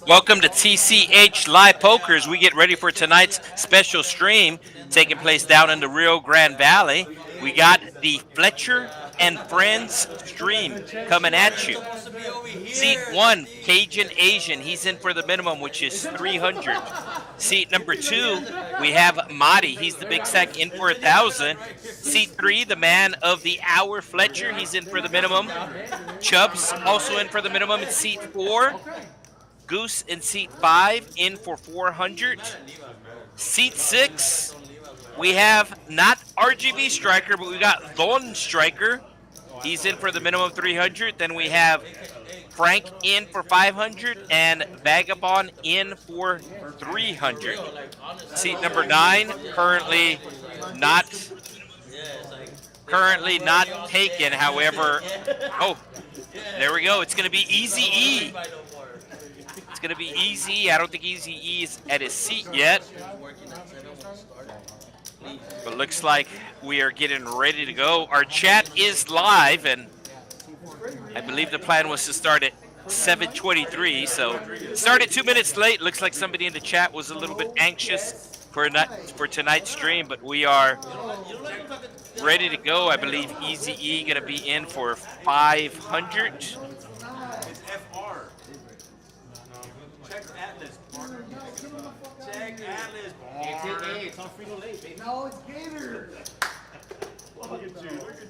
Welcome to TCH Live Pokers. We get ready for tonight's special stream taking place down in the Rio Grande Valley. We got the Fletcher and Friends stream coming at you. Seat 1, Cajun Asian. He's in for the minimum, which is 300. Seat number 2, we have Madi. He's the big sack in for 1,000. Seat 3, the man of the hour, Fletcher. He's in for the minimum. Chubbs also in for the minimum in seat 4. Goose in seat 5 in for 400. Seat 6, we have not RGV Striker, but we got Don Striker. He's in for the minimum 300. Then we have Frank in for 500 and Vagabond in for 300. Seat number 9, currently not taken. However, oh, there we go. It's going to be Easy E. It's going to be Easy. I don't think Easy E is at his seat yet. But looks like we are getting ready to go. Our chat is live, and I believe the plan was to start at 7:23. So started 2 minutes late. Looks like somebody in the chat was a little bit anxious for tonight's stream, but we are ready to go. I believe Easy E going to be in for 500. Check Atlas. It's on Frito Lay, baby. No, it's Gator. Look at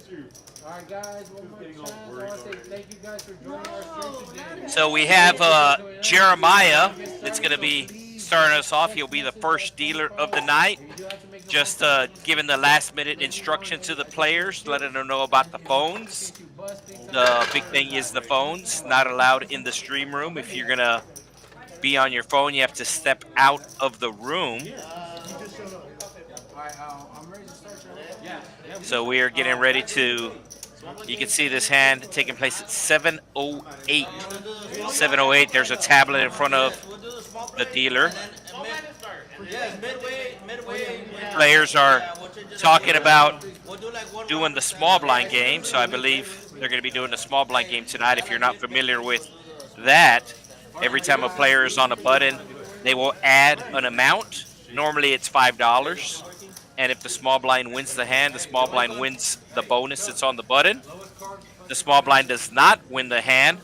you. All right, guys. One more time. I want to say thank you guys for joining our stream today. So we have Jeremiah that's going to be starting us off. He'll be the first dealer of the night. Just giving the last-minute instruction to the players, letting them know about the phones. The big thing is the phones. Not allowed in the stream room. If you're going to be on your phone, you have to step out of the room. So we are getting ready to, you can see this hand taking place at 7:08. 7:08, there's a tablet in front of the dealer. Players are talking about doing the small blind game, so I believe they're going to be doing the small blind game tonight. If you're not familiar with that, every time a player is on a button, they will add an amount. Normally it's $5. And if the small blind wins the hand, the small blind wins the bonus that's on the button. The small blind does not win the hand.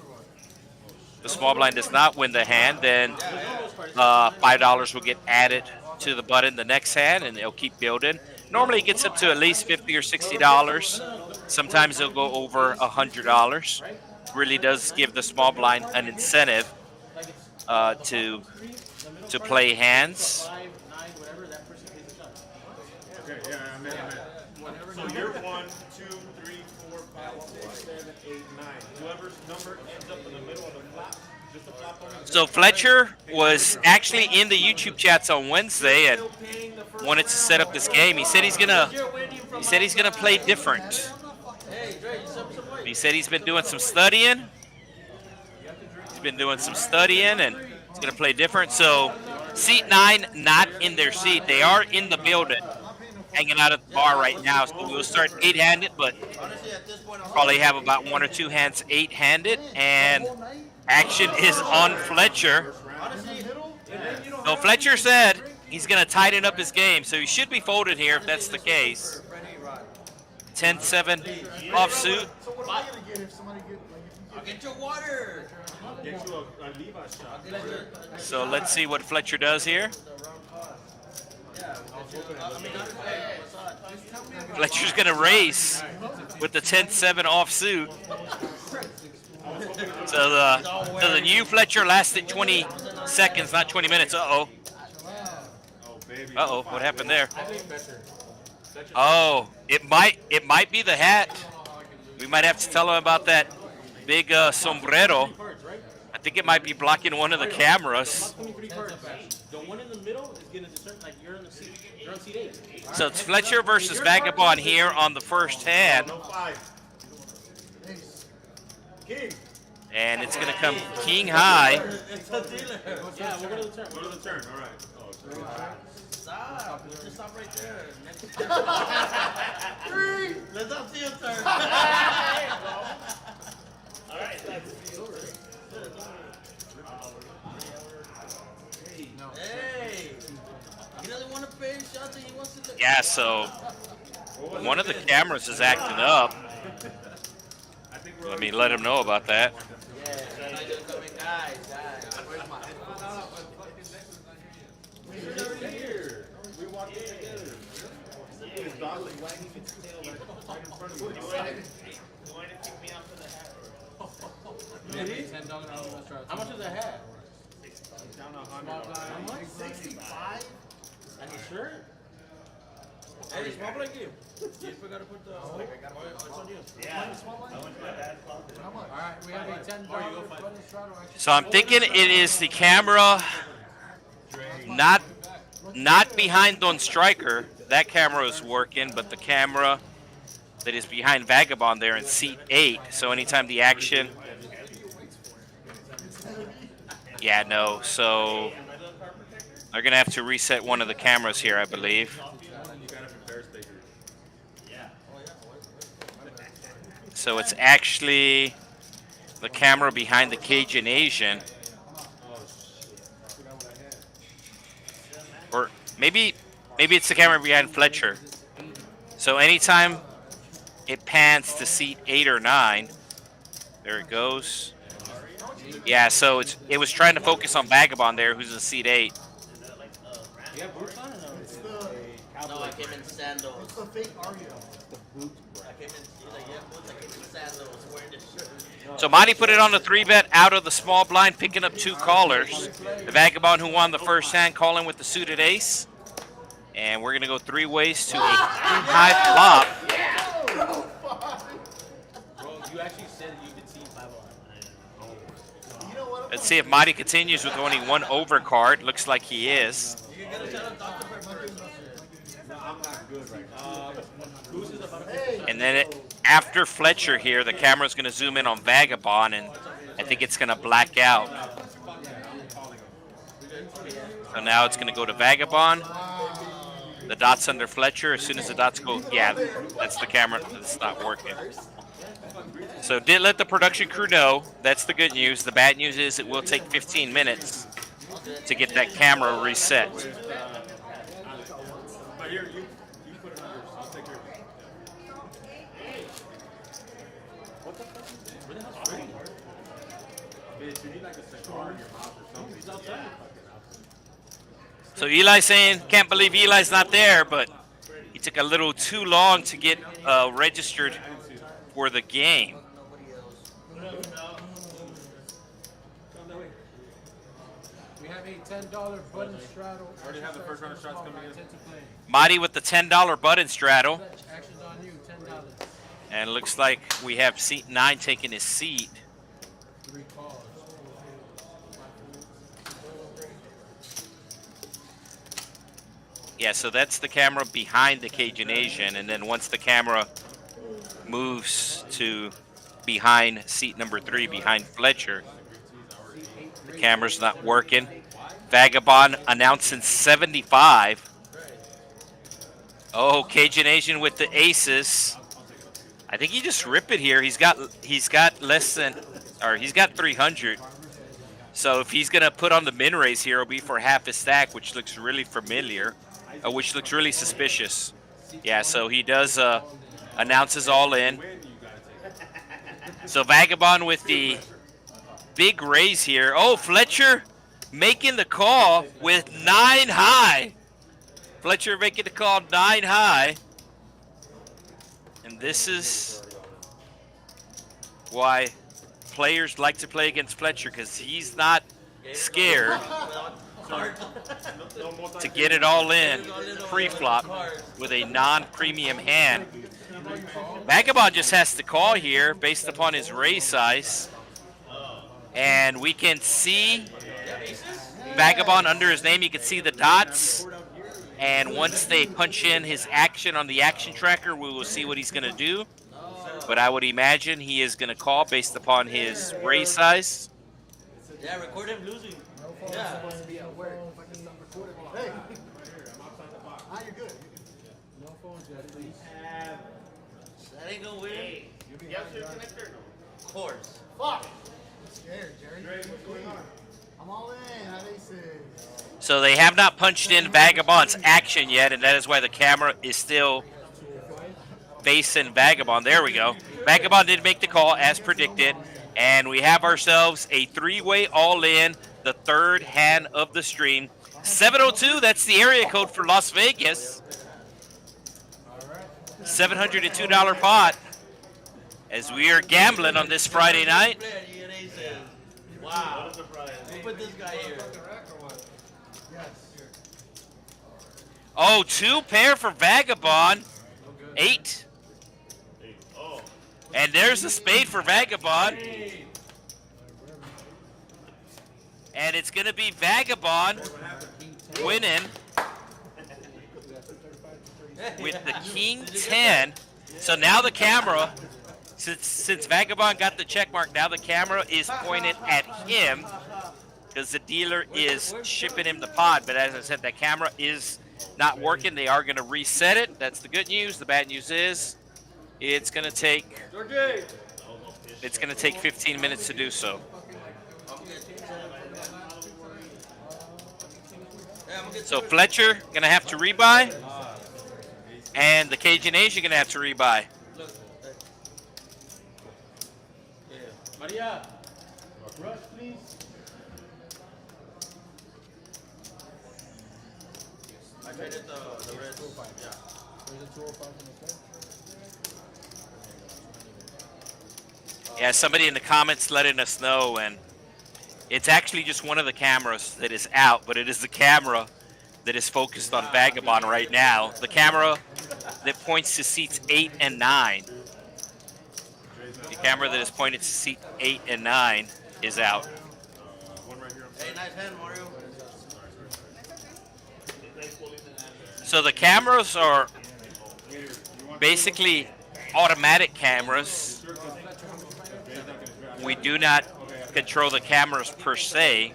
The small blind does not win the hand, then $5 will get added to the button the next hand, and they'll keep building. Normally it gets up to at least $50 or $60. Sometimes it'll go over $100. Really does give the small blind an incentive to play hands. Okay, yeah, I meant. So you're 1, 2, 3, 4, 5, 6, 7, 8, 9. Whoever's number ends up in the middle of the flap, just a flap on it. So Fletcher was actually in the YouTube chats on Wednesday and wanted to set up this game. He said he's gonna play different. He said he's been doing some studying. And he's gonna play different. So seat 9 not in their seat. They are in the building, hanging out at the bar right now. So we'll start 8-handed, but probably have about 1 or 2 hands 8-handed. And action is on Fletcher. So Fletcher said he's gonna tighten up his game, so he should be folded here if that's the case. 10-7 offsuit. I'll get your water. Get you a Levi's shot. So let's see what Fletcher does here. Fletcher's going to race with the 10-7 offsuit. So the new Fletcher lasted 20 seconds, not 20 minutes. Uh-oh. Uh-oh, what happened there? Oh, it might be the hat. We might have to tell him about that big sombrero. I think it might be blocking one of the cameras. The one in the middle is going to determine, like, you're on seat 8. So it's Fletcher versus Vagabond here on the first hand. King. And it's going to come king high. Yeah, we'll go to the turn. Go to the turn, all right. Stop. Just stop right there. Let's not see a turn. Hey! He doesn't want to pay shots and he wants to. Yeah, so one of the cameras is acting up. Let me let him know about that. Yeah, so now you're coming, guys. Where's my. Here. We walked in together. His dog was wagging its tail right in front of me. $10 How much is a hat? Down How much? 65? And his shirt? Hey, the small blanket. You forgot to put the. It's on you. Alright, we have a $10 button straddle. So I'm thinking it is the camera not behind on Striker. That camera is working, but the camera that is behind Vagabond there in seat 8. So anytime the action. Yeah, no. So they're going to have to reset one of the cameras here, I believe. So it's actually the camera behind the Cajun Asian. Or maybe it's the camera behind Fletcher. So anytime it pans to seat 8 or 9, there it goes. Yeah, so it was trying to focus on Vagabond there, who's in seat 8. You have boots on or no? No, I came in sandals. It's the fake Ario. I came in, he's like, yeah, boots, I came in sandals, wearing this shirt. So Monty put it on the 3-bet out of the small blind, picking up 2 callers. The Vagabond who won the first hand calling with the suited ace. And we're going to go 3 ways to a high flop. Bro, you actually said you could see 5 on. Let's see if Marty continues with only 1 overcard. Looks like he is. You can get a shot of Dr. Pepper. No, I'm not good right now. Goose is about to And then after Fletcher here, the camera's going to zoom in on Vagabond, and I think it's going to black out. So now it's going to go to Vagabond. The dots under Fletcher. As soon as the dots go, yeah, that's the camera. It's not working. So did let the production crew know. That's the good news. The bad news is it will take 15 minutes to get that camera reset. But here, you put it on yours. I'll take yours. What the fuck? Bitch, you need like a cigar in your mouth or something. He's outside. So Eli's saying, can't believe Eli's not there, but he took a little too long to get registered for the game. We have a $10 button straddle. Already have the first round of shots coming in. Intent to play. Marty with the $10 button straddle. Action's on you, $10. And it looks like we have seat 9 taking his seat. 3 calls. Yeah, so that's the camera behind the Cajun Asian, and then once the camera moves to behind seat number 3, behind Fletcher, the camera's not working. Vagabond announcing 75. Oh, Cajun Asian with the aces. I think he just ripped it here. He's got less than, or he's got 300. So if he's gonna put on the min raise here, it'll be for half his stack, which looks really familiar. Which looks really suspicious. Yeah, so he does announces all in. So Vagabond with the big raise here. Oh, Fletcher making the call with 9 high. Fletcher making the call 9 high. And this is why players like to play against Fletcher, because he's not scared to get it all in pre-flop with a non-premium hand. Vagabond just has to call here based upon his raise size. And we can see Vagabond under his name. You can see the dots. And once they punch in his action on the action tracker, we will see what he's going to do. But I would imagine he is going to call based upon his raise size. Yeah, record him losing. Yeah. Hey. You're good. No phones yet, please. That ain't gonna win. You have to connect or no? course. Fuck. I'm scared, Jerry. I'm all in. How they say? So they have not punched in Vagabond's action yet, and that is why the camera is still facing Vagabond. There we go. Vagabond did make the call as predicted, and we have ourselves a three-way all-in, the third hand of the stream. 702, that's the area code for Las Vegas. $702 pot as we are gambling on this Friday night. Wow. Who put this guy here? Oh, two pair for Vagabond. 8. And there's a spade for Vagabond. And it's going to be Vagabond winning with the King 10. So now the camera, since Vagabond got the check mark, now the camera is pointed at him because the dealer is shipping him the pot. But as I said, that camera is not working. They are going to reset it. That's the good news. The bad news is it's going to take 15 minutes to do so. So Fletcher going to have to rebuy, and the Cajun Asian going to have to rebuy. Maria, brush, please. I traded the red. Yeah. Yeah, somebody in the comments letting us know, and it's actually just one of the cameras that is out, but it is the camera that is focused on Vagabond right now. The camera that points to seats 8 and 9. The camera that is pointed to seat 8 and 9 is out. Hey, nice hand, Mario. So the cameras are basically automatic cameras. We do not control the cameras per se.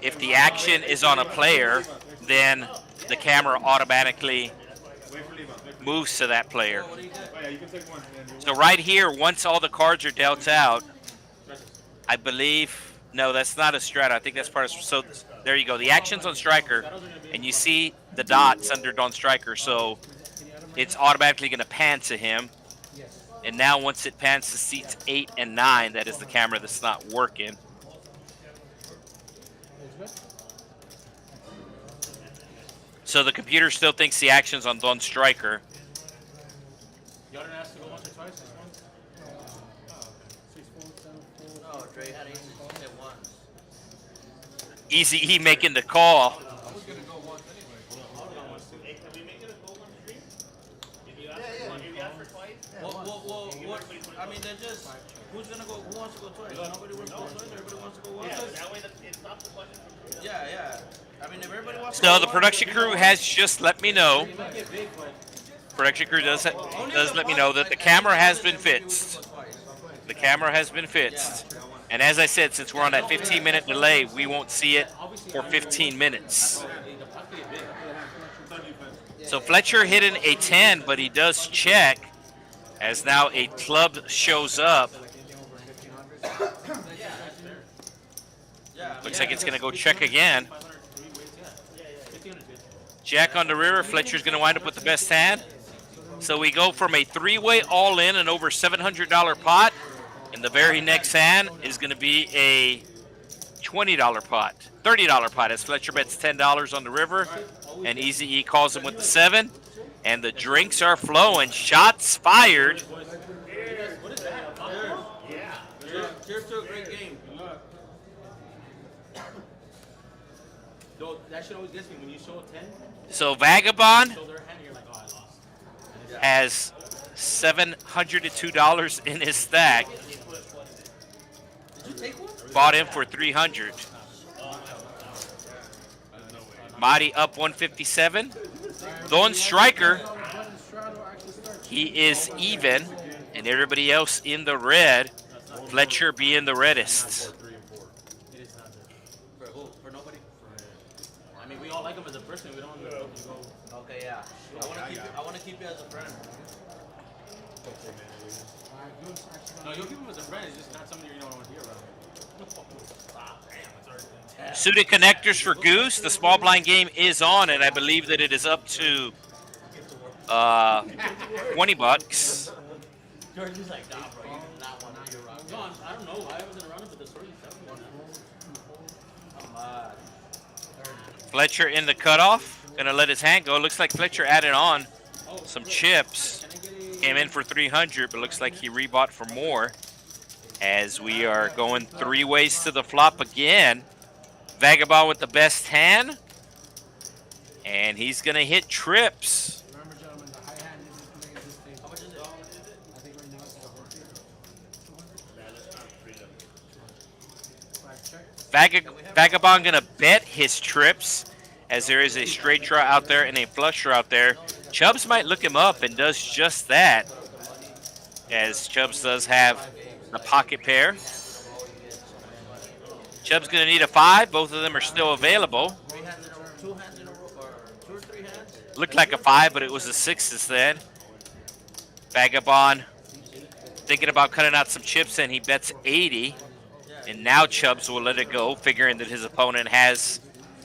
If the action is on a player, then the camera automatically moves to that player. So right here, once all the cards are dealt out, I believe, no, that's not a straddle. I think that's part of, so there you go. The action's on striker, and you see the dots under Don Striker, so it's automatically going to pan to him. And now once it pans to seats 8 and 9, that is the camera that's not working. So the computer still thinks the action's on Don Striker. You didn't ask to go once or twice? No, Dre had aces at once. Easy E making the call. Well, what? I mean, they're just. Who's gonna go? Who wants to go twice? Nobody wants to go twice. Everybody wants to go once. That way it stops the question. Yeah. I mean, if everybody wants to So go the once, production crew has just let me know. Production crew does let me know that the camera has been fixed. The camera has been fixed. And as I said, since we're on that 15-minute delay, we won't see it for 15 minutes. So Fletcher hitting a 10, but he does check as now a club shows up. Looks like it's going to go check again. Jack on the river. Fletcher's going to wind up with the best hand. So we go from a three-way all-in and over $700 pot. And the very next hand is going to be a $20 pot, $30 pot as Fletcher bets $10 on the river. And Easy E calls him with the 7. And the drinks are flowing. Shots fired. Cheers to a great game. That shit always gets me when you show a 10. So Vagabond Show their hand, you're like, oh, I lost. has $702 in his stack. Did you take one? Bought him for $300. Marty up 157. Don Striker, he is even, and everybody else in the red. Fletcher being the reddest. It is not good. For who? For nobody? I mean, we all like him as a person. We don't want to go. Okay, yeah. I wanna keep you as a friend. No, you'll keep him as a friend. It's just not somebody you don't want to be around. Suited connectors for Goose. The small blind game is on, and I believe that it is up to 20 bucks. George's like, nah, bro, you do not want to be around. No, I don't know. I wasn't around it, but the story is definitely Come on. Fletcher in the cutoff. Gonna let his hand go. Looks like Fletcher added on some chips. Came in for 300, but looks like he rebought for more. As we are going 3 ways to the flop again. Vagabond with the best hand. And he's gonna hit trips. Remember, gentlemen, the high hand is playing this thing. How much is it? I think right now it's Vagabond gonna bet his trips, as there is a straight draw out there and a flush draw out there. Chubbs might look him up and does just that, as Chubbs does have the pocket pair. Chubbs gonna need a 5. Both of them are still available. 3 hands in a row, 2 hands in a row, or 2 or 3 hands? Looked like a 5, but it was a 6 then. Vagabond thinking about cutting out some chips, and he bets 80. And now Chubbs will let it go, figuring that his opponent has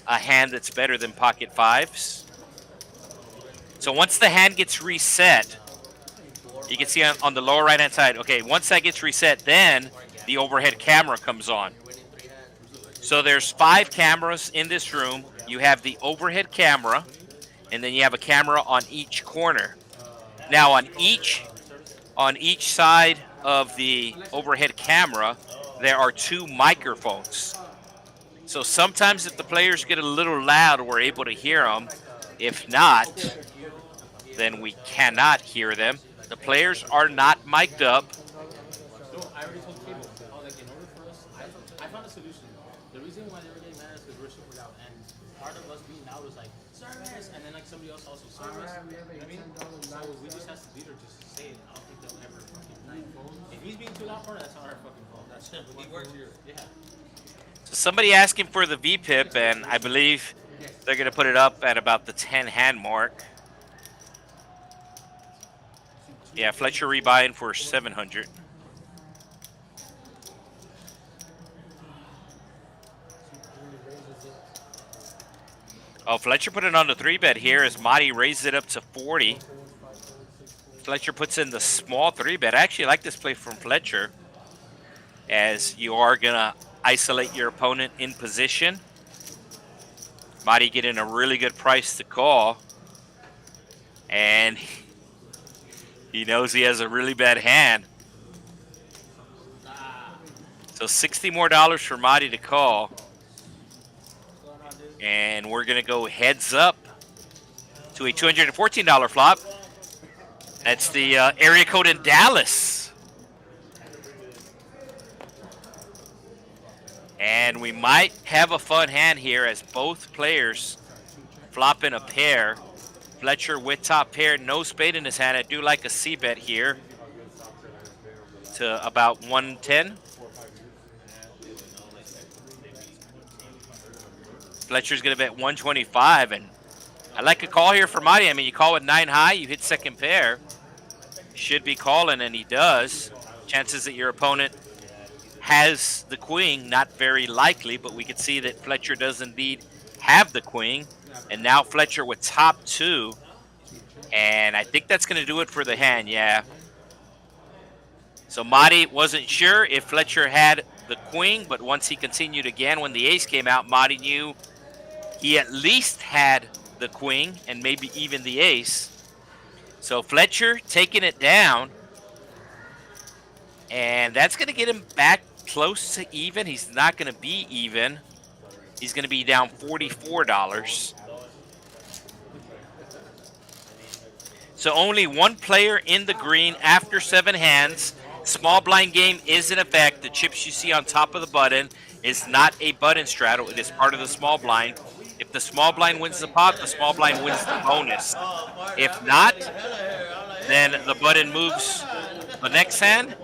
a hand that's better than pocket 5s. So once the hand gets reset, you can see on the lower right-hand side, okay, once that gets reset, then the overhead camera comes on. So there's 5 cameras in this room. You have the overhead camera, and then you have a camera on each corner. Now on each side of the overhead camera, there are 2 microphones. So sometimes if the players get a little loud, we're able to hear them. If not, then we cannot hear them. The players are not mic'd up. No, I already told Cable. I was like, in order for us, I found a solution. The reason why they were getting mad is because we're super loud, and part of us being loud was like service, and then like somebody else also service. You know what I mean? So we just have to lead her just to say it. I don't think they'll ever fucking. If he's being too loud for her, that's not our fucking fault. That's him. He works here. Yeah. So somebody asking for the VPIP, and I believe they're going to put it up at about the 10 hand mark. Yeah, Fletcher rebuying for 700. Oh, Fletcher put it on the 3-bet here as Marty raises it up to 40. Fletcher puts in the small 3-bet. I actually like this play from Fletcher, as you are going to isolate your opponent in position. Marty getting a really good price to call. And he knows he has a really bad hand. So $60 more for Marty to call. And we're going to go heads up to a $214 flop. That's the area code in Dallas. And we might have a fun hand here as both players flop in a pair. Fletcher with top pair, no spade in his hand. I do like a C-bet here to about 110. Fletcher's going to bet 125, and I like a call here for Marty. I mean, you call with 9 high, you hit second pair. Should be calling, and he does. Chances that your opponent has the queen, not very likely, but we can see that Fletcher does indeed have the queen. And now Fletcher with top 2. And I think that's going to do it for the hand, yeah. So Marty wasn't sure if Fletcher had the queen, but once he continued again, when the ace came out, Marty knew he at least had the queen and maybe even the ace. So Fletcher taking it down. And that's going to get him back close to even. He's not going to be even. He's going to be down $44. So only one player in the green after 7 hands. Small blind game is in effect. The chips you see on top of the button is not a button straddle. It is part of the small blind. If the small blind wins the pot, the small blind wins the bonus. If not, then the button moves the next hand,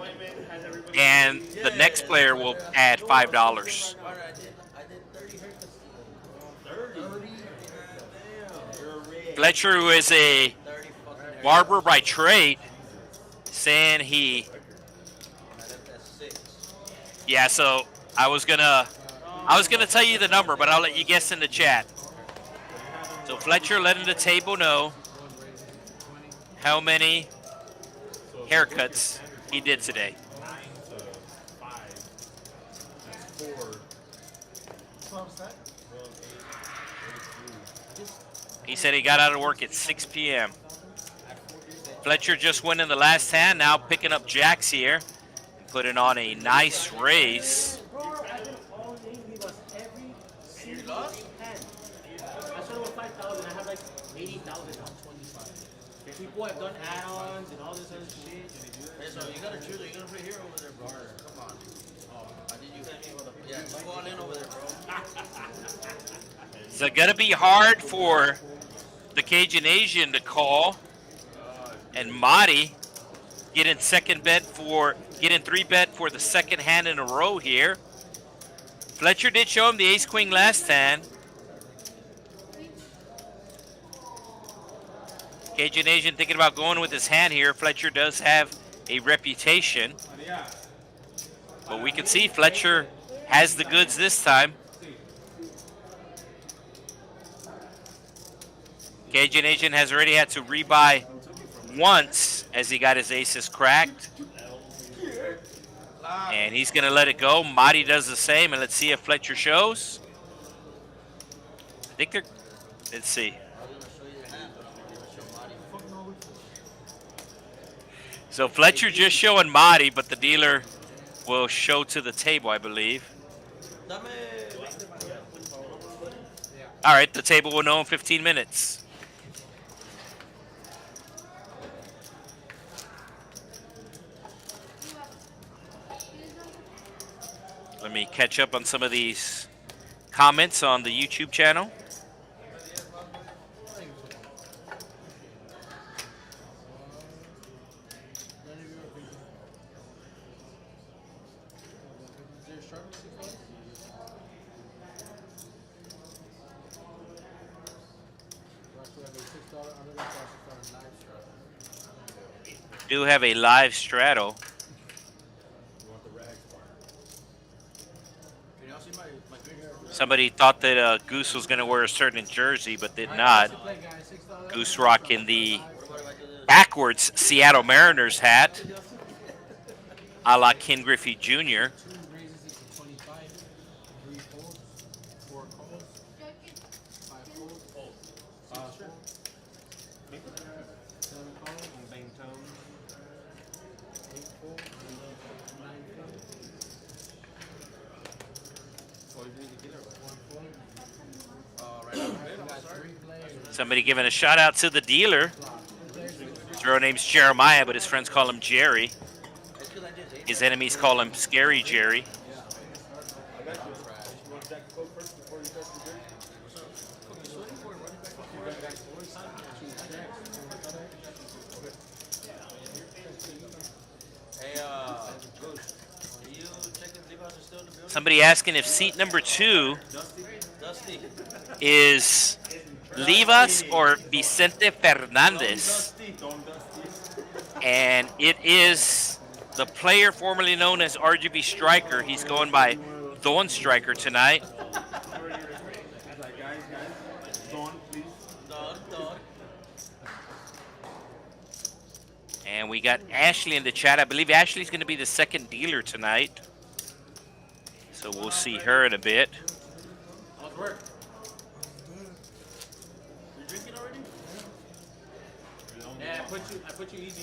and the next player will add $5. Fletcher, who is a 30 fucking barber by trade, saying he. I left at 6. Yeah, so I was gonna tell you the number, but I'll let you guess in the chat. So Fletcher letting the table know how many haircuts he did today. 9 to 5. That's 4. What was that? 12, 8, 8, He said he got out of work at 6 p.m. Fletcher just went in the last hand, now picking up jacks here, putting on a nice raise. You lost? 10. I started with 5,000. I have like 80,000 on 25. People have done add-ons and all this other shit. Hey, so you gotta choose. Are you gonna put here over there, bro? Come on. I did you send me with a. Yeah, you go all in over there, bro. So gonna be hard for the Cajun Asian to call, and Marty getting 3-bet for the second hand in a row here. Fletcher did show him the ace-queen last hand. Cajun Asian thinking about going with his hand here. Fletcher does have a reputation, but we can see Fletcher has the goods this time. Cajun Asian has already had to rebuy once as he got his aces cracked. And he's going to let it go. Marty does the same, and let's see if Fletcher shows. I think they're, let's see. So Fletcher just showing Marty, but the dealer will show to the table, I believe. All right, the table will know in 15 minutes. Let me catch up on some of these comments on the YouTube channel. Do have a live straddle. Somebody thought that Goose was going to wear a certain jersey, but did not. Goose rocking the backwards Seattle Mariners hat, a la Ken Griffey Jr. Somebody giving a shout out to the dealer. His real name's Jeremiah, but his friends call him Jerry. His enemies call him Scary Jerry. Somebody asking if seat number 2 is Livas or Vicente Fernandez. And it is the player formerly known as RGV Striker. He's going by Don Striker tonight. And we got Ashley in the chat. I believe Ashley's going to be the second dealer tonight. So we'll see her in a bit.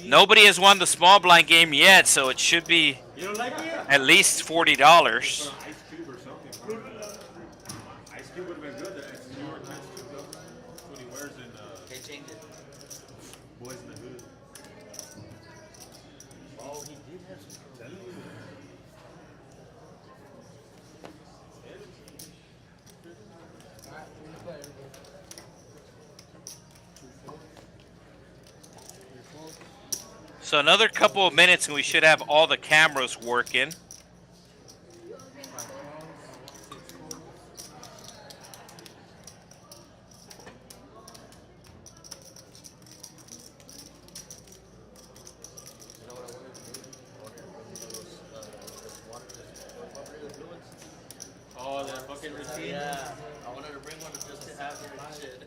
Nobody has won the small blind game yet, so it should be at least $40. Ice Cube or something. Ice Cube would have been good. That's New York Ice Cube, though. That's what he wears in Boys in the Hood. Oh, he did have some. So another couple of minutes and we should have all the cameras working. fucking routine. Yeah, I wanted to bring one just to have here and shit.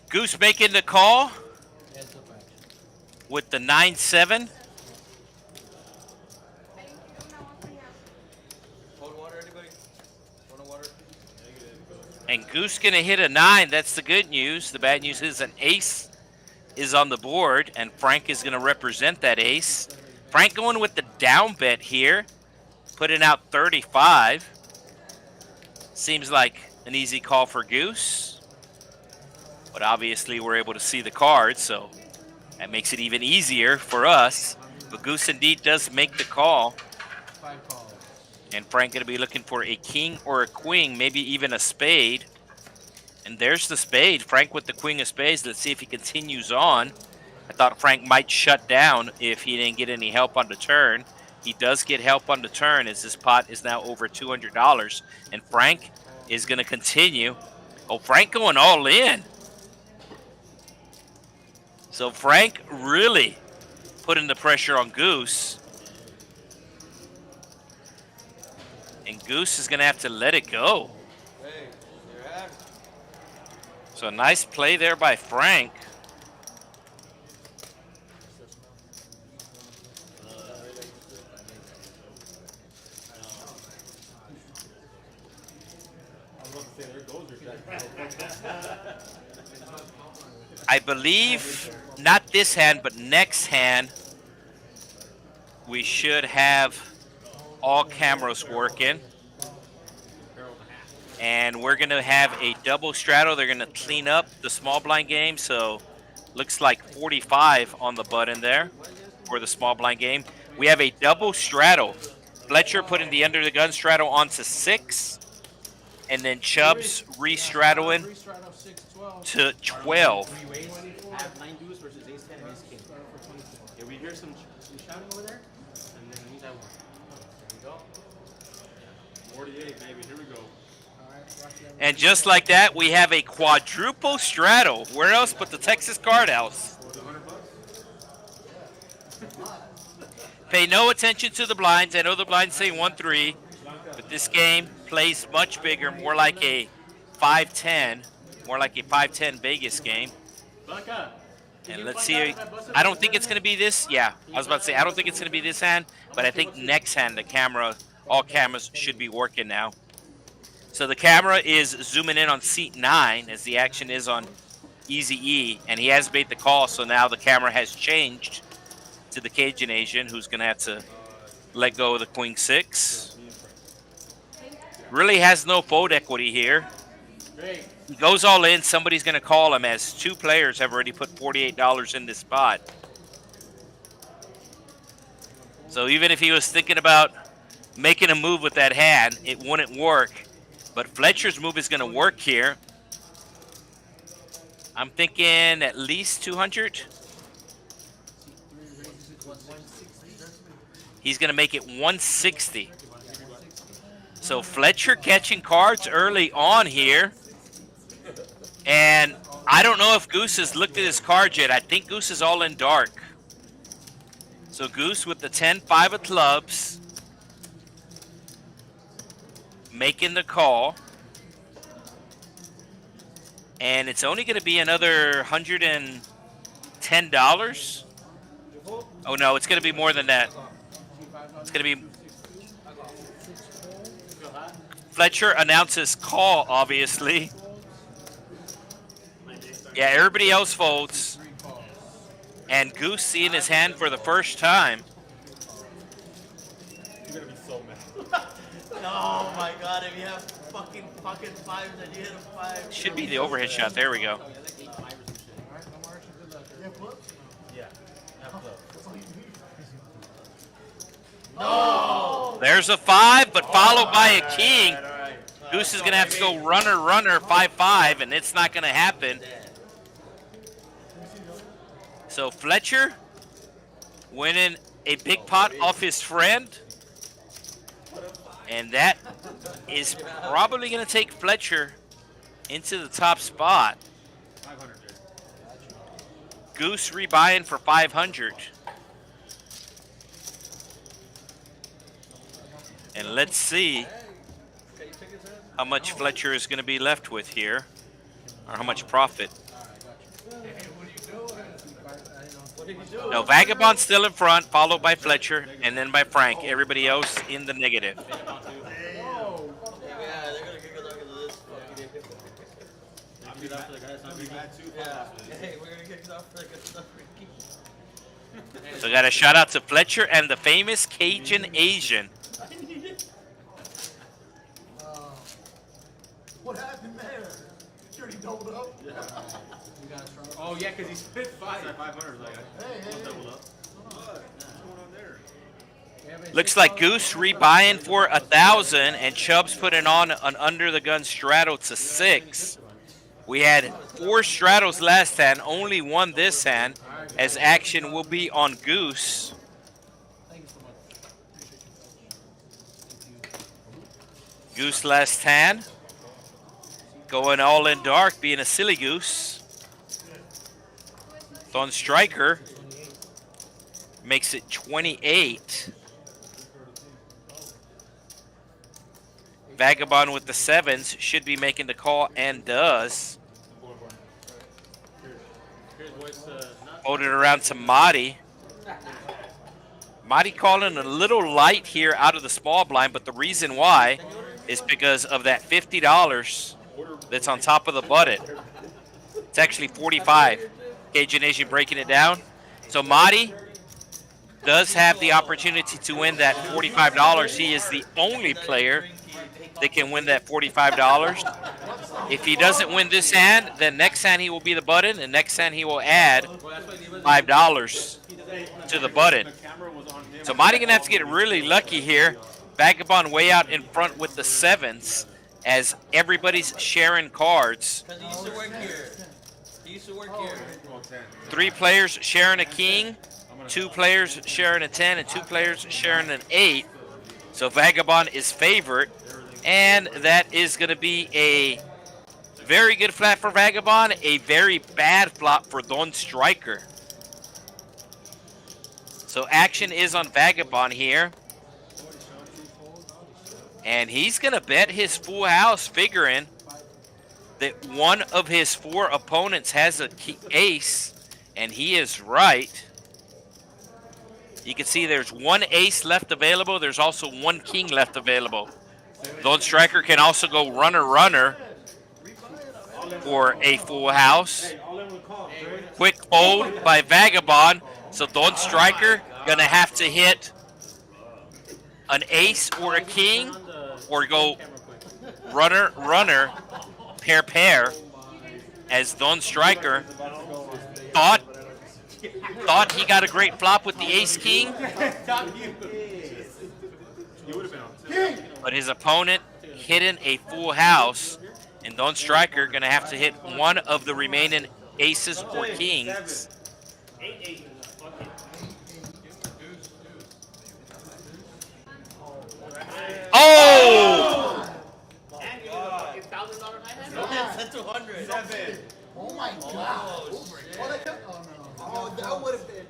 Goose making the call with the 9-7. Cold water, anybody? Want water? And Goose going to hit a 9. That's the good news. The bad news is an ace is on the board, and Frank is going to represent that ace. Frank going with the down bet here, putting out 35. Seems like an easy call for Goose. But obviously we're able to see the card, so that makes it even easier for us. But Goose indeed does make the call. And Frank going to be looking for a king or a queen, maybe even a spade. And there's the spade. Frank with the queen of spades. Let's see if he continues on. I thought Frank might shut down if he didn't get any help on the turn. He does get help on the turn as this pot is now over $200. And Frank is going to continue. Oh, Frank going all in. So Frank really putting the pressure on Goose. And Goose is going to have to let it go. So a nice play there by Frank. I believe not this hand, but next hand, we should have all cameras working. And we're going to have a double straddle. They're going to clean up the small blind game. So looks like 45 on the button there for the small blind game. We have a double straddle. Fletcher putting the under the gun straddle onto 6. And then Chubbs re-straddling to 12. I have 9 deuce versus ace 10 and ace king. Yeah, we hear some shouting over there, and then it means I won. There we go. 48, baby. Here we go. And just like that, we have a quadruple straddle. Where else but the Texas Card House? Pay no attention to the blinds. I know the blinds say 1-3, but this game plays much bigger, more like a 5-10, more like a 5-10 Vegas game. And let's see. I don't think it's going to be this. Yeah, I was about to say, I don't think it's going to be this hand, but I think next hand, the camera, all cameras should be working now. So the camera is zooming in on seat 9 as the action is on Easy E, and he has made the call, so now the camera has changed to the Cajun Asian, who's going to have to let go of the Queen 6. Really has no fold equity here. He goes all in. Somebody's going to call him as 2 players have already put $48 in this spot. So even if he was thinking about making a move with that hand, it wouldn't work. But Fletcher's move is going to work here. I'm thinking at least 200. He's going to make it 160. So Fletcher catching cards early on here. And I don't know if Goose has looked at his card yet. I think Goose is all in dark. So Goose with the 10-5 of clubs. Making the call. And it's only going to be another $110. Oh, no, it's going to be more than that. It's going to be... Fletcher announces call, obviously. Yeah, everybody else folds. And Goose seeing his hand for the first time. You're going to be so mad. Oh my god, if you have fucking pocket 5s and you hit a 5. Should be the overhead shot. There we go. Yeah. No! There's a 5, but followed by a king. Goose is going to have to go runner, 5-5, and it's not going to happen. So Fletcher winning a big pot off his friend. And that is probably going to take Fletcher into the top spot. 500, Jerry. Goose rebuying for 500. And let's see how much Fletcher is going to be left with here, or how much profit. No, Vagabond's still in front, followed by Fletcher, and then by Frank. Everybody else in the negative. Yeah, they're gonna kick us off because of this. Yeah. Hey, we're gonna kick us off for the good stuff. So got a shout out to Fletcher and the famous Cajun Asian. What happened there? Sure he doubled up? Oh yeah, because he split 5. 500 like Hey. double up. What's going on there? Looks like Goose rebuying for 1,000, and Chubb's putting on an under the gun straddle to 6. We had 4 straddles last hand, only 1 this hand, as action will be on Goose. Goose last hand, going all in dark, being a silly goose. Don Striker makes it 28. Vagabond with the 7s should be making the call and does. Hold it around to Marty. Marty calling a little light here out of the small blind, but the reason why is because of that $50 that's on top of the button. It's actually 45. Cajun Asian breaking it down. So Marty does have the opportunity to win that $45. He is the only player that can win that $45. If he doesn't win this hand, then next hand he will be the button, and next hand he will add $5 to the button. So Marty gonna have to get really lucky here. Vagabond way out in front with the 7s as everybody's sharing cards. Because he used to work here. He used to work here. 3 players sharing a king, 2 players sharing a 10, and 2 players sharing an 8. So Vagabond is favored, and that is going to be a very good flat for Vagabond, a very bad flop for Don Striker. So action is on Vagabond here. And he's going to bet his full house, figuring that one of his 4 opponents has a ace, and he is right. You can see there's 1 ace left available. There's also 1 king left available. Don Striker can also go runner for a full house. Quick fold by Vagabond. So Don Striker gonna have to hit an ace or a king, or go runner, pair, as Don Striker thought he got a great flop with the ace king, but his opponent hitting a full house, and Don Striker gonna have to hit one of the remaining aces or kings. Oh! That's 200. Oh my god. Oh, that would have been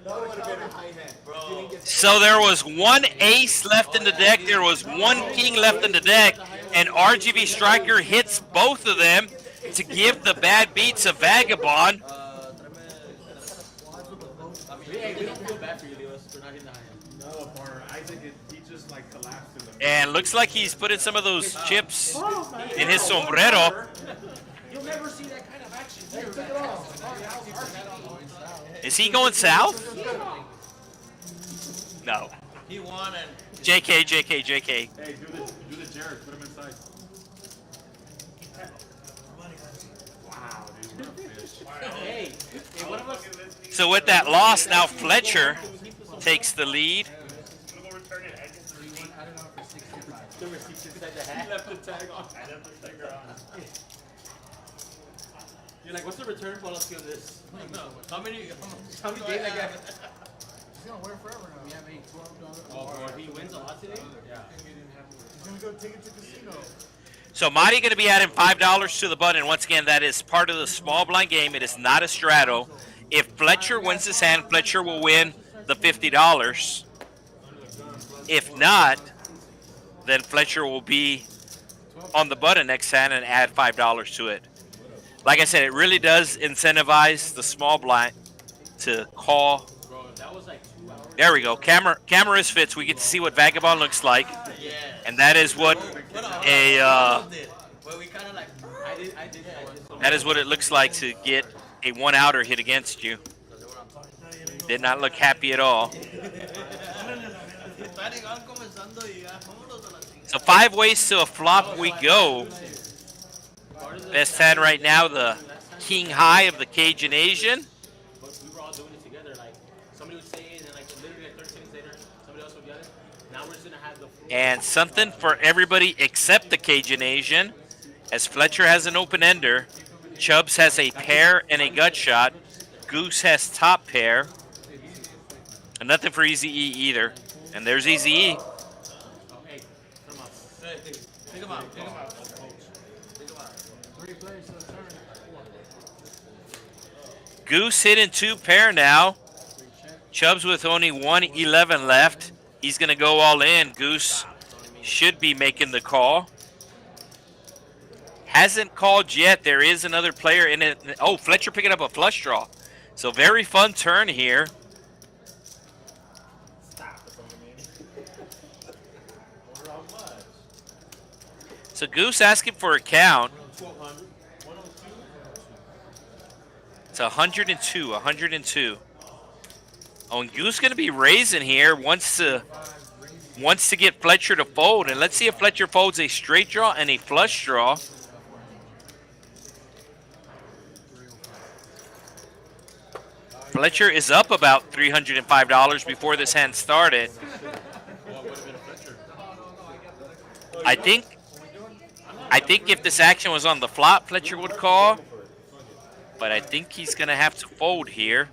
a high hand. Bro. So there was 1 ace left in the deck, there was 1 king left in the deck, and RGV Striker hits both of them to give the bad beat to Vagabond. And looks like he's putting some of those chips in his sombrero. You'll never see that kind of action here. Is he going south? No. He won and JK. Hey, do the Jared, put him inside. Wow, dude. Hey, one of us. So with that loss, now Fletcher takes the lead. The receipts inside the hat. He left the tag on. I left the sticker on. You're like, what's the return policy on this? how many How many days I got? He's gonna wear forever now. We have a $12. Oh, if he wins a lot today? Yeah. He's gonna go take it to casino. So Marty going to be adding $5 to the button. Once again, that is part of the small blind game. It is not a straddle. If Fletcher wins this hand, Fletcher will win the $50. If not, then Fletcher will be on the button next hand and add $5 to it. Like I said, it really does incentivize the small blind to call. There we go. Camera is fits. We get to see what Vagabond looks like. And that is what that is what it looks like to get a one-outer hit against you. Did not look happy at all. So 5 ways to a flop we go. Best hand right now, the king high of the Cajun Asian. But we were all doing it together. Like somebody would say it, and like literally like 30 seconds later, somebody else would get it. Now we're just gonna have the And something for everybody except the Cajun Asian, as Fletcher has an open ender, Chubbs has a pair and a gut shot, Goose has top pair, and nothing for Easy E either. And there's Easy E. Think about it. Goose hitting 2 pair now. Chubbs with only 111 left. He's going to go all in. Goose should be making the call. Hasn't called yet. There is another player in it. Oh, Fletcher picking up a flush draw. So very fun turn here. So Goose asking for a count. It's 102, 102. Oh, and Goose going to be raising here. Wants to get Fletcher to fold. And let's see if Fletcher folds a straight draw and a flush draw. Fletcher is up about $305 before this hand started. I think if this action was on the flop, Fletcher would call. But I think he's going to have to fold here.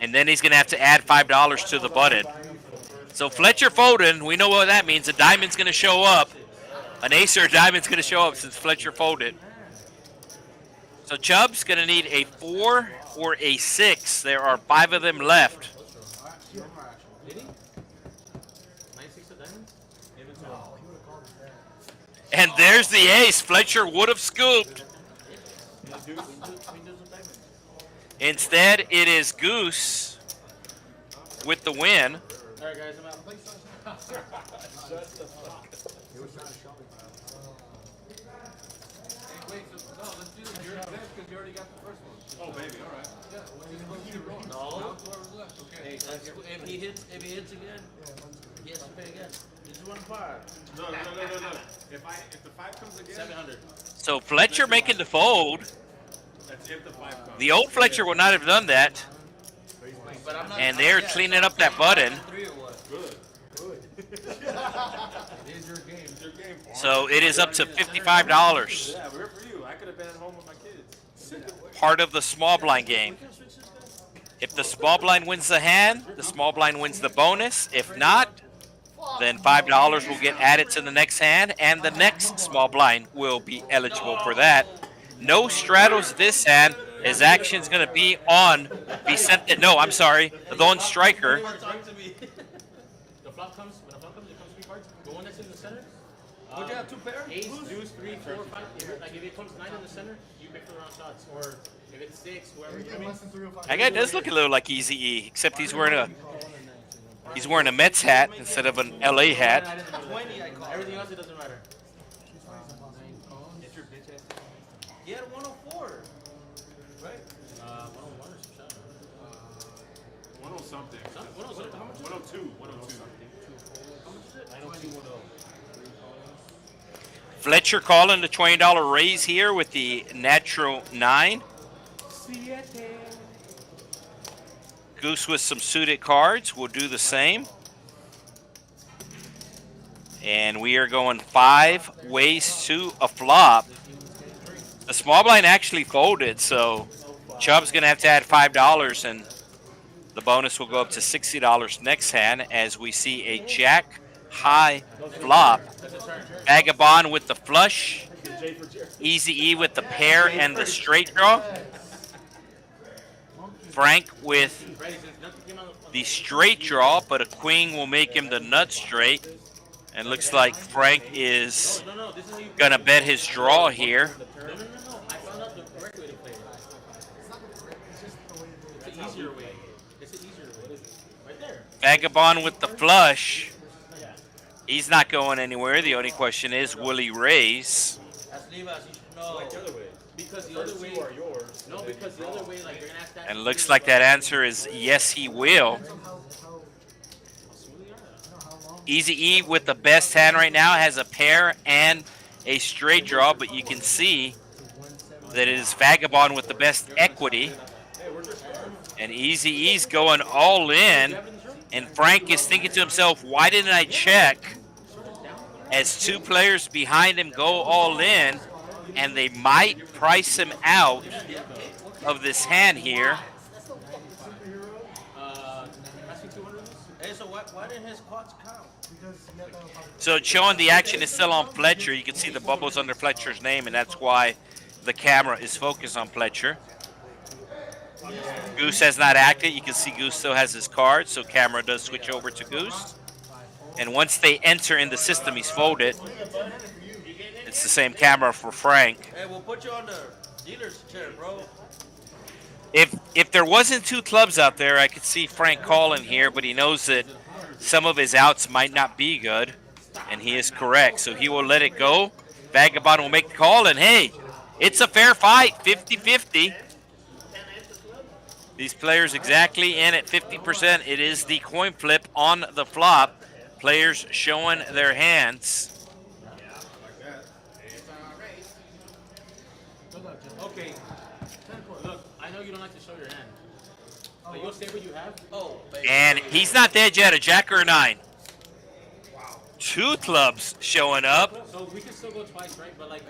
And then he's going to have to add $5 to the button. So Fletcher folding, we know what that means. A diamond's going to show up. An ace or a diamond's going to show up since Fletcher folded. So Chubb's going to need a 4 or a 6. There are 5 of them left. And there's the ace. Fletcher would have scooped. Instead, it is Goose with the win. All right, guys, I'm out. Oh, baby, all right. No. If he hits again, he has to pay again. This is 1 par. No. If the 5 comes again, 700. So Fletcher making the fold. that's if the 5 comes. The old Fletcher would not have done that. But I'm not, And they're cleaning up that button. 3 or what? Good. It's your game. It's your game. So it is up to $55. Yeah, we're for you. I could have been at home with my kids. Part of the small blind game. If the small blind wins the hand, the small blind wins the bonus. If not, then $5 will get added to the next hand, and the next small blind will be eligible for that. No straddles this hand. His action's going to be on Vicente. No, I'm sorry. The Don Striker. Talk to me. The flop comes. When the flop comes, it comes 3 cards. The one that's in the center. Would you have 2 pairs? Ace, deuce, 3, 4, 5. Like if it comes 9 in the center, you pick for the round shots. Or if it's 6, whoever. Anything less than 305. That guy does look a little like Easy E, except he's wearing a Mets hat instead of an LA hat. 20, I call. Everything else, it doesn't matter. He had 104. Right? 101 or some shot. 100 something. 102. How much? 102. 102. How much is it? 90210. Fletcher calling the $20 raise here with the natural 9. Goose with some suited cards will do the same. And we are going 5 ways to a flop. The small blind actually folded, so Chubb's going to have to add $5, and The bonus will go up to $60 next hand as we see a jack high flop. Vagabond with the flush. Easy E with the pair and the straight draw. Frank with the straight draw, but a queen will make him the nut straight. And looks like Frank is going to bet his draw here. No. I found out the correct way to play it. It's an easier way. Right there. Vagabond with the flush. He's not going anywhere. The only question is, will he raise? That's Levi's. You should know. Because the other way are yours. No, because the other way, like, you're gonna ask that. And looks like that answer is yes, he will. Easy E with the best hand right now has a pair and a straight draw, but you can see that it is Vagabond with the best equity. And Easy E's going all in. And Frank is thinking to himself, why didn't I check? As two players behind him go all in, and they might price him out of this hand here. Hey, so why didn't his cards count? So it's showing the action is still on Fletcher. You can see the bubbles under Fletcher's name, and that's why the camera is focused on Fletcher. Goose has not acted. You can see Goose still has his card, so camera does switch over to Goose. And once they enter in the system, he's folded. It's the same camera for Frank. Hey, we'll put you on the dealer's chair, bro. If there wasn't two clubs out there, I could see Frank calling here, but he knows that some of his outs might not be good, and he is correct. So he will let it go. Vagabond will make the call, and hey, it's a fair fight, 50-50. These players exactly in at 50%. It is the coin flip on the flop. Players showing their hands. Okay. Look, I know you don't like to show your hand. But you'll say what you have? Oh, baby. And he's not dead yet, a jack or a nine. Two clubs showing up. So we can still go twice, right? But like,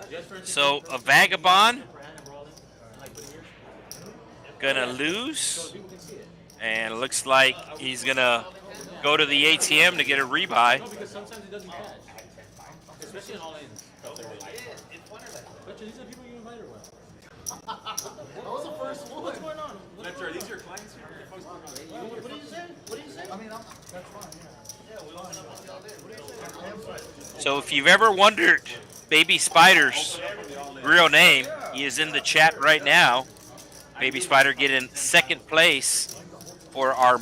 just for So a Vagabond per hand and we're all in. Like, put it here. gonna lose. So people can see it. And it looks like he's gonna go to the ATM to get a rebuy. No, because sometimes it doesn't catch. Especially in all ins. Fletcher, these are people you invited or what? That was the first one. What's going on? Fletcher, are these your clients here? What did you say? What did you say? I mean, that's fine, yeah. So if you've ever wondered Baby Spider's real name, he is in the chat right now. Baby Spider getting second place for our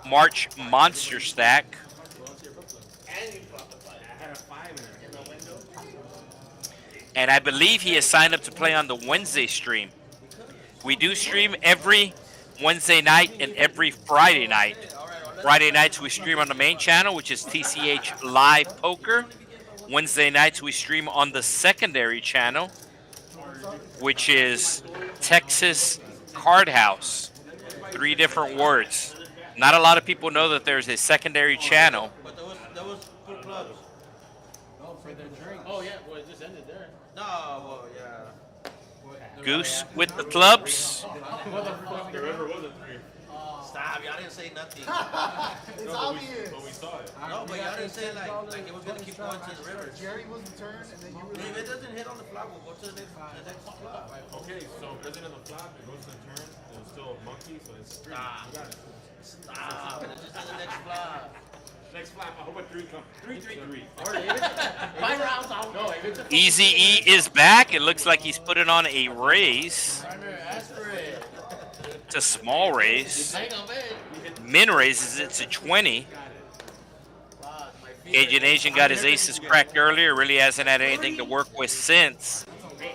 March Monster Stack. And I believe he has signed up to play on the Wednesday stream. We do stream every Wednesday night and every Friday night. Friday nights we stream on the main channel, which is TCH Live Poker. Wednesday nights we stream on the secondary channel, which is Texas Card House. 3 different words. Not a lot of people know that there's a secondary channel. But there was 2 clubs. Oh, for their drink. Oh, yeah. Well, it just ended there. No, well, yeah. Goose with the clubs. There ever was a 3. Stop, y'all didn't say nothing. It's obvious. But we saw it. No, but y'all didn't say like it was gonna keep going to the river. Jerry was the turn, and then you were If it doesn't hit on the flop, we'll go to the next flop. Okay, so if it doesn't hit the flop, it goes to the turn, and it's still a monkey, so it's 3. Stop. You got it. Stop. It's just in the next flop. Next flop, I hope a 3 comes. 3, 3, 3. 5 rounds out. No, if it's a Easy E is back. It looks like he's putting on a raise. ask for it. It's a small raise. Hang on, man. Min raises it to 20. Cajun Asian got his aces cracked earlier. Really hasn't had anything to work with since. Hey,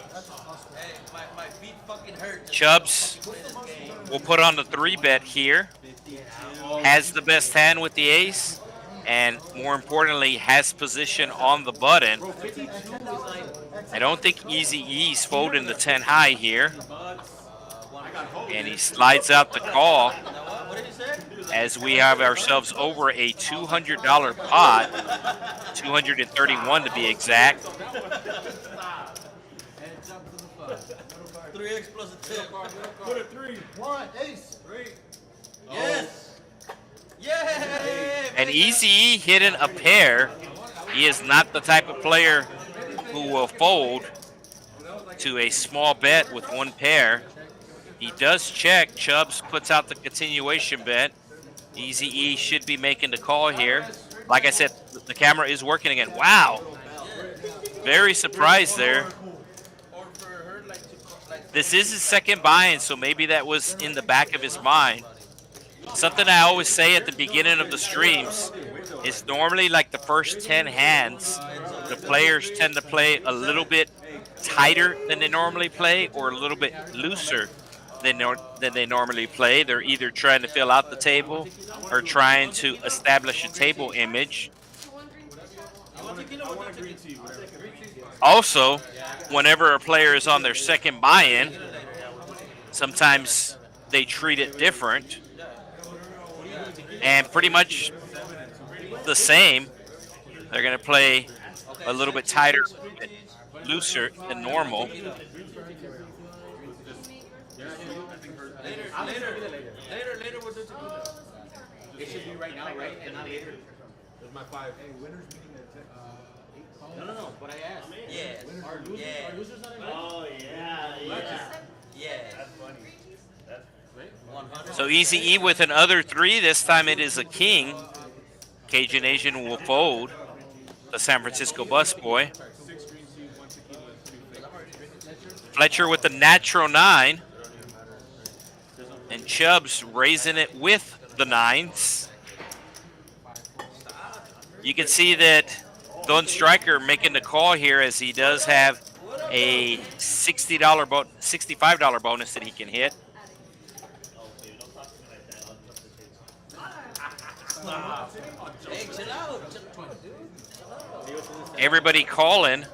my feet fucking hurt. Chubbs will put on the 3-bet here. Has the best hand with the ace. And more importantly, has position on the button. I don't think Easy E's folding the 10 high here. And he slides out the call What did he say? as we have ourselves over a $200 pot. 231 to be exact. 3x plus a tip. Put a 3. one, ace. Yes. Yay! And Easy hitting a pair. He is not the type of player who will fold to a small bet with one pair. He does check. Chubbs puts out the continuation bet. Easy E should be making the call here. Like I said, the camera is working again. Wow. Very surprised there. This is his second buy-in, so maybe that was in the back of his mind. Something I always say at the beginning of the streams is normally like the first 10 hands, the players tend to play a little bit tighter than they normally play or a little bit looser than they normally play. They're either trying to fill out the table or trying to establish a table image. Also, whenever a player is on their second buy-in, sometimes they treat it different. And pretty much the same. They're going to play a little bit tighter, a little bit looser than normal. Later, we'll do tequila. It should be right now, right? And not later. There's my 5. No. But I asked. Yes. Are losers not invited? Oh, yeah. Yes. That's funny. That's 100. So Easy E with another 3. This time it is a king. Cajun Asian will fold the San Francisco busboy. Fletcher with the natural 9. And Chubbs raising it with the 9s. You can see that Don Stryker making the call here as he does have a $65 bonus that he can hit. Hey, chill out. Everybody calling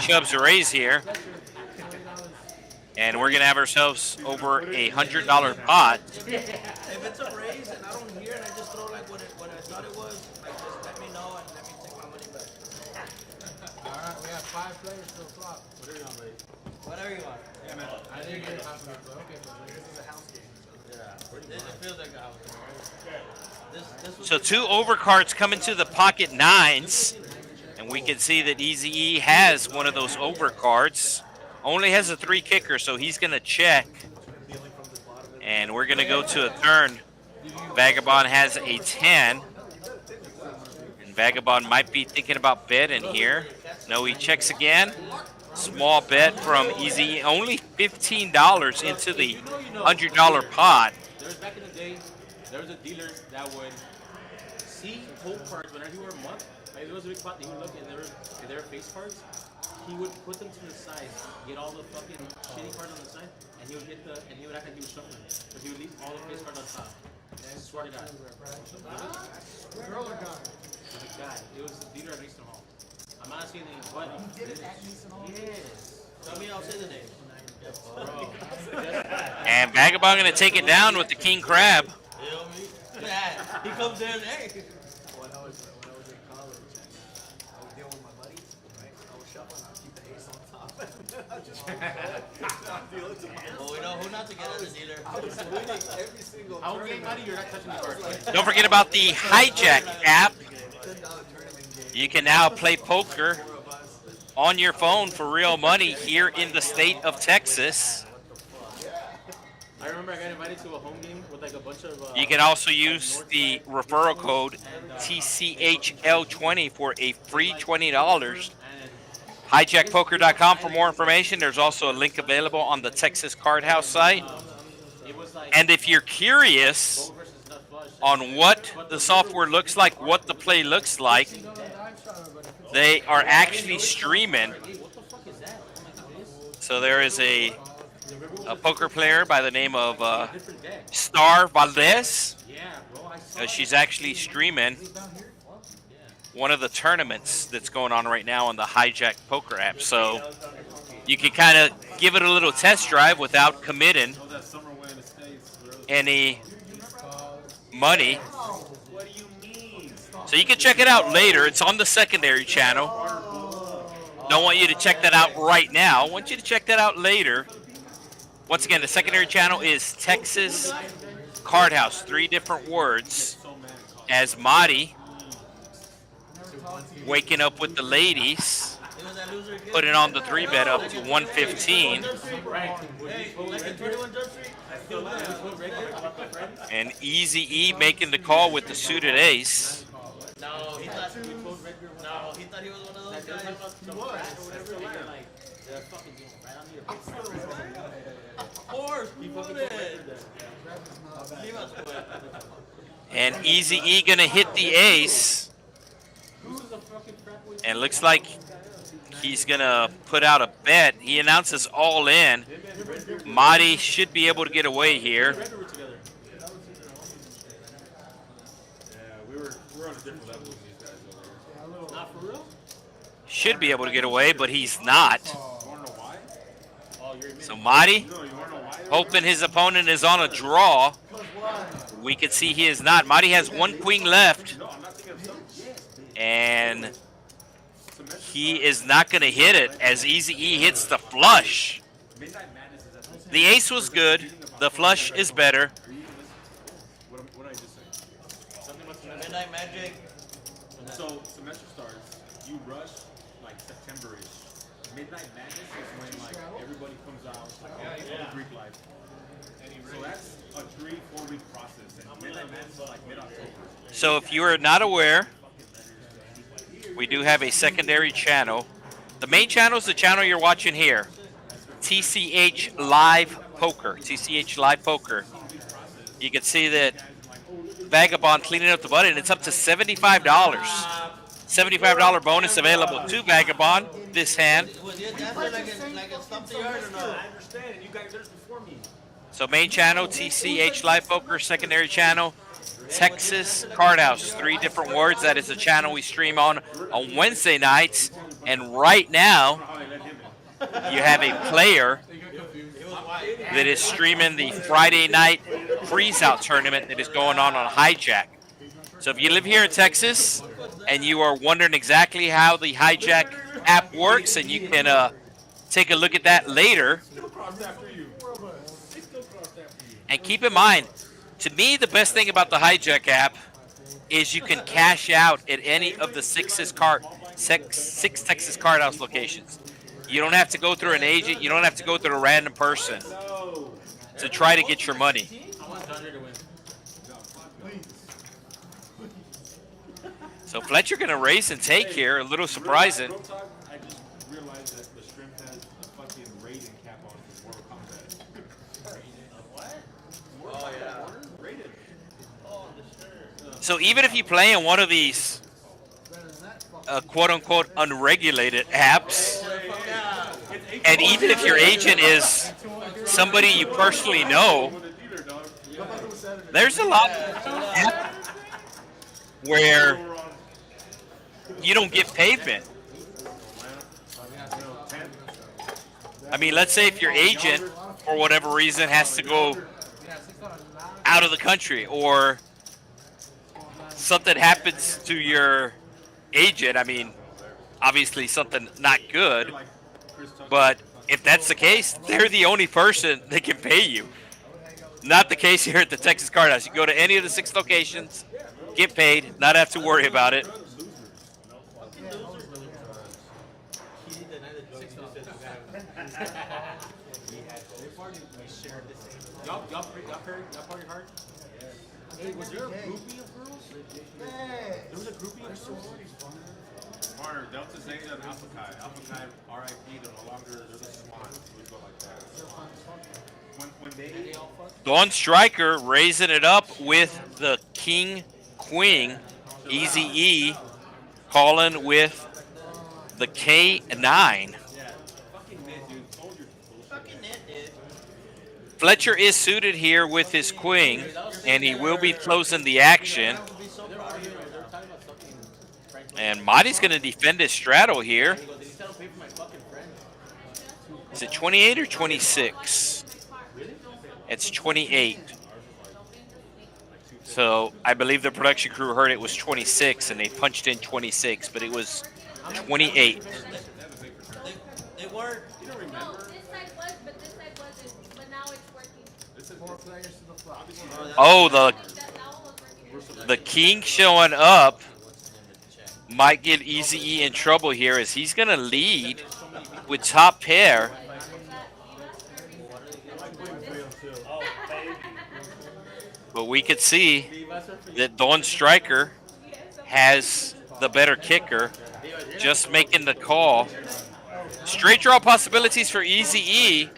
Chubbs raise here. And we're going to have ourselves over a $100 pot. If it's a raise and I don't hear and I just throw like what I thought it was, like just let me know and let me take my money back. Alright, we have 5 players to flop. Whatever you want, buddy. Whatever you want. Yeah, man. I didn't get it happening, but okay, but this is a house game. It feels like a house. This was So 2 overcards coming to the pocket 9s. And we can see that Easy E has one of those overcards. Only has a 3 kicker, so he's going to check. And we're going to go to a turn. Vagabond has a 10. And Vagabond might be thinking about betting here. No, he checks again. Small bet from Easy. Only $15 into the $100 pot. There was back in the day, there was a dealer that would see whole cards whenever he were a month. Like there was a big pot, he would look and if they were face cards, he would put them to the side, get all the fucking shitty cards on the side, and he would get and he would act like he was shuffling. But he would leave all the face cards on top. I swear to God. Girl or guy? It was a guy. It was the dealer at Easton Hall. I'm not asking anything, but He did it at Easton Hall? yes. Tell me I'll say the name. And Vagabond going to take it down with the king crab. You know me? Yeah. He comes in, hey. When I was in college and I was dealing with my buddies, right? I was shuffling, I'd keep the ace on top. Well, we know who not to get as a dealer. I was winning every single How game money, you're not touching the cards. Don't forget about the Hijack app. $10 tournament game. You can now play poker on your phone for real money here in the state of Texas. I remember I got invited to a home game with like a bunch of. You can also use the referral code TCHL20 for a free $20. Hijackpoker.com for more information. There's also a link available on the Texas Card House site. And if you're curious on what the software looks like, what the play looks like, they are actually streaming. So there is a poker player by the name of Star Valdez. She's actually streaming one of the tournaments that's going on right now on the Hijack Poker app. So you can kind of give it a little test drive without committing any money. So you can check it out later. It's on the secondary channel. Don't want you to check that out right now. I want you to check that out later. Once again, the secondary channel is Texas Card House, 3 different words, as Marty waking up with the ladies, putting on the 3-bet up to 115. And Easy E making the call with the suited ace. No, he thought he was one of those guys. Of course, he put it. He must quit. And Easy E gonna hit the ace. And looks like he's gonna put out a bet. He announces all in. Marty should be able to get away here. Yeah, we're on a different level with these guys over here. Not for real? Should be able to get away, but he's not. You wanna know why? So Marty, No, you wanna know why? hoping his opponent is on a draw. We can see he is not. Marty has 1 queen left. No, I'm not thinking of something. And he is not going to hit it as Easy E hits the flush. Midnight Madness is at the The ace was good. The flush is better. What did I just say? Midnight Magic. So semester starts, you rush like September-ish. Midnight Madness is when like everybody comes out like Greek life. So that's a 3-4 week process, and Midnight Madness is like mid-October. So if you are not aware, we do have a secondary channel. The main channel is the channel you're watching here. TCH Live Poker. TCH Live Poker. You can see that Vagabond cleaning up the button. It's up to $75. $75 bonus available to Vagabond this hand. Was it after like a stump the yard or no? I understand, and you guys did it before me. So main channel, TCH Live Poker. Secondary channel, Texas Card House. 3 different words. That is the channel we stream on Wednesday nights. And right now, you have a player that is streaming the Friday night freeze-out tournament that is going on Hijack. So if you live here in Texas and you are wondering exactly how the Hijack app works, and you can take a look at that later. And keep in mind, to me, the best thing about the Hijack app is you can cash out at any of the 6 Texas Card House locations. You don't have to go through an agent. You don't have to go through a random person to try to get your money. I want Thunder to win. So Fletcher going to raise and take here. A little surprising. Real talk, I just realized that the shrimp has a fucking rating cap on his Mortal Kombat. Oh yeah. Rated. So even if you play in one of these quote-unquote unregulated apps, and even if your agent is somebody you personally know, there's a lot where you don't get pavement. I mean, let's say if your agent, for whatever reason, has to go out of the country, or something happens to your agent. I mean, obviously something not good, but if that's the case, they're the only person that can pay you. Not the case here at the Texas Card House. You go to any of the 6 locations, get paid, not have to worry about it. Y'all party hard? Hey, was there a groupie of girls? There was a groupie of girls? Marner, Delta Zeta and Alpha Chi. Alpha Chi, RIP, they're no longer, they're the Swan. We go like that. When they Dawn Striker raising it up with the King Queen. Easy E calling with the K9. Fletcher is suited here with his queen, and he will be closing the action. And Marty's going to defend his straddle here. Is it 28 or 26? It's 28. So I believe the production crew heard it was 26, and they punched in 26, but it was 28. They weren't. you don't remember. This side was, but this side wasn't. But now it's working. This is 4 players to the Oh, the king showing up might get Easy E in trouble here as he's going to lead with top pair. But we could see that Dawn Striker has the better kicker, just making the call. Straight draw possibilities for Easy E,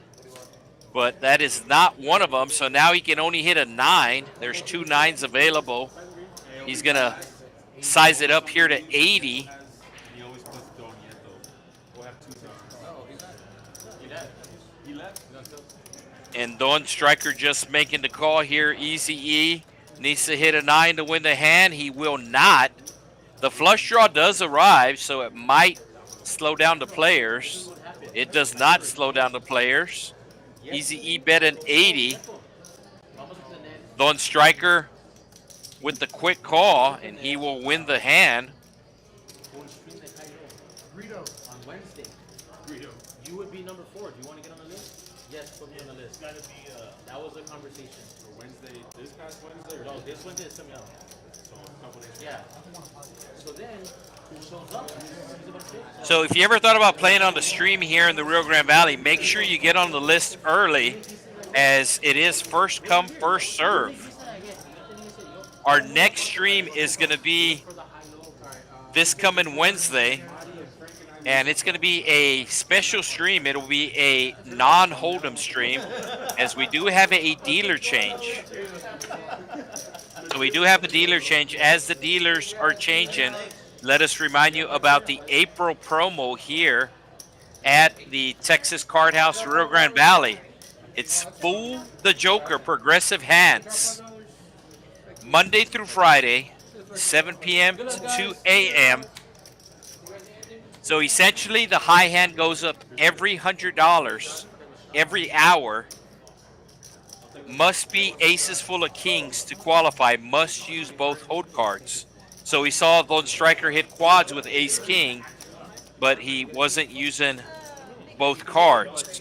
but that is not one of them. So now he can only hit a 9. There's 2 9s available. He's going to size it up here to 80. He always puts Don Nieto. We'll have 2 times. He left? And Dawn Striker just making the call here. Easy E needs to hit a 9 to win the hand. He will not. The flush draw does arrive, so it might slow down the players. It does not slow down the players. Easy E bet an 80. Dawn Striker with the quick call, and he will win the hand. On Wednesday. You would be number 4. Do you want to get on the list? Yes, put me on the list. That was the conversation. For Wednesday, this past Wednesday? Or No, this Wednesday is something else. So a couple days. Yeah. So then, who shows up? So if you ever thought about playing on the stream here in the Rio Grande Valley, make sure you get on the list early, as it is first come, first serve. Our next stream is going to be this coming Wednesday, and it's going to be a special stream. It'll be a non-hold'em stream, as we do have a dealer change. So we do have a dealer change. As the dealers are changing, let us remind you about the April promo here at the Texas Card House Rio Grande Valley. It's Fool the Joker Progressive Hands. Monday through Friday, 7 p.m. to 2 a.m. So essentially, the high hand goes up every $100 every hour. Must be aces full of kings to qualify. Must use both hold cards. So we saw Dawn Striker hit quads with ace king, but he wasn't using both cards.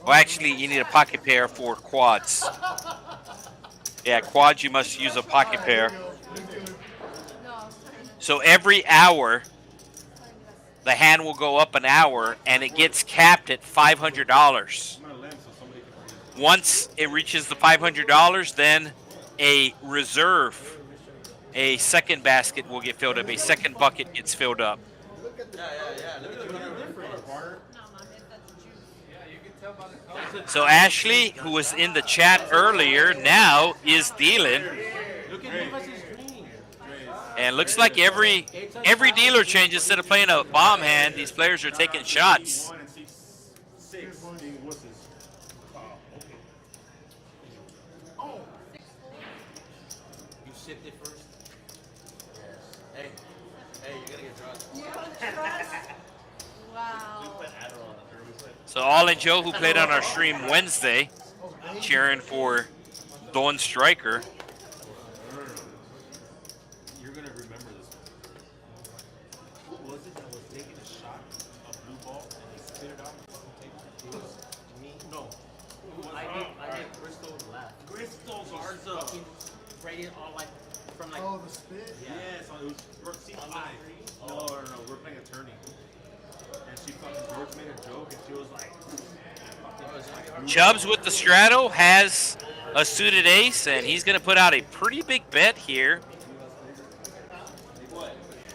Well, actually, you need a pocket pair for quads. Yeah, quads, you must use a pocket pair. So every hour, the hand will go up an hour, and it gets capped at $500. Once it reaches the $500, then a reserve, a second basket will get filled up. A second bucket gets filled up. So Ashley, who was in the chat earlier, now is dealing. And looks like every dealer change, instead of playing a bomb hand, these players are taking shots. You sipped it first? Hey, you're gonna get drunk. Wow. So All and Joe, who played on our stream Wednesday, cheering for Dawn Striker. You're going to remember this one. Who was it that was taking a shot of blue ball and he spit it out on the table? It was me. No. I did Bristol last. Crystals are Fucking sprayed it all like from like. Oh, the spit? Yes, it was C5. No, we're playing attorney. And she fucking, George made a joke and she was like. Chubbs with the straddle has a suited ace, and he's going to put out a pretty big bet here.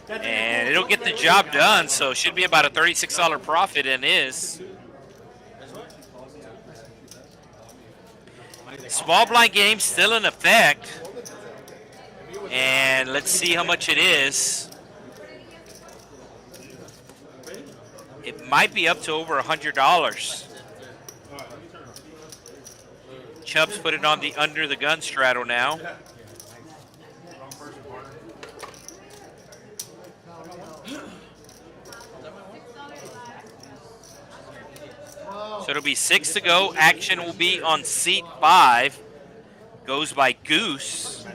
And it'll get the job done, so it should be about a $36 profit, and is. Small blind game still in effect. And let's see how much it is. It might be up to over $100. Chubbs put it on the under the gun straddle now. So it'll be 6 to go. Action will be on seat 5. Goes by Goose.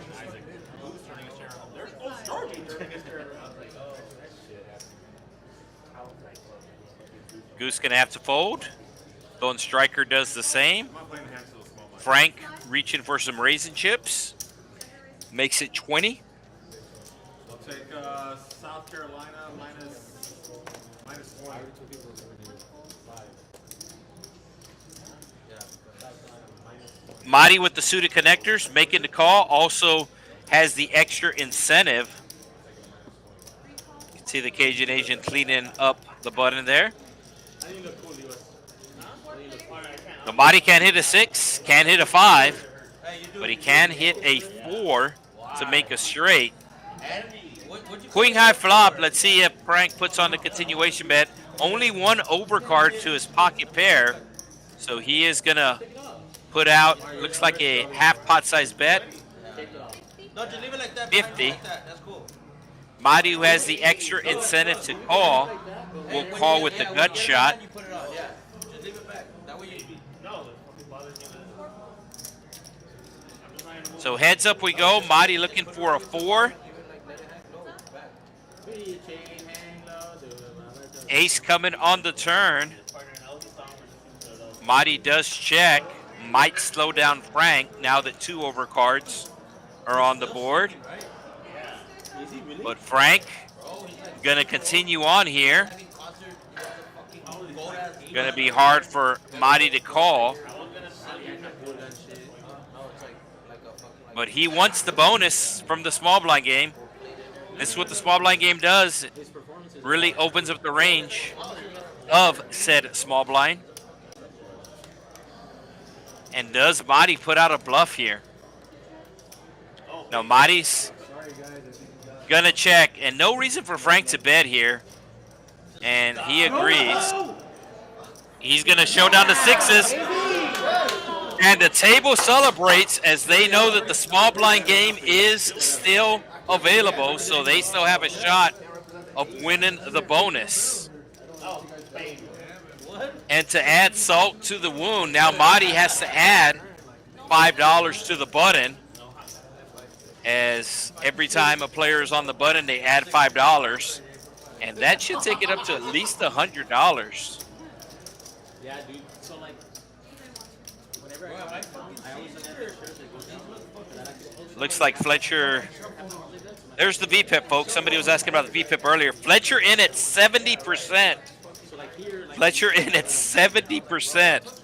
Goose gonna have to fold. Dawn Striker does the same. Frank reaching for some raisin chips. Makes it 20. I'll take South Carolina minus 20. Marty with the suited connectors making the call. Also has the extra incentive. You can see the Cajun Asian cleaning up the button there. Now, Marty can't hit a 6, can't hit a 5, but he can hit a 4 to make a straight. Queen high flop. Let's see if Frank puts on the continuation bet. Only one overcard to his pocket pair, so he is gonna put out, looks like a half pot size bet. No, just leave it like that. 50. Like that. That's cool. Marty, who has the extra incentive to call, will call with the gut shot. You put it on, yeah. Just leave it back. That way you. So heads up we go. Marty looking for a 4. Ace coming on the turn. Marty does check. Might slow down Frank now that 2 overcards are on the board. But Frank gonna continue on here. Gonna be hard for Marty to call. But he wants the bonus from the small blind game. This is what the small blind game does. It really opens up the range of said small blind. And does Marty put out a bluff here? No, Marty's gonna check, and no reason for Frank to bet here. And he agrees. He's gonna show down the 6s. And the table celebrates as they know that the small blind game is still available, so they still have a shot of winning the bonus. And to add salt to the wound, now Marty has to add $5 to the button, as every time a player is on the button, they add $5, and that should take it up to at least $100. Yeah, dude. So like, whenever I always look at their shirts that goes down. Looks like Fletcher. There's the VPIP, folks. Somebody was asking about the VPIP earlier. Fletcher in at 70%. Fletcher in at 70%.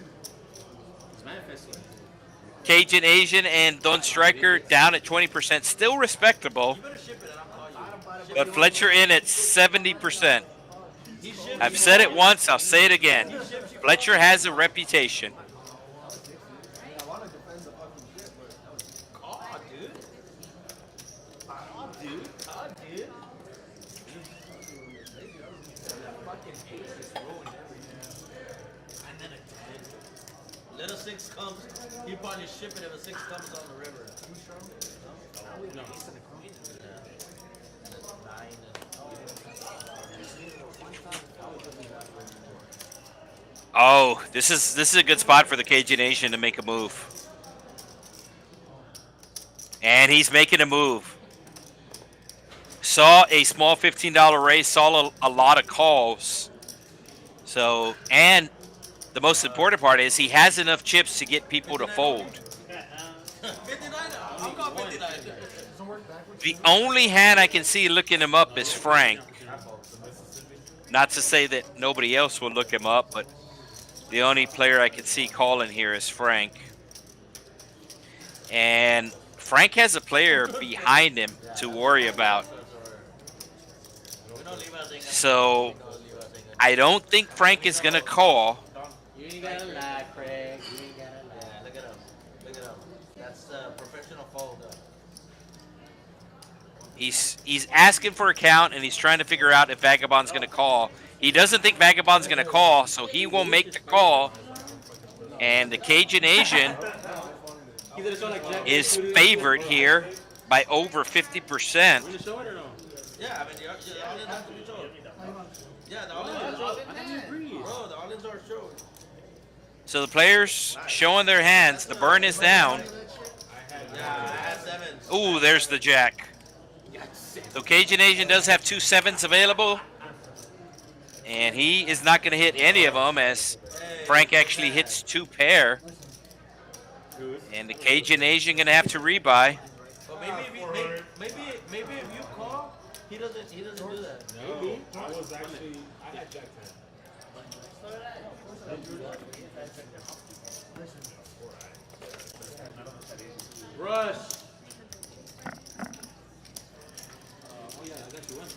Cajun Asian and Don Striker down at 20%. Still respectable. But Fletcher in at 70%. I've said it once, I'll say it again. Fletcher has a reputation. Little 6 comes, he probably ship it if a 6 comes on the river. No. Oh, this is a good spot for the Cajun Nation to make a move. And he's making a move. Saw a small $15 raise, saw a lot of calls. So, and the most important part is he has enough chips to get people to fold. 59, I'll call 59. The only hand I can see looking him up is Frank. Not to say that nobody else will look him up, but the only player I can see calling here is Frank. And Frank has a player behind him to worry about. So I don't think Frank is going to call. You ain't gotta lie, Craig. You ain't gotta lie. Look at him. Look at him. That's the professional fold. He's asking for a count, and he's trying to figure out if Vagabond's going to call. He doesn't think Vagabond's going to call, so he will make the call. And the Cajun Asian is favored here by over 50%. Yeah, I mean, the all-ins have to be showed. Yeah, the all-ins are bro, the all-ins are showed. So the players showing their hands. The burn is down. Yeah, I had 7s. Ooh, there's the jack. So Cajun Asian does have 2 7s available. And he is not going to hit any of them, as Frank actually hits 2 pair. And the Cajun Asian gonna have to rebuy. But maybe if you maybe if you call, he doesn't do that. Maybe. I was actually I had Jack 10. Rush. Oh yeah, I got you one.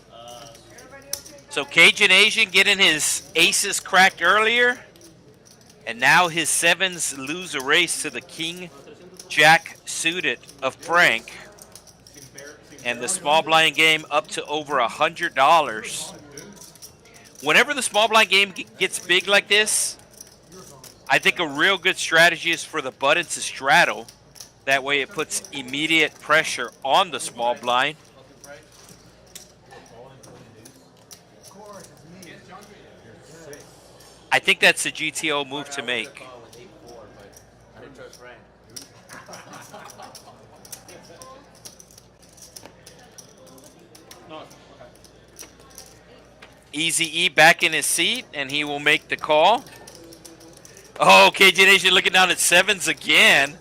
So Cajun Asian getting his aces cracked earlier, and now his sevens lose a race to the King Jack suited of Frank. And the small blind game up to over $100. Whenever the small blind game gets big like this, I think a real good strategy is for the button to straddle. That way it puts immediate pressure on the small blind. I think that's the GTO move to make. I didn't trust Frank. Easy E back in his seat, and he will make the call. Oh, Cajun Asian looking down at sevens again.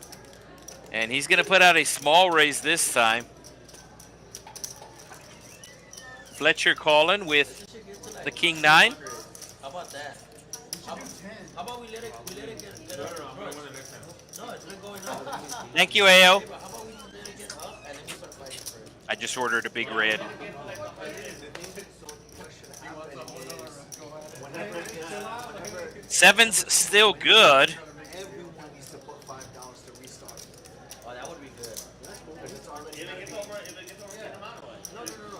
And he's going to put out a small raise this time. Fletcher calling with the King 9. How about that? How about we let it get up? No, it's been going up. Thank you, AO. How about we let it get up and then we start fighting first? I just ordered a big red. Sevens still good. Everyone needs to put $5 to restart. Oh, that would be good. Because it's already. If it gets over a certain amount or what?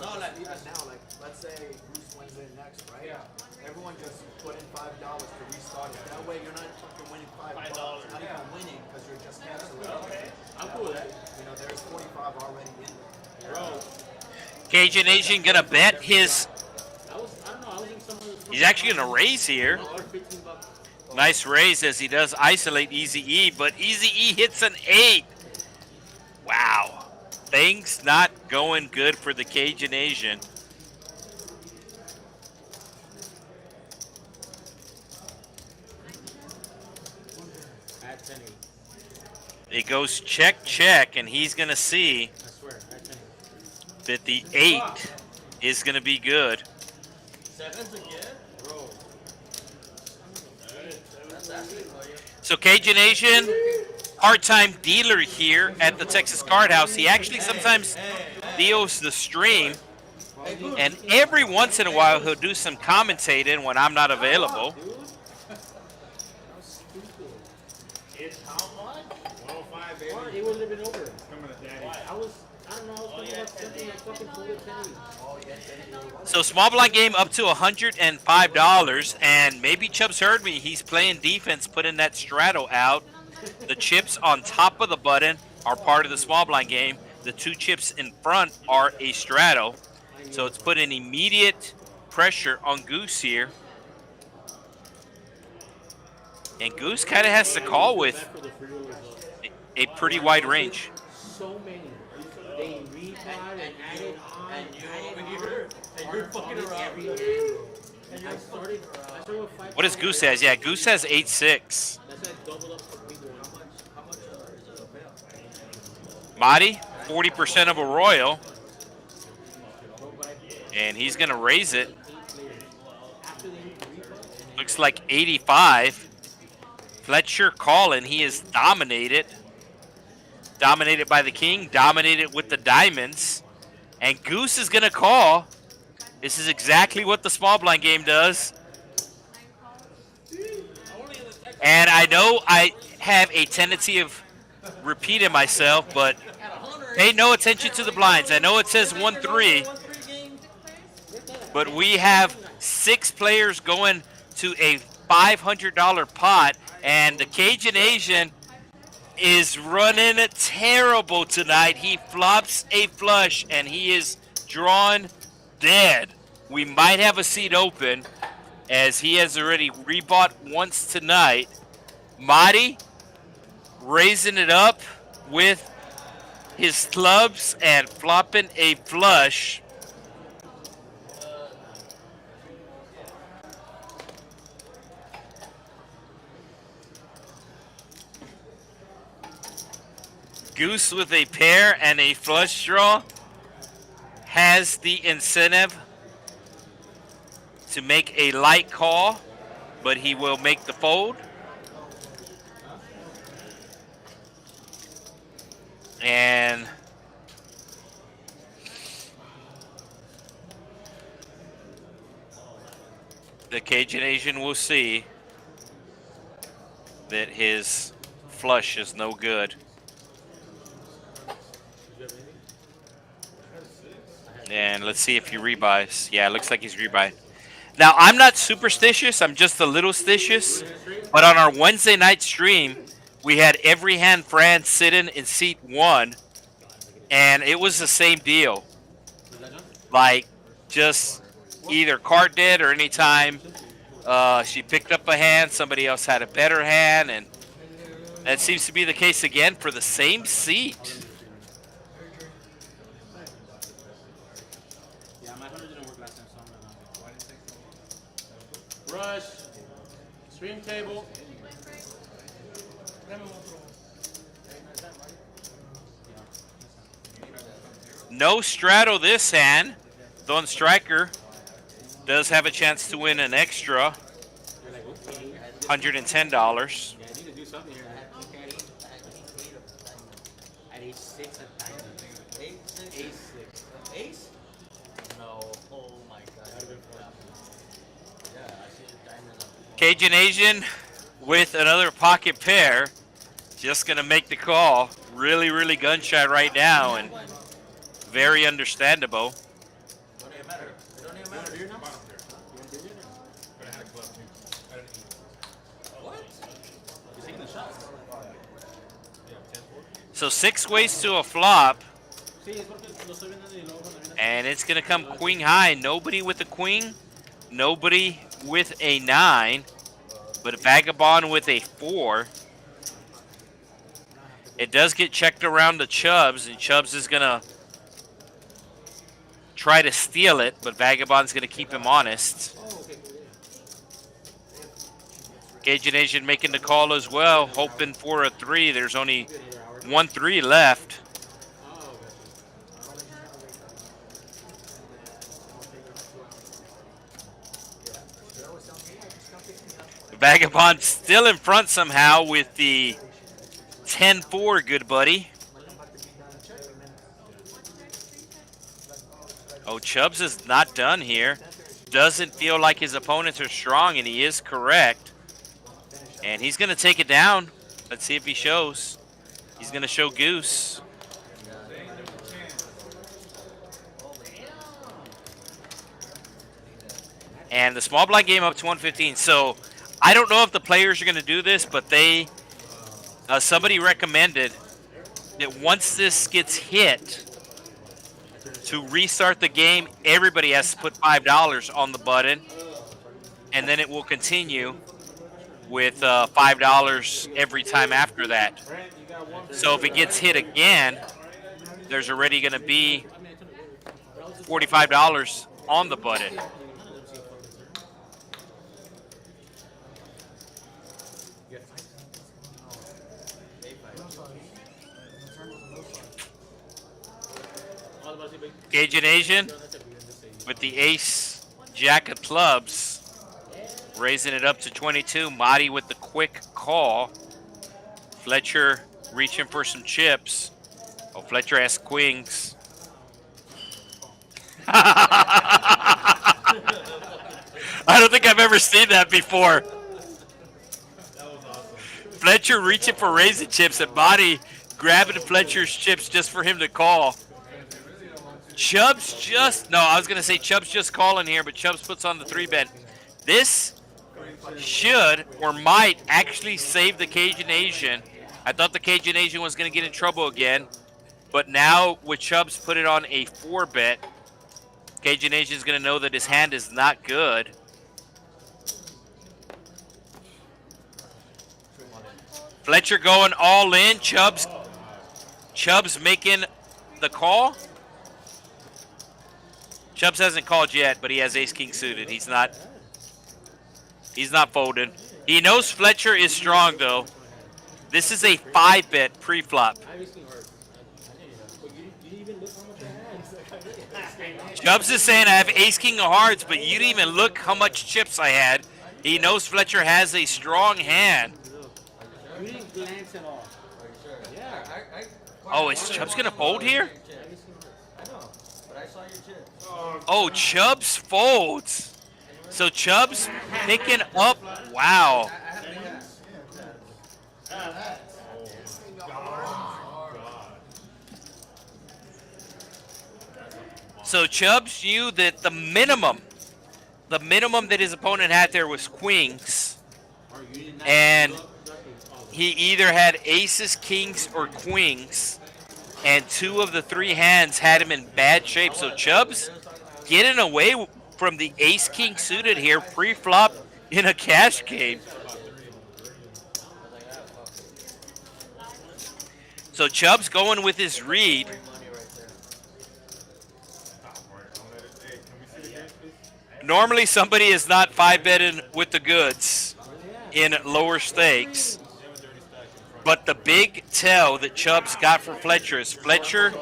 No, like even now, like let's say Bruce wins in next, right? Yeah. Everyone just put in $5 to restart it. That way you're not fucking winning $5. Not even winning because you're just canceling. Okay. I'm cool with that. You know, there's 45 already in there. Bro, Cajun Asian gonna bet his. I don't know, I was in some of the. He's actually gonna raise here. $15. Nice raise as he does isolate Easy E, but Easy E hits an 8. Wow. Things not going good for the Cajun Asian. At 10. It goes check, check, and he's going to see I swear, at 10. that the 8 is going to be good. Sevens again? Bro. That's asking for you. So Cajun Asian, part-time dealer here at the Texas Card House. He actually sometimes deals the stream, and every once in a while he'll do some commentating when I'm not available. It's how much? 105, baby. What? It was living over. Coming to daddy. I don't know, I was thinking about something like fucking full of 10. So small blind game up to $105, and maybe Chubbs heard me. He's playing defense, putting that straddle out. The chips on top of the button are part of the small blind game. The 2 chips in front are a straddle. So it's putting immediate pressure on Goose here. And Goose kind of has to call with a pretty wide range. So many. They rebuy and added on. And you over here, and you're fucking around. Every hand. And I started with 5. What does Goose has? Yeah, Goose has 8-6. That's like double up for big one. How much is a payout? Madi, 40% of a Royal. And he's going to raise it. Looks like 85. Fletcher calling. He is dominated. Dominated by the King. Dominated with the diamonds. And Goose is going to call. This is exactly what the small blind game does. And I know I have a tendency of repeating myself, but pay no attention to the blinds. I know it says 1-3, but we have 6 players going to a $500 pot, and the Cajun Asian is running terrible tonight. He flops a flush, and he is drawn dead. We might have a seat open, as he has already rebought once tonight. Madi raising it up with his clubs and flopping a flush. Goose with a pair and a flush draw has the incentive to make a light call, but he will make the fold. And the Cajun Asian will see that his flush is no good. And let's see if he rebuys. Yeah, it looks like he's rebuying. Now, I'm not superstitious. I'm just a little stitious. But on our Wednesday night stream, we had every hand Fran sitting in seat 1. And it was the same deal. Like, just either card dead or anytime she picked up a hand, somebody else had a better hand. And that seems to be the case again for the same seat. Rush. Stream table. No straddle this hand. Don Striker does have a chance to win an extra $110. Yeah, I need to do something here. At age 6 at diamond. Ace 6. Ace? No. Oh my god. Yeah, I see a diamond. Cajun Asian with another pocket pair. Just going to make the call. Really, really gun shy right now and very understandable. Don't even matter. It don't even matter. What? He's taking the shot. So 6 ways to a flop. Sí, es porque lo estoy viendo y luego cuando viene. And it's going to come queen high. Nobody with a queen. Nobody with a 9. But a vagabond with a 4. It does get checked around to Chubbs. And Chubbs is going to try to steal it. But Vagabond's going to keep him honest. Cajun Asian making the call as well. Hoping for a 3. There's only 1 3 left. Vagabond still in front somehow with the 10-4, good buddy. Oh, Chubbs is not done here. Doesn't feel like his opponents are strong, and he is correct. And he's going to take it down. Let's see if he shows. He's going to show Goose. And the small blind game up to 115. So I don't know if the players are going to do this, but they somebody recommended that once this gets hit, to restart the game, everybody has to put $5 on the button, and then it will continue with $5 every time after that. So if it gets hit again, there's already going to be $45 on the button. Cajun Asian with the ace jack of clubs, raising it up to 22. Mahdi with the quick call. Fletcher reaching for some chips. Oh, Fletcher has queens. I don't think I've ever seen that before. Fletcher reaching for raisin chips and Mahdi grabbing Fletcher's chips just for him to call. Chubbs just, no, I was going to say Chubbs just calling here, but Chubbs puts on the 3-bet. This should or might actually save the Cajun Asian. I thought the Cajun Asian was going to get in trouble again, but now with Chubbs put it on a 4-bet, Cajun Asian is going to know that his hand is not good. Fletcher going all in. Chubbs making the call. Chubbs hasn't called yet, but he has ace-king suited. He's not folding. He knows Fletcher is strong, though. This is a 5-bet pre-flop. Chubbs is saying I have ace king of hearts, but you didn't even look how much chips I had. He knows Fletcher has a strong hand. You didn't glance at all. Yeah. Oh, is Chubbs going to fold here? I know, but I saw your chip. Oh, Chubbs folds. So Chubbs picking up. Wow. So Chubbs knew that the minimum that his opponent had there was queens. And he either had aces, kings, or queens. And 2 of the 3 hands had him in bad shape. So Chubbs getting away from the ace-king suited here pre-flop in a cash game. So Chubbs going with his read. Normally somebody is not 5-betting with the goods in lower stakes. But the big tell that Chubbs got for Fletcher is Fletcher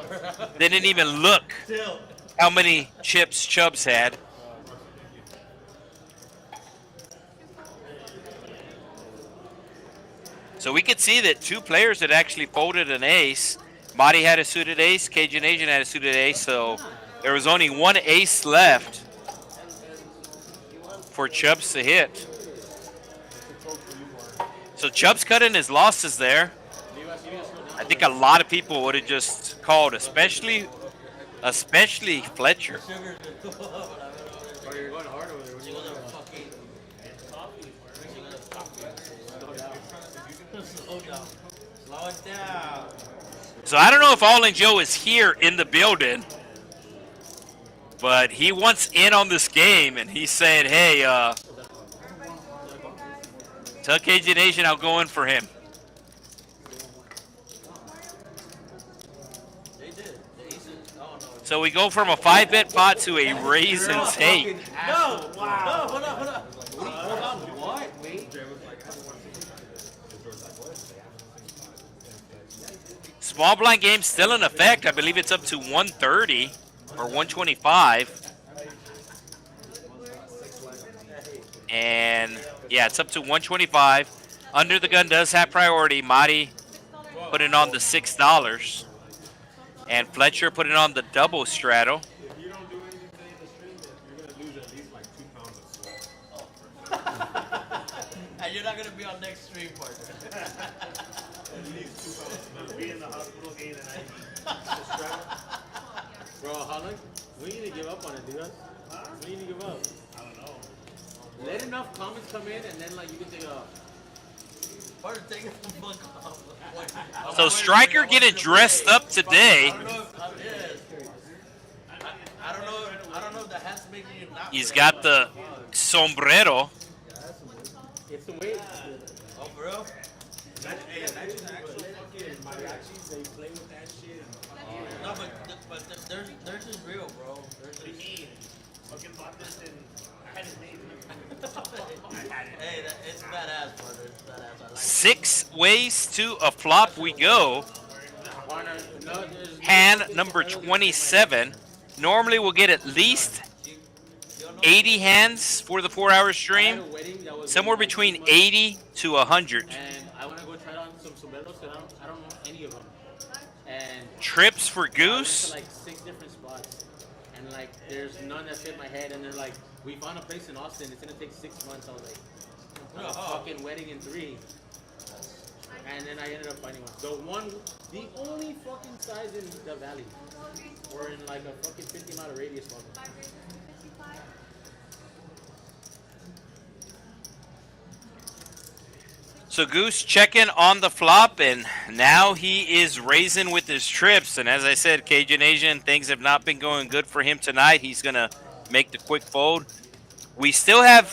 didn't even look how many chips Chubbs had. So we could see that 2 players had actually folded an ace. Marty had a suited ace, Cajun Asian had a suited ace, so there was only 1 ace left for Chubbs to hit. So Chubbs cutting his losses there. I think a lot of people would have just called, especially Fletcher. Slow it down. So I don't know if All in Joe is here in the building, but he wants in on this game, and he said, hey, tell Cajun Nation I'll go in for him. So we go from a 5-bet pot to a raise and take. No, wow. No, hold on. What? Wait. Small blind game still in effect. I believe it's up to 130 or 125. And yeah, it's up to 125. Under the gun does have priority. Marty putting on the $6. And Fletcher putting on the double straddle. If you don't do anything today in the stream, you're going to lose at least like 2 pounds of sweat. And you're not gonna be on next stream, partner. At least 2 pounds of sweat. Be in the hospital again and Bro, how long? We need to give up on it, dude. We need to give up. I don't know. Let enough comments come in, and then like you can take a. Partner, take it the fuck off. So Striker getting dressed up today. I don't know if the hat's making you not. He's got the sombrero. It's the way. Oh, for real? Hey, imagine the actual fucking mariachis, they play with that shit. No, but theirs is real, bro. Theirs is. Fucking bought this and I had his name. Hey, it's badass, brother. It's badass. I like it. 6 ways to a flop we go. Hand number 27. Normally we'll get at least 80 hands for the 4-hour stream. Somewhere between 80 to 100. And I want to go try on some sombreros, and I don't know any of them. And Trips for I went Goose. to like 6 different spots, and like there's none that fit my head. And they're like, we found a place in Austin. It's gonna take 6 months. I was like, a fucking wedding in 3. And then I ended up finding one. The only fucking size in the valley, or in like a fucking 50-mile radius of it. So Goose checking on the flop, and now he is raising with his trips. And as I said, Cajun Asian, things have not been going good for him tonight. He's going to make the quick fold. We still have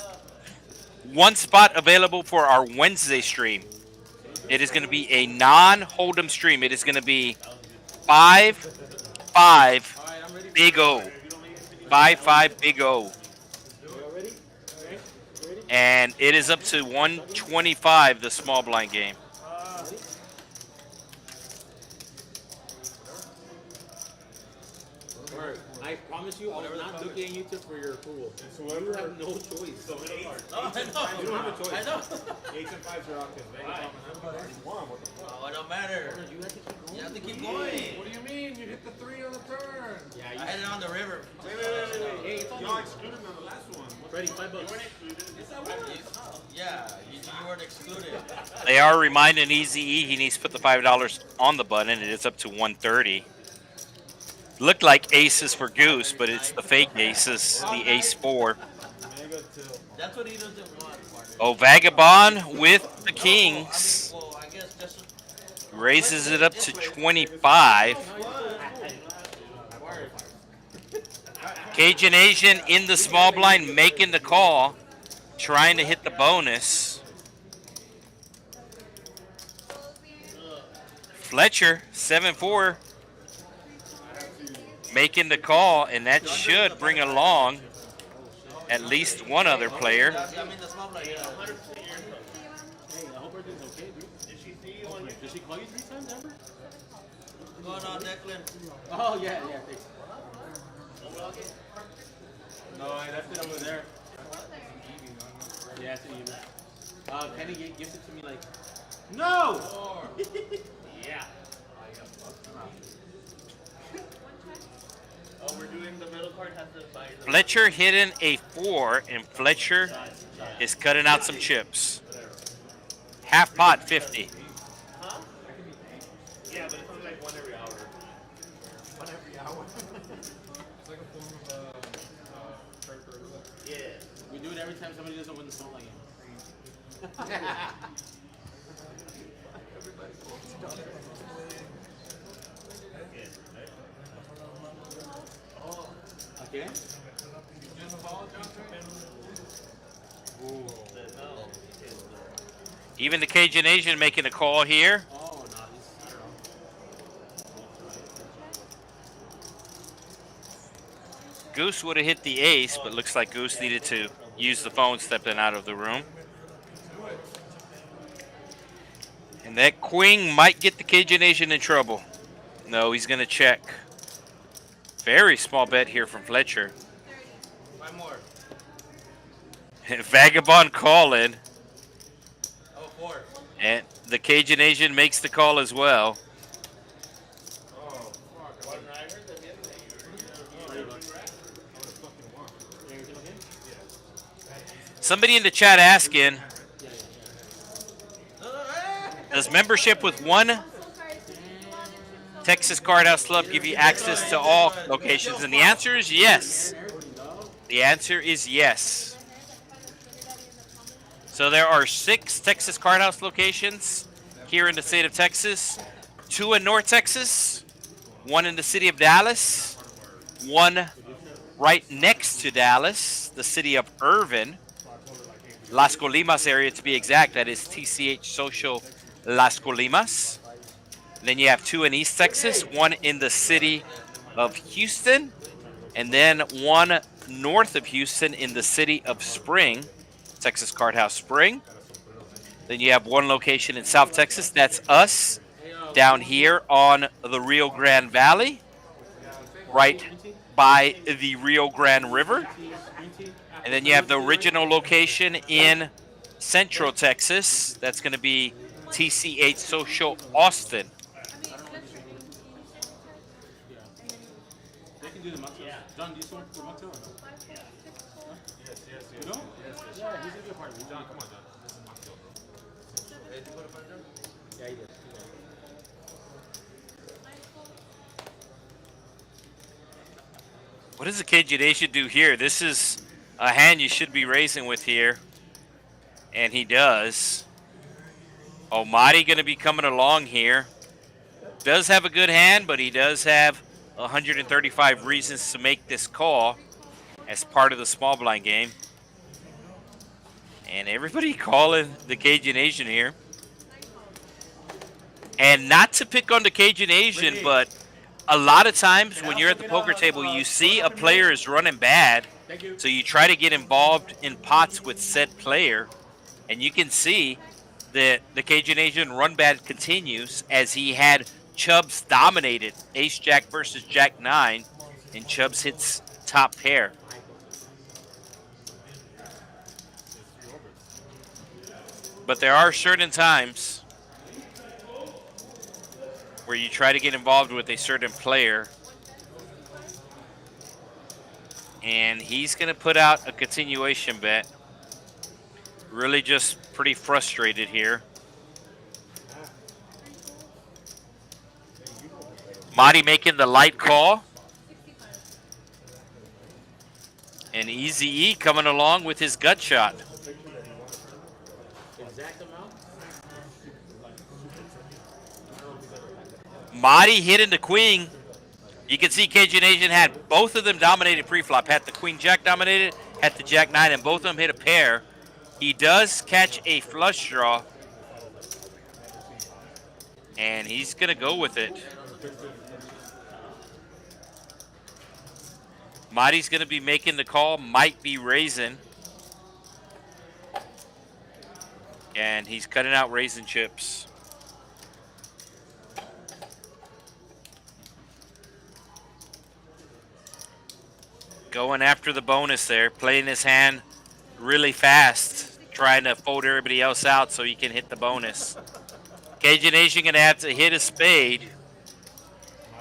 1 spot available for our Wednesday stream. It is going to be a non-hold'em stream. It is going to be 5-5 Big O. 5-5 Big O. And it is up to 125, the small blind game. Word. I promise you, I was not looking at you for your approval. You have no choice. So eight, Oh, I know. you don't have a choice. I know. 8s and 5s are out because Vegas won. What the fuck? Oh, it don't matter. You have to keep going. You have to keep going. What do you mean? You hit the 3 on the turn. Yeah, I had it on the river. Hey, it's all Y'all excluded me on the last one. Freddie, $5. Yeah, you weren't excluded. They are reminding Easy E he needs to put the $5 on the button, and it's up to 130. Looked like aces for Goose, but it's the fake aces, the ace 4. That's what he doesn't want, partner. Oh, Vagabond with the kings. Well, I guess just Raises it up to 25. Cajun Asian in the small blind making the call, trying to hit the bonus. Fletcher, 7-4, making the call, and that should bring along at least one other player. I mean the small player. Hey, I hope everything's okay, dude. Did she call you 3 times, Amber? Going on, Declan. Oh, yeah, thanks. No, I left it over there. Yeah, it's an even. Penny gives it to me like, no! Yeah. Oh, we're doing the middle card has to buy the Fletcher hitting a 4, and Fletcher is cutting out some chips. Half pot, 50. Yeah, but it's only like one every hour. One every hour. It's like a form of character. Yeah. We do it every time somebody doesn't win the song game. Okay. Even the Cajun Asian making a call here. Oh, no, this, I don't know. Goose would have hit the ace, but looks like Goose needed to use the phone stepping out of the room. And that queen might get the Cajun Asian in trouble. No, he's going to check. Very small bet here from Fletcher. 5 more. Vagabond calling. Oh, 4. And the Cajun Asian makes the call as well. Somebody in the chat asking, does membership with one Texas Card House Club give you access to all locations? And the answer is yes. The answer is yes. So there are 6 Texas Card House locations here in the state of Texas. 2 in North Texas, 1 in the city of Dallas, 1 right next to Dallas, the city of Irvin, Las Colimas area to be exact. That is TCH Social Las Colimas. Then you have 2 in East Texas, 1 in the city of Houston, and then 1 north of Houston in the city of Spring, Texas Card House Spring. Then you have 1 location in South Texas. That's us down here on the Rio Grande Valley, right by the Rio Grande River. And then you have the original location in Central Texas. That's going to be TCH Social Austin. They can do the mocktails. John, do you want the mocktail or no? Yes. You don't? Yeah, he's going to be a part of it. John, come on, John. This is mocktail. Yeah, he did. What does the Cajun Asian do here? This is a hand you should be racing with here. And he does. Almighty going to be coming along here. Does have a good hand, but he does have 135 reasons to make this call as part of the small blind game. And everybody calling the Cajun Asian here. And not to pick on the Cajun Asian, but a lot of times when you're at the poker table, you see a player is running bad. So you try to get involved in pots with said player. And you can see that the Cajun Asian run bad continues as he had Chubbs dominated Ace-Jack versus Jack-9 And Chubbs hits top pair. But there are certain times where you try to get involved with a certain player, and he's going to put out a continuation bet. Really just pretty frustrated here. Marty making the light call. And Easy E coming along with his gut shot. Marty hitting the queen. You can see Cajun Asian had both of them dominated pre-flop. Had the queen jack dominated, had the jack nine, and both of them hit a pair. He does catch a flush draw. And he's going to go with it. Marty's going to be making the call, might be raising. And he's cutting out raisin chips. Going after the bonus there, playing his hand really fast, trying to fold everybody else out so he can hit the bonus. Cajun Asian going to have to hit a spade.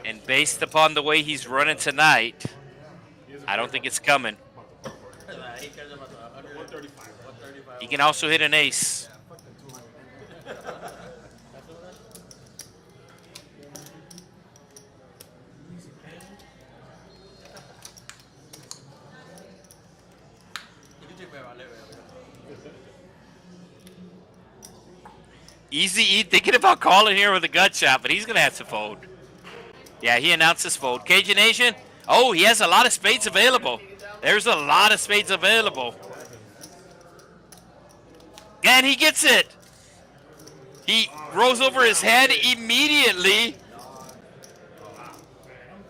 And based upon the way he's running tonight, I don't think it's coming. He can also hit an ace. Easy E thinking about calling here with a gut shot, but he's going to have to fold. Yeah, he announced his fold. Cajun Asian, oh, he has a lot of spades available. There's a lot of spades available. And he gets it. He rolls over his head immediately.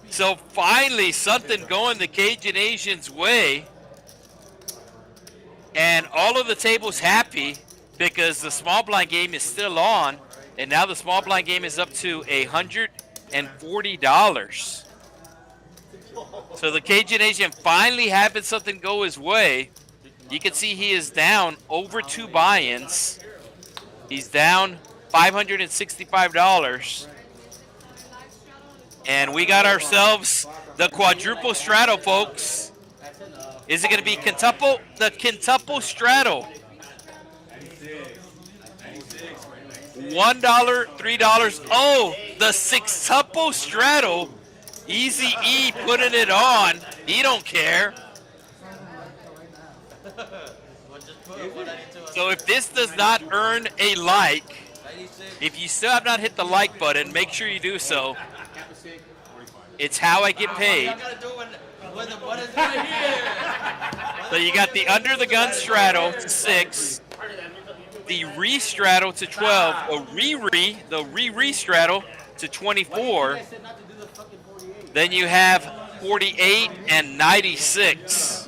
So finally, something going the Cajun Asian's way. And all of the tables happy because the small blind game is still on. And now the small blind game is up to $140. So the Cajun Asian finally having something go his way. You can see he is down over 2 buy-ins. He's down $565. And we got ourselves the quadruple straddle, folks. Is it going to be quintuple? The quintuple straddle. $1, $3. Oh, the sextuple straddle. Easy E putting it on. He don't care. So if this does not earn a like, if you still have not hit the like button, make sure you do so. It's how I get paid. So you got the under the gun straddle to 6, the re-straddle to 12, the re-straddle to 24. Then you have 48 and 96.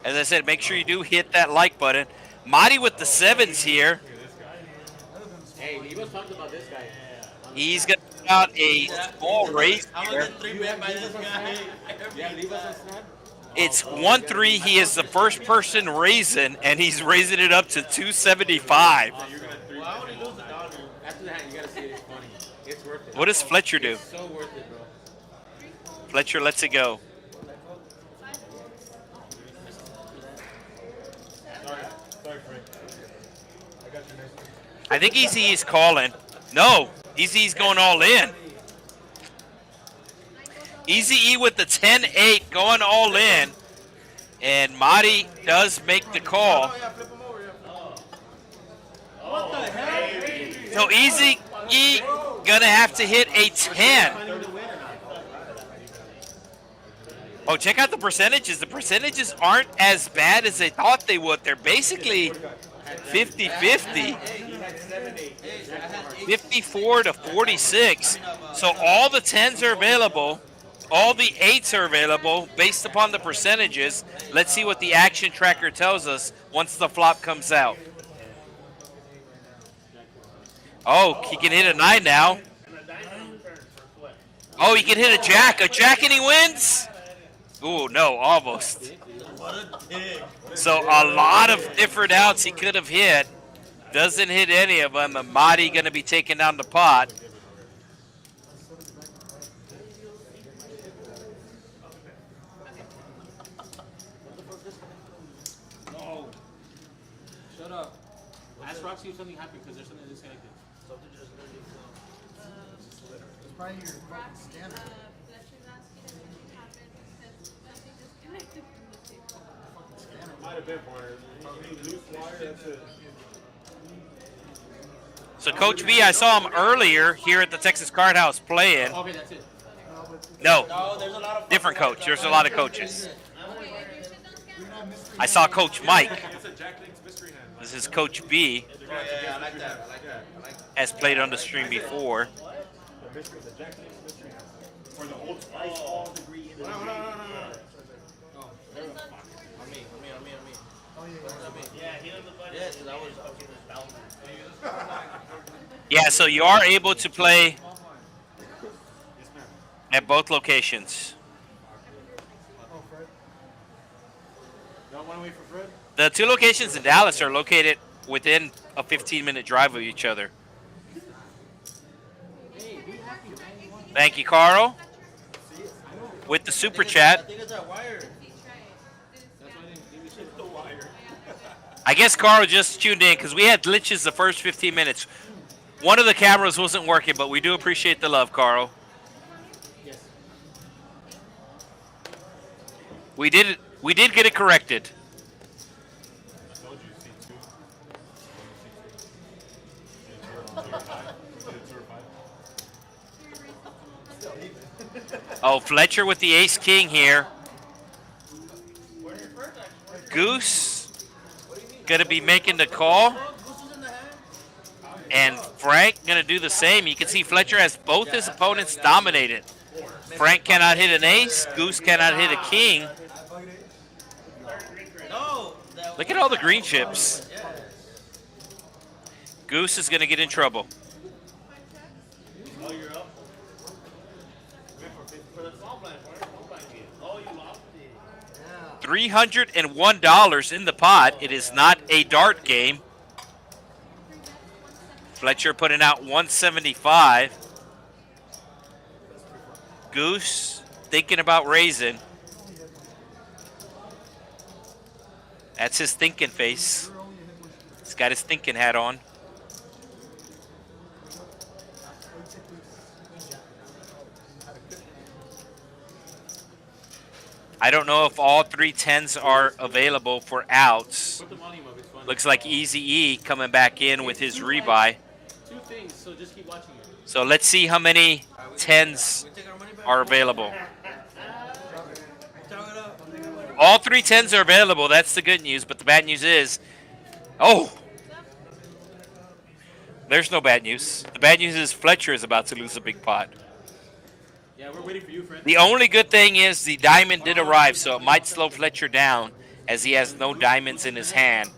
As I said, make sure you do hit that like button. Marty with the 7s here. Hey, Levo's talked about this guy. He's going to put out a small raise here. It's 1-3. He is the first person raising, and he's raising it up to 275. What does Fletcher do? So worth it, bro. Fletcher lets it go. I think Easy's calling. No, Easy's going all in. Easy E with the 10-8 going all in. And Marty does make the call. So Easy E gonna have to hit a 10. Oh, check out the percentages. The percentages aren't as bad as they thought they would. They're basically 50-50. 54 to 46. So all the 10s are available. All the 8s are available based upon the percentages. Let's see what the action tracker tells us once the flop comes out. Oh, he can hit a 9 now. Oh, he can hit a jack. A jack and he wins? Ooh, no, almost. What a dig. So a lot of different outs he could have hit. Doesn't hit any of them. And Mahdi going to be taking down the pot. No. Shut up. Ask Roxy if something happened because there's something disconnected. It's probably your fucking scanner. Fletcher's asking if anything happened because something disconnected from the table. Might have been partner. Loose wire, that's it. So Coach B, I saw him earlier here at the Texas Card House playing. Okay, that's it. No, No, there's a lot of different coach. There's a lot of coaches. Okay, and your shit don't scan? I saw Coach Mike. It's a Jack Link's mystery hand. This is Coach B. Yeah, I like that. I like that. I like that. Has played on the stream before. The mystery, the Jack Link's mystery hand. For the old spice, all degree in the On me. Yeah, he doesn't play. Yeah, because I was down. Yeah, so you are able to play at both locations. Y'all want to wait for Fred? The two locations in Dallas are located within a 15-minute drive of each other. Thank you, Carl, with the super I chat. think it's that wire. That's why I didn't give you shit. The wire. I guess Carl just tuned in because we had glitches the first 15 minutes. One of the cameras wasn't working, but we do appreciate the love, Carl. Yes. We did get it corrected. I told you, C2. Oh, Fletcher with the ace king here. Goose gonna be making the call. And Frank gonna do the same. You can see Fletcher has both his opponents dominated. Frank cannot hit an ace. Goose cannot hit a king. No. Look at all the green chips. Goose is gonna get in trouble. Oh, you're up. For the small blind, oh, you lost it. $301 in the pot. It is not a dart game. Fletcher putting out 175. Goose thinking about raising. That's his thinking face. He's got his thinking hat on. I don't know if all 3 tens are available for outs. Put the volume up. It's fun. Looks like Easy E coming back in with his rebuy. Two things, so just keep watching it. So let's see how many tens are available. All 3 tens are available. That's the good news. But the bad news is, oh, there's no bad news. The bad news is Fletcher is about to lose a big pot. Yeah, we're waiting for you, Fred. The only good thing is the diamond did arrive, so it might slow Fletcher down as he has no diamonds in his hand.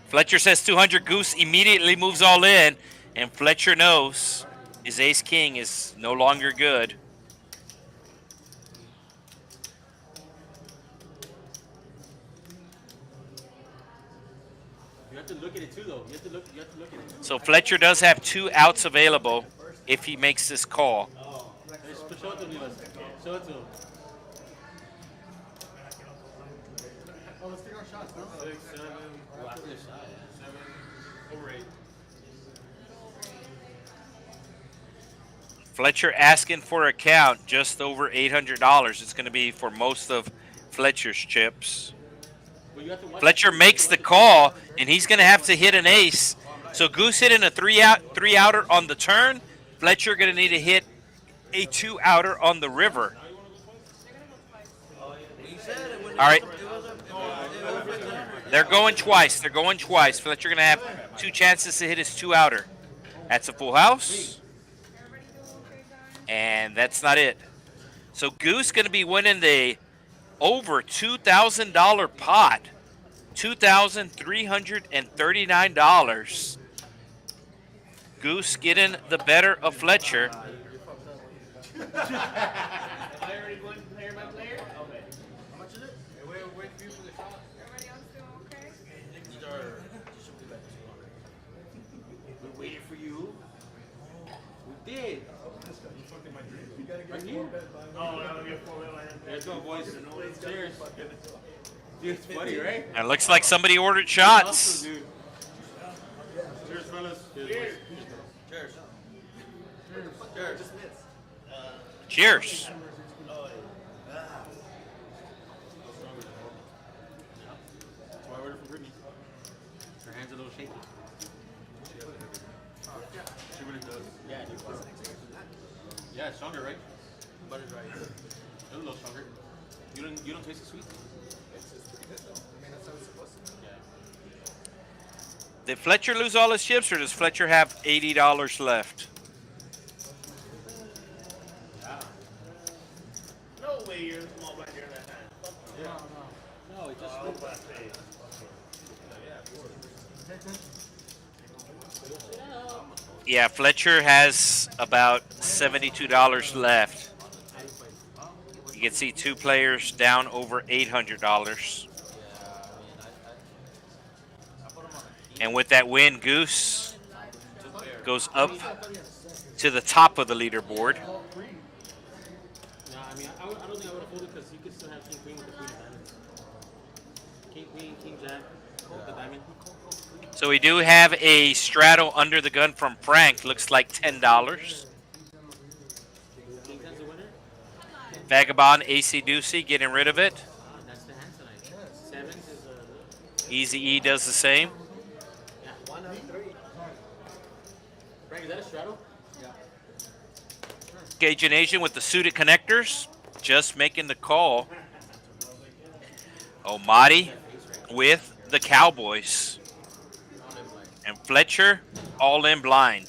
Fletcher says 200. Goose immediately moves all in, and Fletcher knows his ace-king is no longer good. You have to look at it too, though. You have to look at it. So Fletcher does have 2 outs available if he makes this call. Show it to me, show it to him. Oh, let's take our shots, no? 6, 7, Well, after the shot, 7, over 8. Fletcher asking for a count just over $800. It's going to be for most of Fletcher's chips. Well, you have to watch Fletcher makes the call, and he's going to have to hit an ace. So Goose hitting a 3-outer on the turn. Fletcher going to need to hit a 2-outer on the river. All right. They're going twice. They're going twice. Fletcher going to have 2 chances to hit his 2-outer. That's a full house. And that's not it. So Goose going to be winning the over $2,000 pot. $2,339. Goose getting the better of Fletcher. I already won player by player? Okay. How much is it? Wait for you for the shot. Everybody else doing okay? These are. These should be like 200. We waited for you. We did. Right here. Oh, that would be a 4-wheel. Let's go, boys. Cheers. Dude, it's funny, right? And it looks like somebody ordered shots. Dude. Cheers, fellas. Cheers. Cheers. Cheers. Cheers. That's why I ordered from Brittany. Her hand's a little shaky. She really does. Yeah, dude. Yeah, it's stronger, right? Butter's right. It's a little stronger. You don't taste the sweet? Yeah. Did Fletcher lose all his chips, or does Fletcher have $80 left? No way you're small back here that time. No, it just. Yeah, Fletcher has about $72 left. You can see two players down over $800. And with that win, Goose goes up to the top of the leaderboard. Nah, I mean, I don't think I would have folded because you could still have king queen with the queen of diamonds. King queen, king jack, the diamond. So we do have a straddle under the gun from Frank. Looks like $10. King 10's the winner. Vagabond, AC Deucey, getting rid of it. That's the hand tonight. Sevens is Easy E does the same. yeah. 1 of 3. Frank, is that a straddle? Cajun Asian with the suited connectors. Just making the call. Omadi with the Cowboys. And Fletcher all in blind.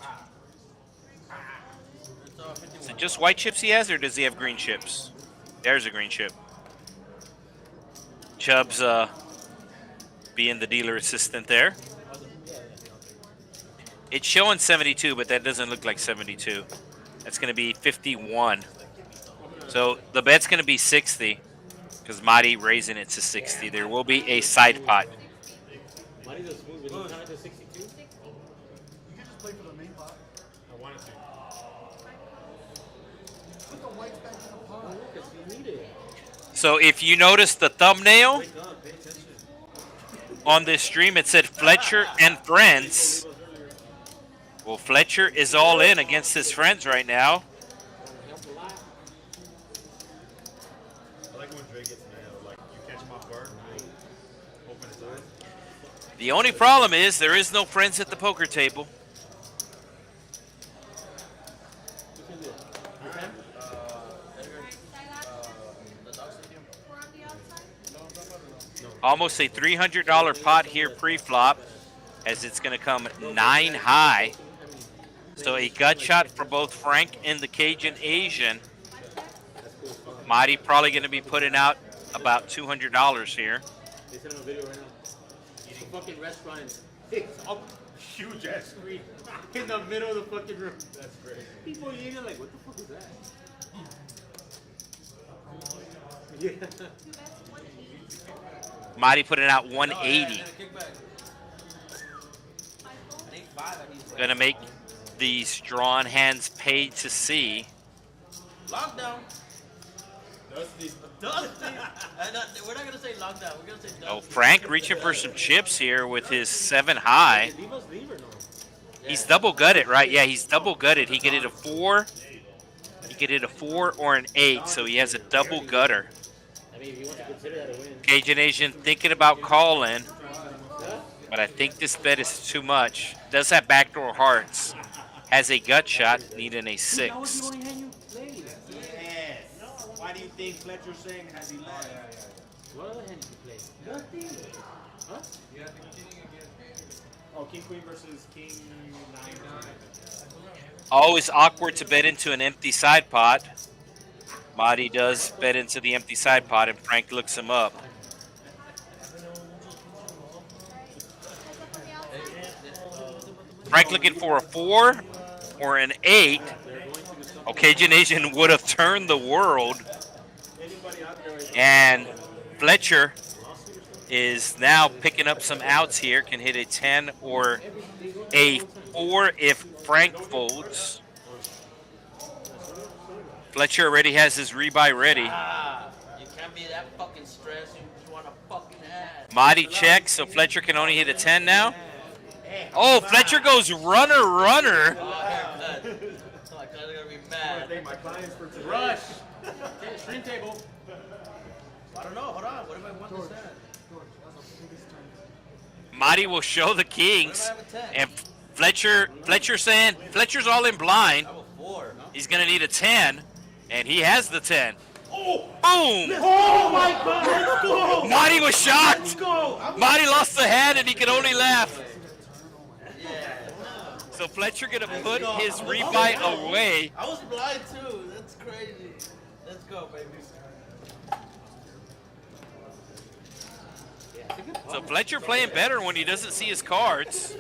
Is it just white chips he has, or does he have green chips? There's a green chip. Chubb's being the dealer assistant there. It's showing 72, but that doesn't look like 72. That's going to be 51. So the bet's going to be 60 because Mahdi raising it to 60. There will be a side pot. Money's a smooth, but you count it to 62? You can just play for the main pot. I wanted to. Put the whites back in the pot. Because you need it. So if you notice the thumbnail Wake up, pay attention. on this stream, it said Fletcher and friends. Well, Fletcher is all in against his friends right now. I like when Dre gets nailed. Like, you catch him off guard, open his eyes. The only problem is there is no friends at the poker table. We're on the outside. Almost a $300 pot here pre-flop, as it's going to come 9 high. So a gut shot for both Frank and the Cajun Asian. Mighty probably going to be putting out about $200 here. They sent him a video right now. It's a fucking restaurant and it's up huge ass screen in the middle of the fucking room. That's great. People eating like, what the fuck is that? Yeah. Mighty putting out 180. Going to make these drawn hands paid to see. Lockdown. Dusty. Dusty. We're not gonna say lockdown. We're gonna say dusty. Oh, Frank reaching for some chips here with his 7 high. Leave us leave or no? He's double gutted, right? Yeah, he's double gutted. He could hit a 4. He could hit a 4 or an 8, so he has a double gutter. I mean, if you want to consider that a win. Cajun Asian thinking about calling, but I think this bet is too much. Does have backdoor hearts. Has a gut shot, needing a 6. Yes. Why do you think Fletcher's saying has he left? What other hand did you play? Nothing. Huh? Oh, King Queen versus King 9. Always awkward to bet into an empty side pot. Marty does bet into the empty side pot, and Frank looks him up. Frank looking for a 4 or an 8. Occasion Asian would have turned the world. And Fletcher is now picking up some outs here. Can hit a 10 or a 4 if Frank folds. Fletcher already has his rebuy ready. You can't be that fucking stressed. You just want to fucking add. Marty checks, so Fletcher can only hit a 10 now. Oh, Fletcher goes runner. Oh, haircut. My client's gonna be mad. Thank my clients for today. Rush. Okay, stream table. I don't know. Hold on. What if I want this ad? Marty will show the kings, What if I have a 10? and Fletcher's saying Fletcher's all in blind. I have a 4. He's gonna need a 10, and he has the 10. Oh! Boom! Oh my God! Let's go! Marty was shocked. Let's go! Marty lost the hand, and he could only laugh. Yeah. So Fletcher gonna put his rebuy away. I was blind too. That's crazy. Let's go, baby. So Fletcher playing better when he doesn't see his cards.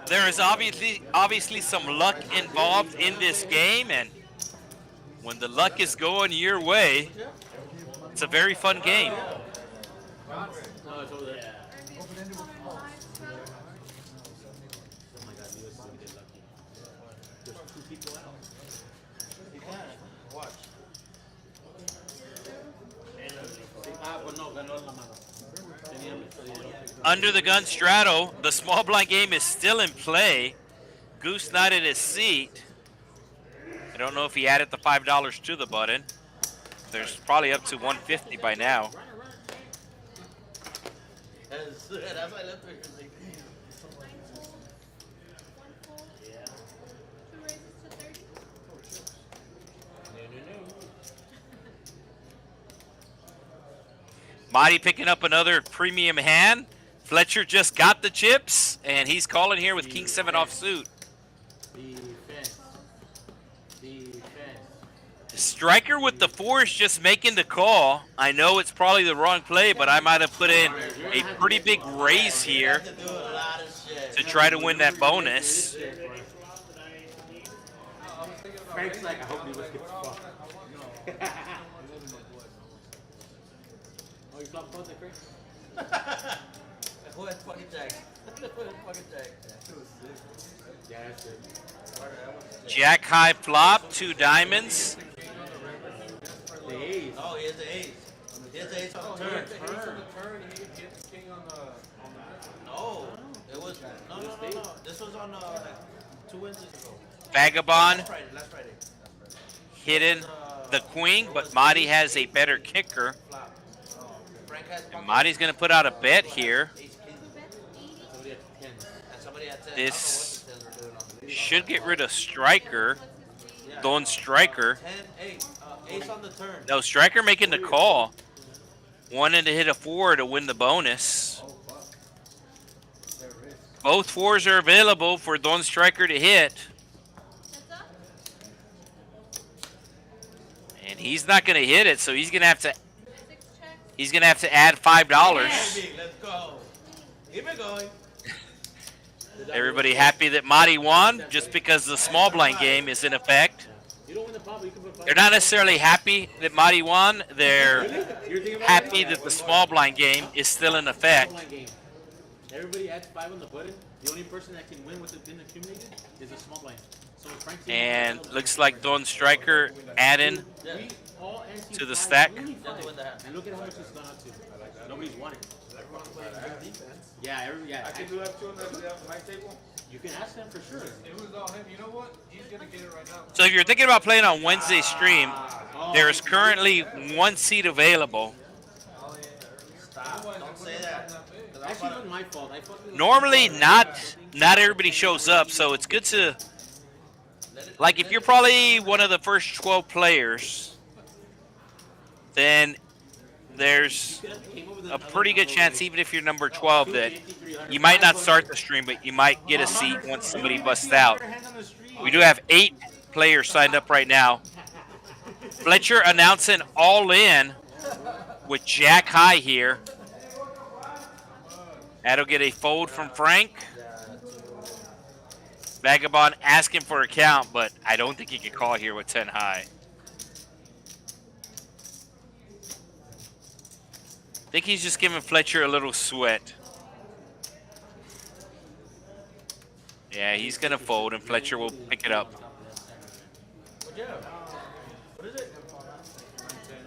There is obviously some luck involved in this game, and when the luck is going your way, it's a very fun game. No, it's over there. There's 2 people out. You can. Watch. Pues no, ganó la mano. Under the gun straddle, the small blind game is still in play. Goose not at his seat. I don't know if he added the $5 to the button. There's probably up to 150 by now. That's why I left her. Two raises to 30. Marty picking up another premium hand. Fletcher just got the chips, and he's calling here with King 7 offsuit. Defense. Striker with the 4 is just making the call. I know it's probably the wrong play, but I might have put in a pretty big raise here To do a lot of shit. to try to win that bonus. Frank's like, I hope he was gets fucked. Oh, you flopped both, Frank? Who had fucking jack? Who had fucking jack? Yeah, that's it. Jack high flop, 2 diamonds. The ace. Oh, he has the ace. He has the ace on the turn. Turn, he hit the king on the No, it was no. This was on like 2 Wednesdays ago. Vagabond Last Friday. hitting the queen, but Marty has a better kicker. Frank has And Marty's going to put out a bet here. ace king. Somebody at 10. And somebody had 10. This I don't know what the 10s were doing on the should get rid of Striker. Don Striker. 10, 8. Ace on the turn. No, Striker making the call. Wanting to hit a 4 to win the bonus. Both 4s are available for Don Striker to hit. Heads up. And he's not going to hit it, so he's going to have to 6 checks. he's going to have to add $5. Let's go. Keep it going. Everybody happy that Marty won just because the small blind game is in effect. You don't win the pop, you can put 5. They're not necessarily happy that Marty won. They're You're thinking about happy that the small blind game is still in effect. Online game. Everybody adds 5 on the button. The only person that can win with it being accumulated is a small blind. So Frank's And looks like Don Striker adding we all NC to the 5 stack. only Just to win the hand. And look at how much it's gone up to. Nobody's won it. Yeah, I can do that too on my table. you can ask them for sure. It was all him. You know what? He's gonna get it right now. So if you're thinking about playing on Wednesday stream, there is currently 1 seat available. Stop. Don't say that. 'Cause I'm Actually, it about wasn't my fault. I fucking Normally not everybody shows up, so it's good to, like, if you're probably one of the first 12 players, then there's a pretty good chance, even if you're number 12, that you might not start the stream, but you might get a seat once somebody busts out. We do have 8 players signed up right now. Fletcher announcing all in with Jack High here. That'll get a fold from Frank. Vagabond asking for a count, but I don't think he can call here with 10 high. I think he's just giving Fletcher a little sweat. Yeah, he's going to fold, and Fletcher will pick it up. What is it?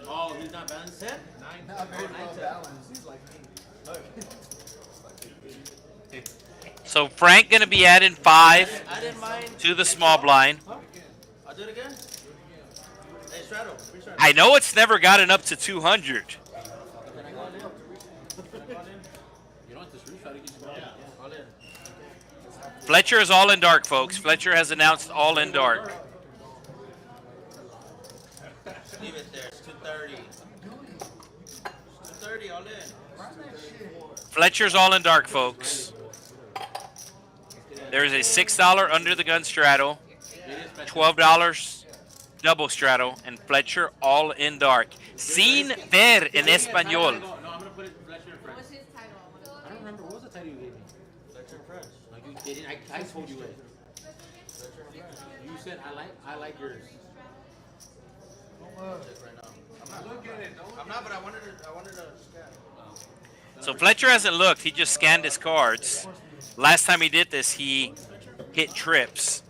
Oh, he's not balanced? 10? 9. Not very well balanced. He's like me. Look. So Frank going to be adding 5 I didn't mind. to the small blind. I'll do it again. Hey, straddle. Free straddle. I know it's never gotten up to 200. Can I go in? You don't have to street shot, you can just go in. All in. Fletcher is all in dark, folks. Fletcher has announced all in dark. Leave it there. It's 230. 230, all in. Fletcher's all in dark, folks. There is a $6 under the gun straddle, $12 double straddle, and Fletcher all in dark. Sin ver en español. No, I'm going to put it Fletcher and French. What's his title? I don't remember. What was the title you gave me? Fletcher and French. Like you didn't. I told you it. You said I like yours. Right now. I'm not, but I wanted to scan. So Fletcher hasn't looked. He just scanned his cards. Last time he did this, he hit trips.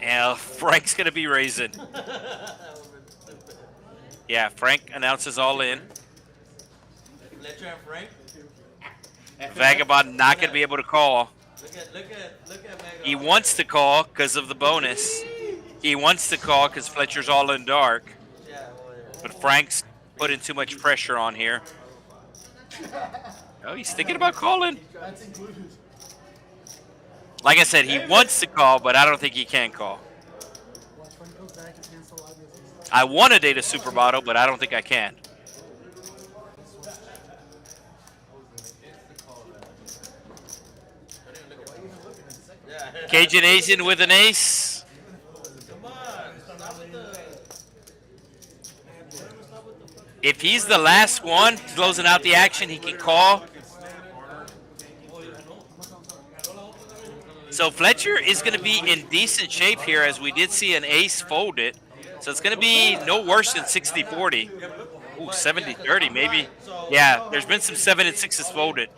And Frank's going to be raising. Yeah, Frank announces all in. Fletcher and Frank. Vagabond not going to be able to call. Look at Mega. He wants to call because of the bonus. He wants to call because Fletcher's all in dark. Yeah, well, yeah. But Frank's putting too much pressure on here. Oh, he's thinking about calling. That's included. Like I said, he wants to call, but I don't think he can call. I want to date a super bottle, but I don't think I can. Cajun Asian with an ace. Come on, stop with the. If he's the last one closing out the action, he can call. So Fletcher is going to be in decent shape here, as we did see an ace fold it. So it's going to be no worse than 60-40. Ooh, 70-30 maybe. Yeah, there's been some 7 and 6s folded.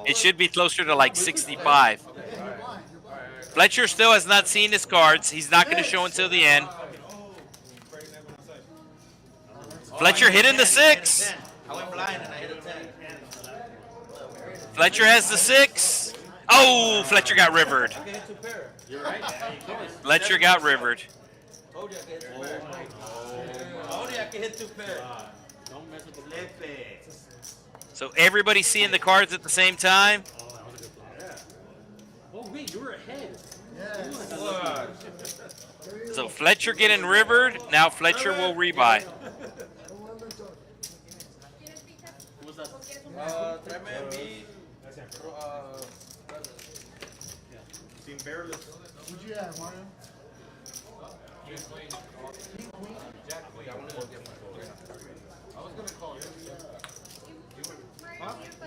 It should be closer to like 65. Fletcher still has not seen his cards. He's not going to show until the end. Fletcher hitting the 6. I went blind and I hit a 10. Fletcher has the 6. Oh, Fletcher got rivered. I can hit 2 pair. You're right. Fletcher got rivered. Told you I can hit 2 pair. Told you I can hit 2 pair. Don't mess with the left. So everybody seeing the cards at the same time. Oh wait, you were ahead. So Fletcher getting rivered. Now Fletcher will rebuy. What's that? Tráeme mi. Sin barreless. What'd you have, Mario?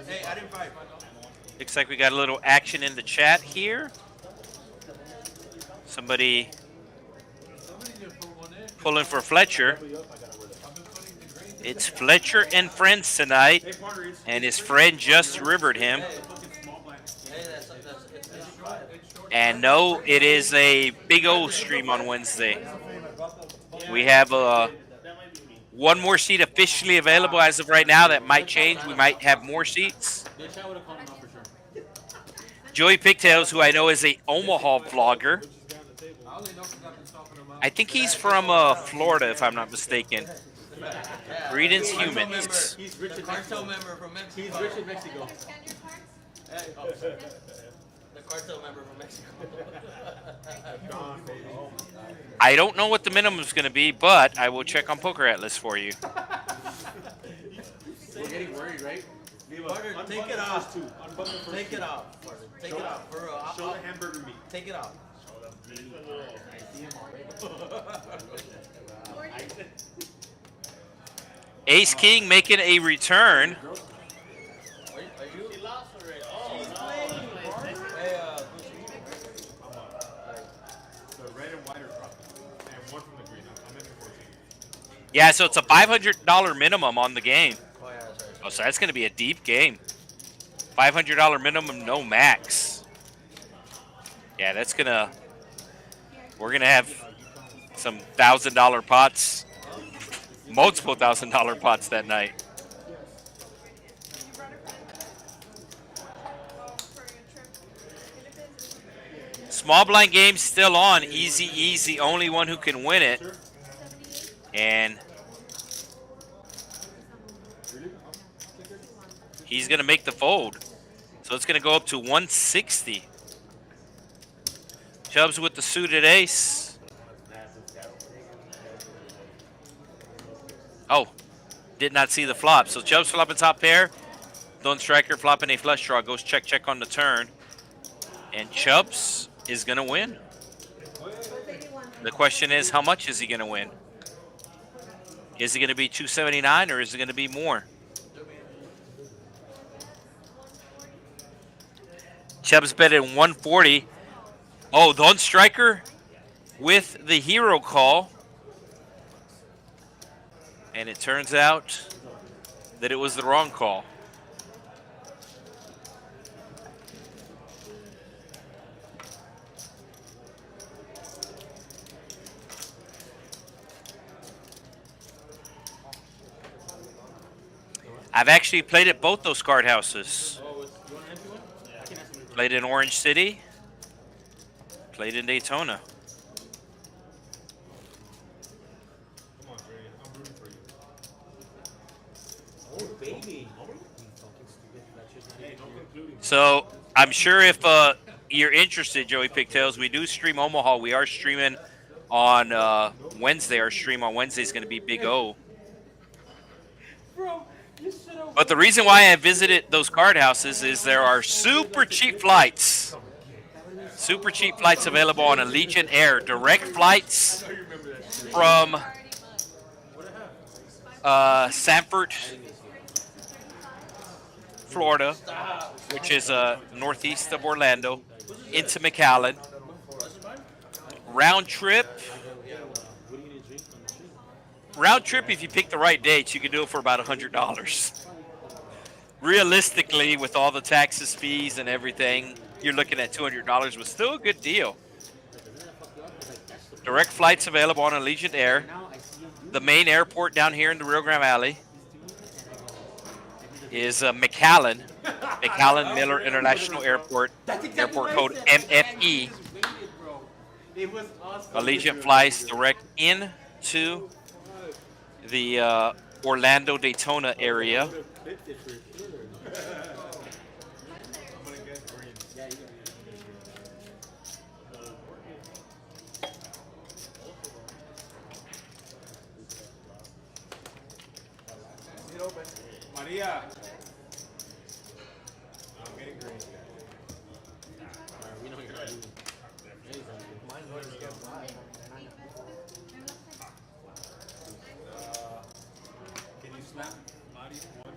Hey, I didn't fight. Looks like we got a little action in the chat here. Somebody pulling for Fletcher. It's Fletcher and friends tonight, and his friend just rivered him. Hey, that's And no, it is a big old stream on Wednesday. We have one more seat officially available as of right now. That might change. We might have more seats. The chat would have called him out for sure. Joey Pigtails, who I know is a Omaha vlogger. I think he's from Florida, if I'm not mistaken. Greetings, humans. He's rich the in cartel Mexico. member from Mexico. He's rich in Mexico. Scan your cards? Hey, the cartel member from Mexico. I don't know what the minimum is going to be, but I will check on Poker Atlas for you. getting worried, right? Partner, take it off. Take it off. Partner. Take it off. For real. Show the hamburger meat. Take it off. Ace King making a return. Are you? He lost already. Oh, Hey, The red and white are dropping. And one from the green. I'm in for 14. Yeah, so it's a $500 minimum on the game. oh yeah, sorry. Oh, so that's going to be a deep game. $500 minimum, no max. Yeah, that's going to... We're going to have some $1,000 pots. Multiple $1,000 pots that night. Small blind game still on. Easy, easy. Only one who can win it. And he's going to make the fold. So it's going to go up to 160. Chubbs with the suited ace. Oh, did not see the flop. So Chubbs flopping top pair. Don Striker flopping a flush draw. Goes check, check on the turn. And Chubbs is going to win. The question is, how much is he going to win? Is it going to be 279 or is it going to be more? Chubbs bet at 140. Oh, Don Striker with the hero call. And it turns out that it was the wrong call. I've actually played at both those card houses. Played in Orange City. Played in Daytona. Come on, Dre. I'm rooting for you. Oh, baby. Hey, no concluding. So I'm sure if you're interested, Joey Pigtails, we do stream Omaha. We are streaming on Wednesday. Our stream on Wednesday is going to be Big O. But the reason why I visited those card houses is there are super cheap flights. Super cheap flights available on Allegiant Air. Direct flights from Sanford, Florida, which is northeast of Orlando, into McAllen. Round trip, if you pick the right dates, you can do it for about $100. Realistically, with all the taxes, fees, and everything, you're looking at $200, but still a good deal. Direct flights available on Allegiant Air. The main airport down here in the Rio Grande Valley is McAllen. McAllen Miller International Airport. Airport code MFE. Allegiant flies direct into the Orlando Daytona area. Maria. I'm getting green. We know you're not losing. Can you slap Mari one?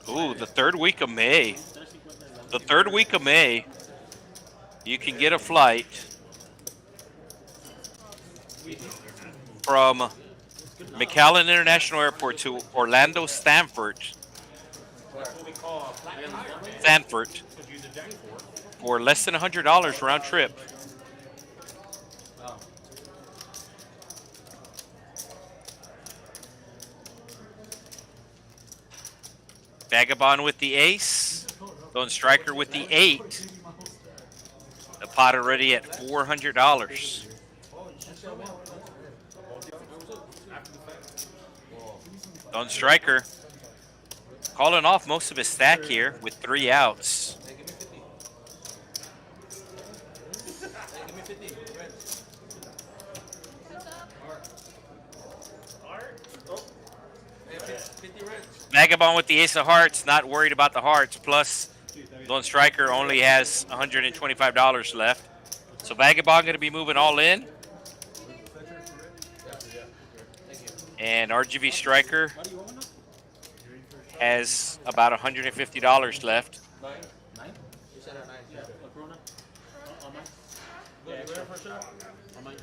Ooh, the third week of May. The third week of May, you can get a flight from McAllen International Airport to Orlando Sanford for less than $100 round trip. Vagabond with the ace. Don Striker with the 8. The pot already at $400. Don Striker calling off most of his stack here with 3 outs. Vagabond with the ace of hearts, not worried about the hearts. Plus, Lone Striker only has $125 left. So Vagabond going to be moving all in. And RGV Striker has about $150 left. Nine? You said at 9. Yeah. Corona? On mine? Yeah, extra for sure. On mine.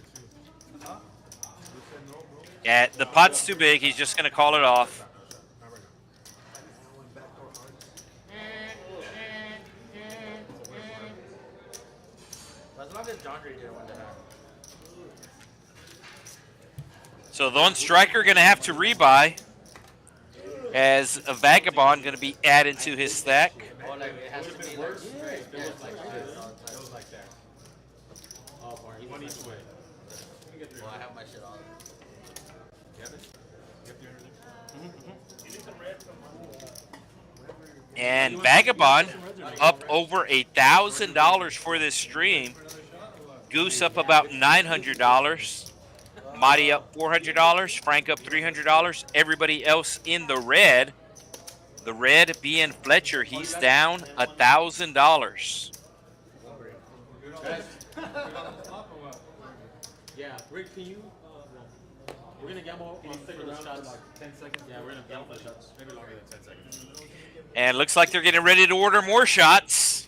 Yeah, the pot's too big. He's just going to call it off. As long as John Dre didn't win the half. So Lone Striker going to have to rebuy, as a Vagabond going to be added to his stack. Oh, like it has to be like, It was like that. Oh, One each way. well, I have my shit on. You have it? You have the internet? And Vagabond up over $1,000 for this stream. Goose up about $900. Marty up $400. Frank up $300. Everybody else in the red. The red being Fletcher. He's down $1,000. Yeah, Rick, can you? We're gonna gamble on for the shots. 10 seconds? Yeah, we're gonna gamble for the shots. Maybe longer than 10 seconds. And looks like they're getting ready to order more shots.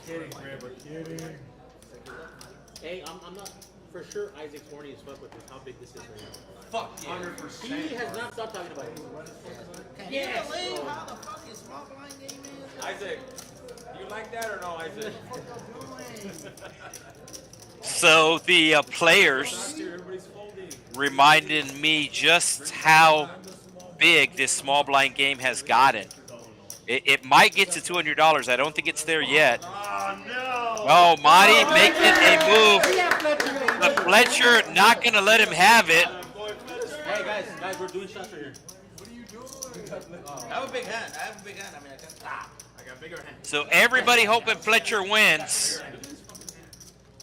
Kidding, Fred, we're kidding. Hey, I'm not for sure. Isaac's horny as fuck with this, how big this is right now. Fuck yeah. 100%. He has not stopped talking about it. Yes. How the fuck is small blind game is? Isaac, you like that or no, Isaac? So the players Everybody's folding. reminded me just how big this small blind game has gotten. It might get to $200. I don't think it's there yet. Oh, no. Oh, Marty making a move. But Fletcher not going to let him have it. Hey guys, we're doing shots right here. I have a big hand. I mean, I can stop. I got bigger hands. So everybody hoping Fletcher wins.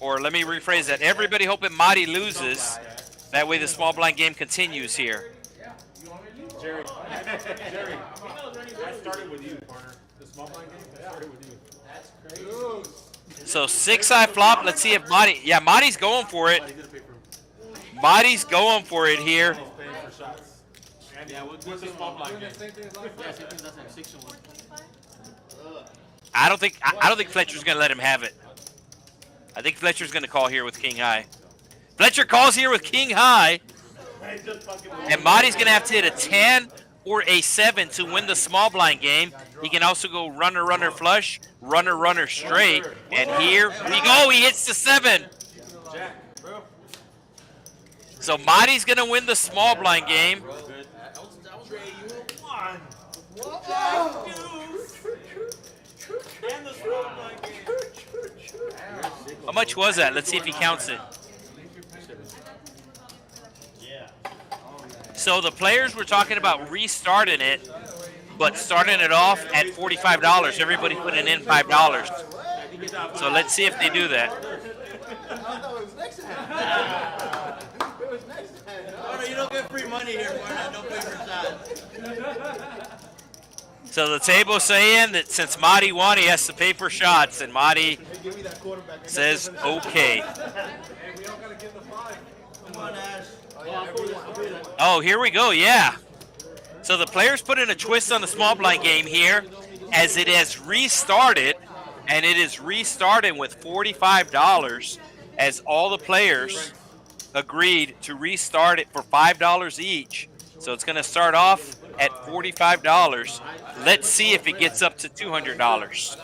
Or let me rephrase that. Everybody hoping Marty loses. That way the small blind game continues here. Jerry, I started with you, partner. The small blind game, I started with you. That's crazy. So 6-eye flop. Let's see if Marty. Yeah, Marty's going for it. Marty's going for it here. He's paying for shots. And Yeah, what's the small blind game? Yeah, same thing as last time. 6 and 1. I don't think Fletcher's going to let him have it. I think Fletcher's going to call here with King High. Fletcher calls here with King High. And Marty's going to have to hit a 10 or a 7 to win the small blind game. He can also go runner, runner flush, runner, runner straight. And here we go. He hits the 7. So Marty's going to win the small blind game. How much was that? Let's see if he counts it. So the players were talking about restarting it, but starting it off at $45. Everybody putting in $5. So let's see if they do that. Oh, no, you don't get free money here, partner. Don't pay for shots. So the table's saying that since Marty won, he has to pay for shots, and Marty says okay. Come on, Ash. Oh, here we go, yeah. So the players put in a twist on the small blind game here as it has restarted, and it is restarting with $45 as all the players agreed to restart it for $5 each. So it's going to start off at $45. Let's see if it gets up to $200.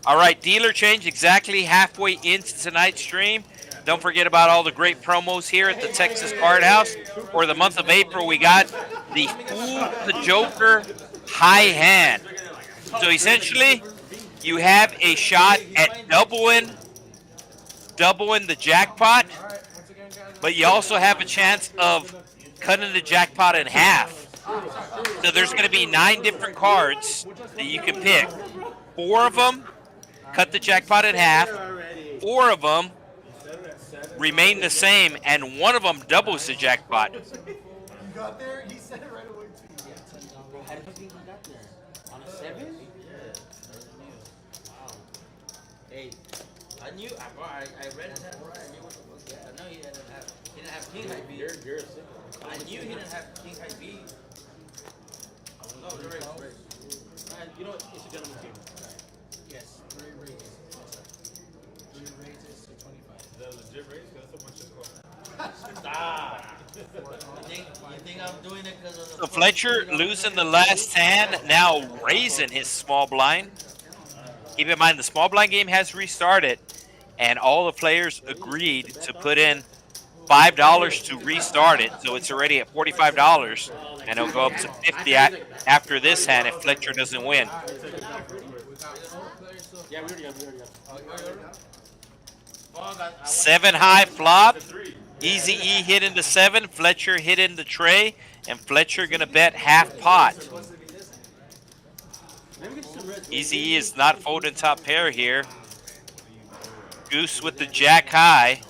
All right, dealer change exactly halfway into tonight's stream. Don't forget about all the great promos here at the Texas Card House. For the month of April, we got the Fool the Joker high hand. So essentially, you have a shot at doubling the jackpot, but you also have a chance of cutting the jackpot in half. So there's going to be 9 different cards that you can pick. 4 of them cut the jackpot in half. 4 of them remain the same, and one of them doubles the jackpot. You got there? He said it right away too. Bro, how do you think we got there? On a 7? Yeah. Wow. Hey, I knew. I read it that right. I knew what it was. Yeah, I know he didn't have king high B. You're a simple. I knew he didn't have king high B. No, you're right. You know what? It's a gentleman's game. Yes, 3 raises. 3 raises to 25. The legit race, that's a bunch of Stop. You think I'm doing it because of the... So Fletcher losing the last hand, now raising his small blind. Keep in mind the small blind game has restarted, and all the players agreed to put in $5 to restart it, so it's already at $45, and it'll go up to $50 after this hand if Fletcher doesn't win. Yeah, we already have. 7 high flop. Easy E hit into 7. Fletcher hit in the tray, and Fletcher gonna bet half pot. Easy E is not folding top pair here. Goose with the jack high.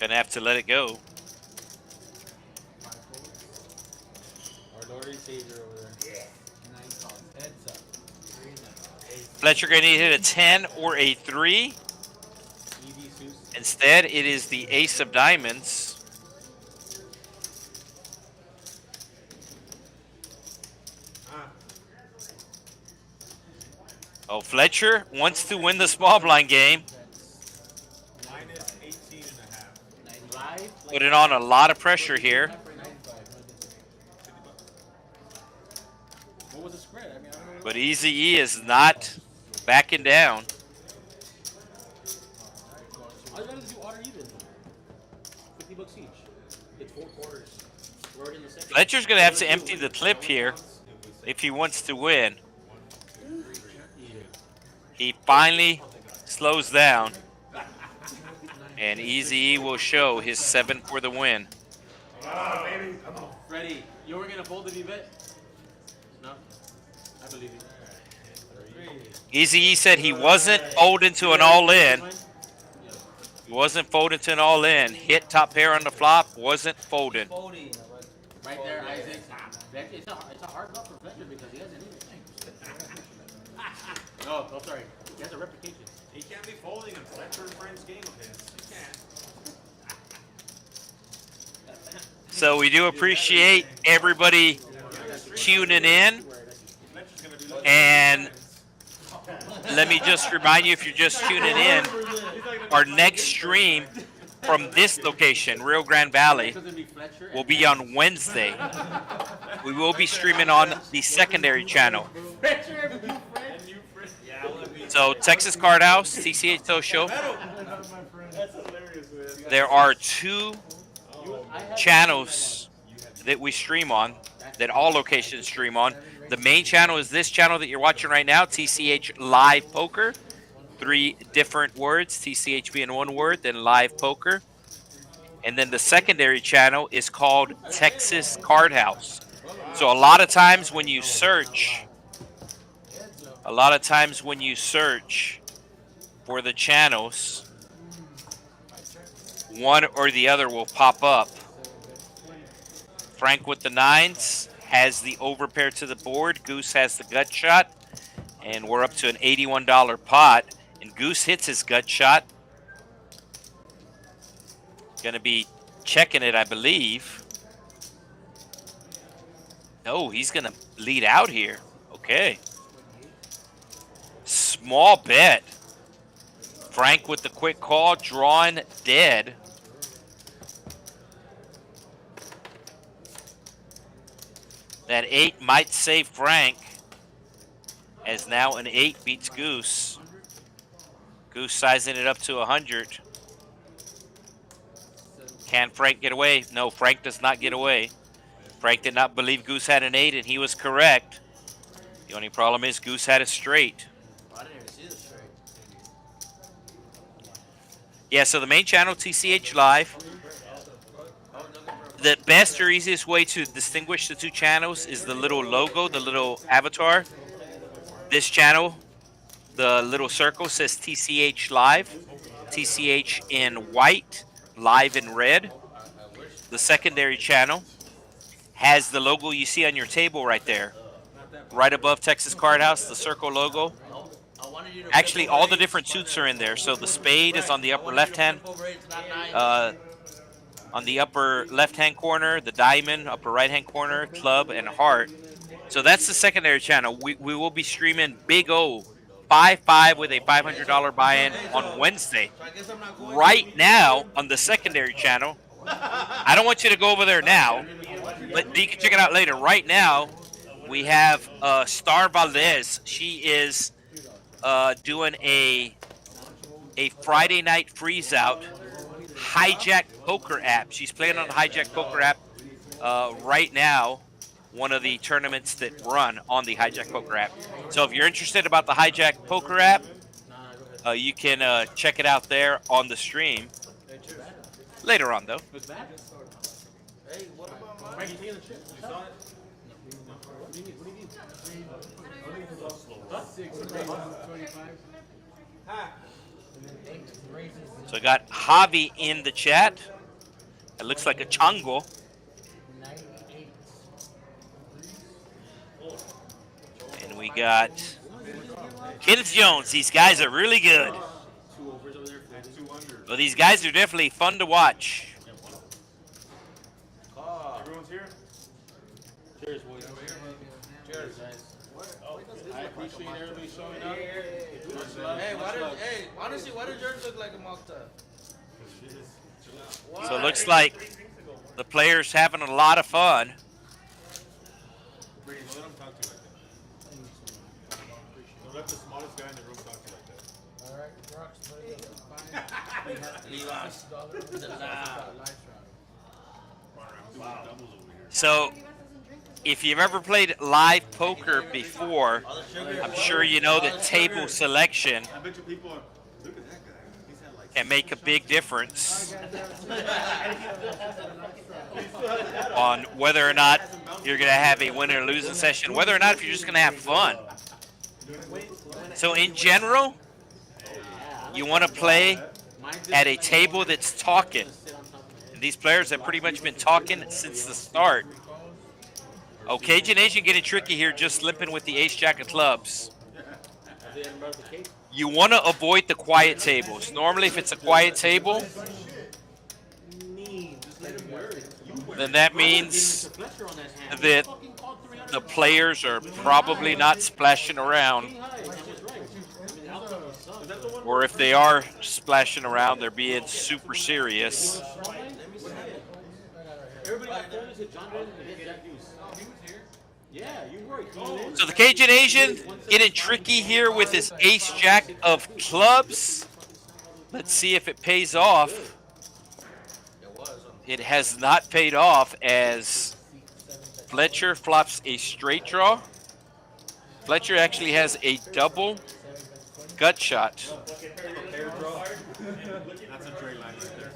Gonna have to let it go. Our Lord and Savior over there. Heads up. Fletcher gonna need to hit a 10 or a 3. Instead, it is the ace of diamonds. Oh, Fletcher wants to win the small blind game. minus 18.5. Putting on a lot of pressure here. What was the spread? I mean, I don't know. But Easy E is not backing down. All you gotta do odd or even. $50 each. It's 4 quarters. We're already in the second. Fletcher's gonna have to empty the clip here if he wants to win. He finally slows down, and Easy E will show his 7 for the win. Freddie, you were gonna fold if you bet? No? I believe you. Easy E said he wasn't folding to an all-in. He wasn't folding to an all-in. Hit top pair on the flop, wasn't folding. Right there, Isaac. It's a hard call for Fletcher because he hasn't anything. Oh, sorry. He has a reputation. He can't be folding a Fletcher and Friends game of his. He can't. So we do appreciate everybody tuning in. And let me just remind you, if you're just tuning in, our next stream from this location, Rio Grande Valley, will be on Wednesday. We will be streaming on the secondary channel. So Texas Card House, TCH Social. There are 2 channels that we stream on, that all locations stream on. The main channel is this channel that you're watching right now, TCH Live Poker. 3 different words, TCH being one word, then Live Poker. And then the secondary channel is called Texas Card House. So a lot of times when you search for the channels, one or the other will pop up. Frank with the 9s has the overpair to the board. Goose has the gut shot. And we're up to an $81 pot. And Goose hits his gut shot. Gonna be checking it, I believe. No, he's gonna lead out here. Okay. Small bet. Frank with the quick call, drawing dead. That 8 might save Frank, as now an 8 beats Goose. Goose sizing it up to 100. Can Frank get away? No, Frank does not get away. Frank did not believe Goose had an 8, and he was correct. The only problem is Goose had a straight. I didn't even see the straight. Yeah, so the main channel, TCH Live. The best or easiest way to distinguish the two channels is the little logo, the little avatar. This channel, the little circle says TCH Live, TCH in white, Live in red. The secondary channel has the logo you see on your table right there, right above Texas Card House, the circle logo. Actually, all the different suits are in there. So the spade is on the upper left-hand, corner, the diamond, upper right-hand corner, club, and heart. So that's the secondary channel. We will be streaming Big O 5-5 with a $500 buy-in on Wednesday. Right now on the secondary channel, I don't want you to go over there now, but you can check it out later. Right now, we have Star Valdez. She is doing a Friday night freeze-out hijack poker app. She's playing on the hijack poker app right now, one of the tournaments that run on the hijack poker app. So if you're interested about the hijack poker app, you can check it out there on the stream later on, though. Hey, what about mine? You saw it? What do you need? So I got Javi in the chat. It looks like a chango. And we got Kenneth Jones. These guys are really good. Well, these guys are definitely fun to watch. Everyone's here? Cheers, boys. Cheers, guys. I appreciate everybody showing up. Hey, honestly, why does yours look like a mocktail? So it looks like the players having a lot of fun. Brady, don't let him talk to you like that. Don't let the smallest guy in the room talk to you like that. All right, rocks. Levi's. So if you've ever played live poker before, I'm sure you know that table selection I bet you people are, look at that guy. He's had like can make a big difference on whether or not you're going to have a win or losing session, whether or not if you're just going to have fun. So in general, you want to play at a table that's talking. And these players have pretty much been talking since the start. Oh, Cajun Asian getting tricky here, just limping with the ace-jack of clubs. You want to avoid the quiet tables. Normally, if it's a quiet table, then that means that the players are probably not splashing around. Or if they are splashing around, they're being super serious. So the Cajun Asian getting tricky here with his ace-jack of clubs. Let's see if it pays off. It has not paid off as Fletcher flops a straight draw. Fletcher actually has a double gut shot. that's a straight line right there.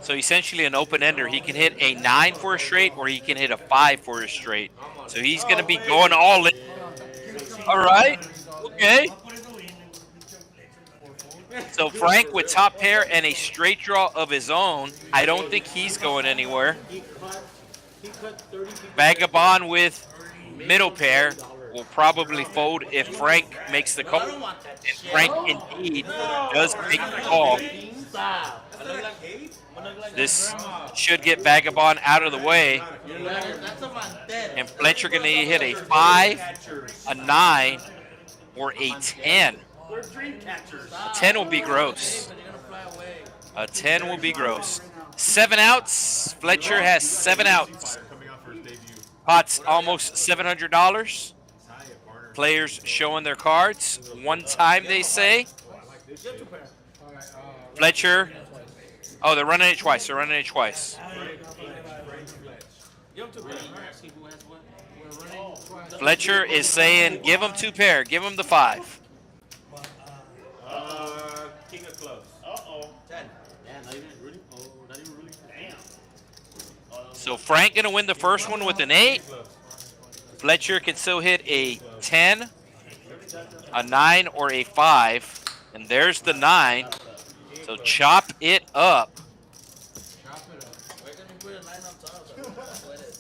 So essentially an open-ender. He can hit a 9 for a straight or he can hit a 5 for a straight. So he's going to be going all in. All right. Okay. So Frank with top pair and a straight draw of his own. I don't think he's going anywhere. Vagabond with middle pair will probably fold if Frank makes the call. And Frank indeed does make the call. This should get Vagabond out of the way. And Fletcher going to hit a 5, a 9, or a 10. A 10 will be gross. A 10 will be gross. 7 outs. Fletcher has 7 outs. Pot's almost $700. Players showing their cards. One time, they say. Fletcher. Oh, they're running it twice. They're running it twice. Fletcher is saying, give him 2 pair. Give him the 5. King of clubs. 10. Damn, not even Rudy? Oh, not even Rudy? Damn. So Frank gonna win the first one with an 8. Fletcher can still hit a 10, a 9, or a 5. And there's the 9. So chop it up. Why can't you put a 9 on top? What is?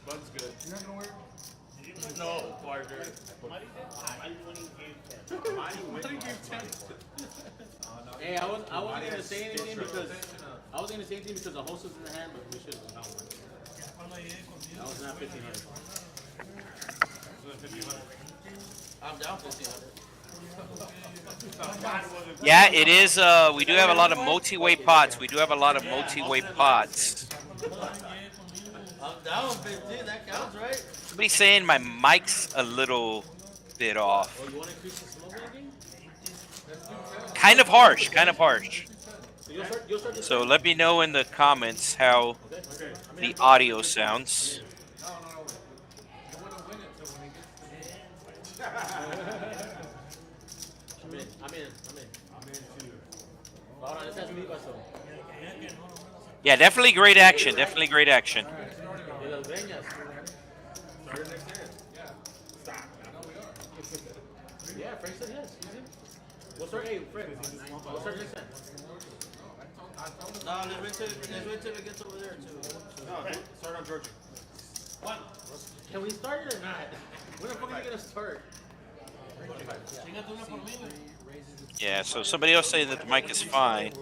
Bud's good. No, partner. Hey, I wasn't gonna say anything because the host was in the hand, but we should have got one. That was not 1,500. I'm down 1,500. Yeah, it is. We do have a lot of multi-weight pots. I'm I'm down 15. That counts, right? Somebody's saying my mic's a little bit off. Oh, you want to increase the smoke rating? Kind of harsh. So you'll start this. So let me know in the comments how the audio sounds. I'm in. Hold on, this has to be myself. Yeah, definitely great action. De las Greñas. Yeah, Frank said yes. He's in. We'll start. Hey, Frank. We'll start next time. No, let's wait till it gets over there too. No, start on Georgia. What? Can we start it or not? When the fuck are we gonna start? Yeah, so somebody else saying that the mic is fine.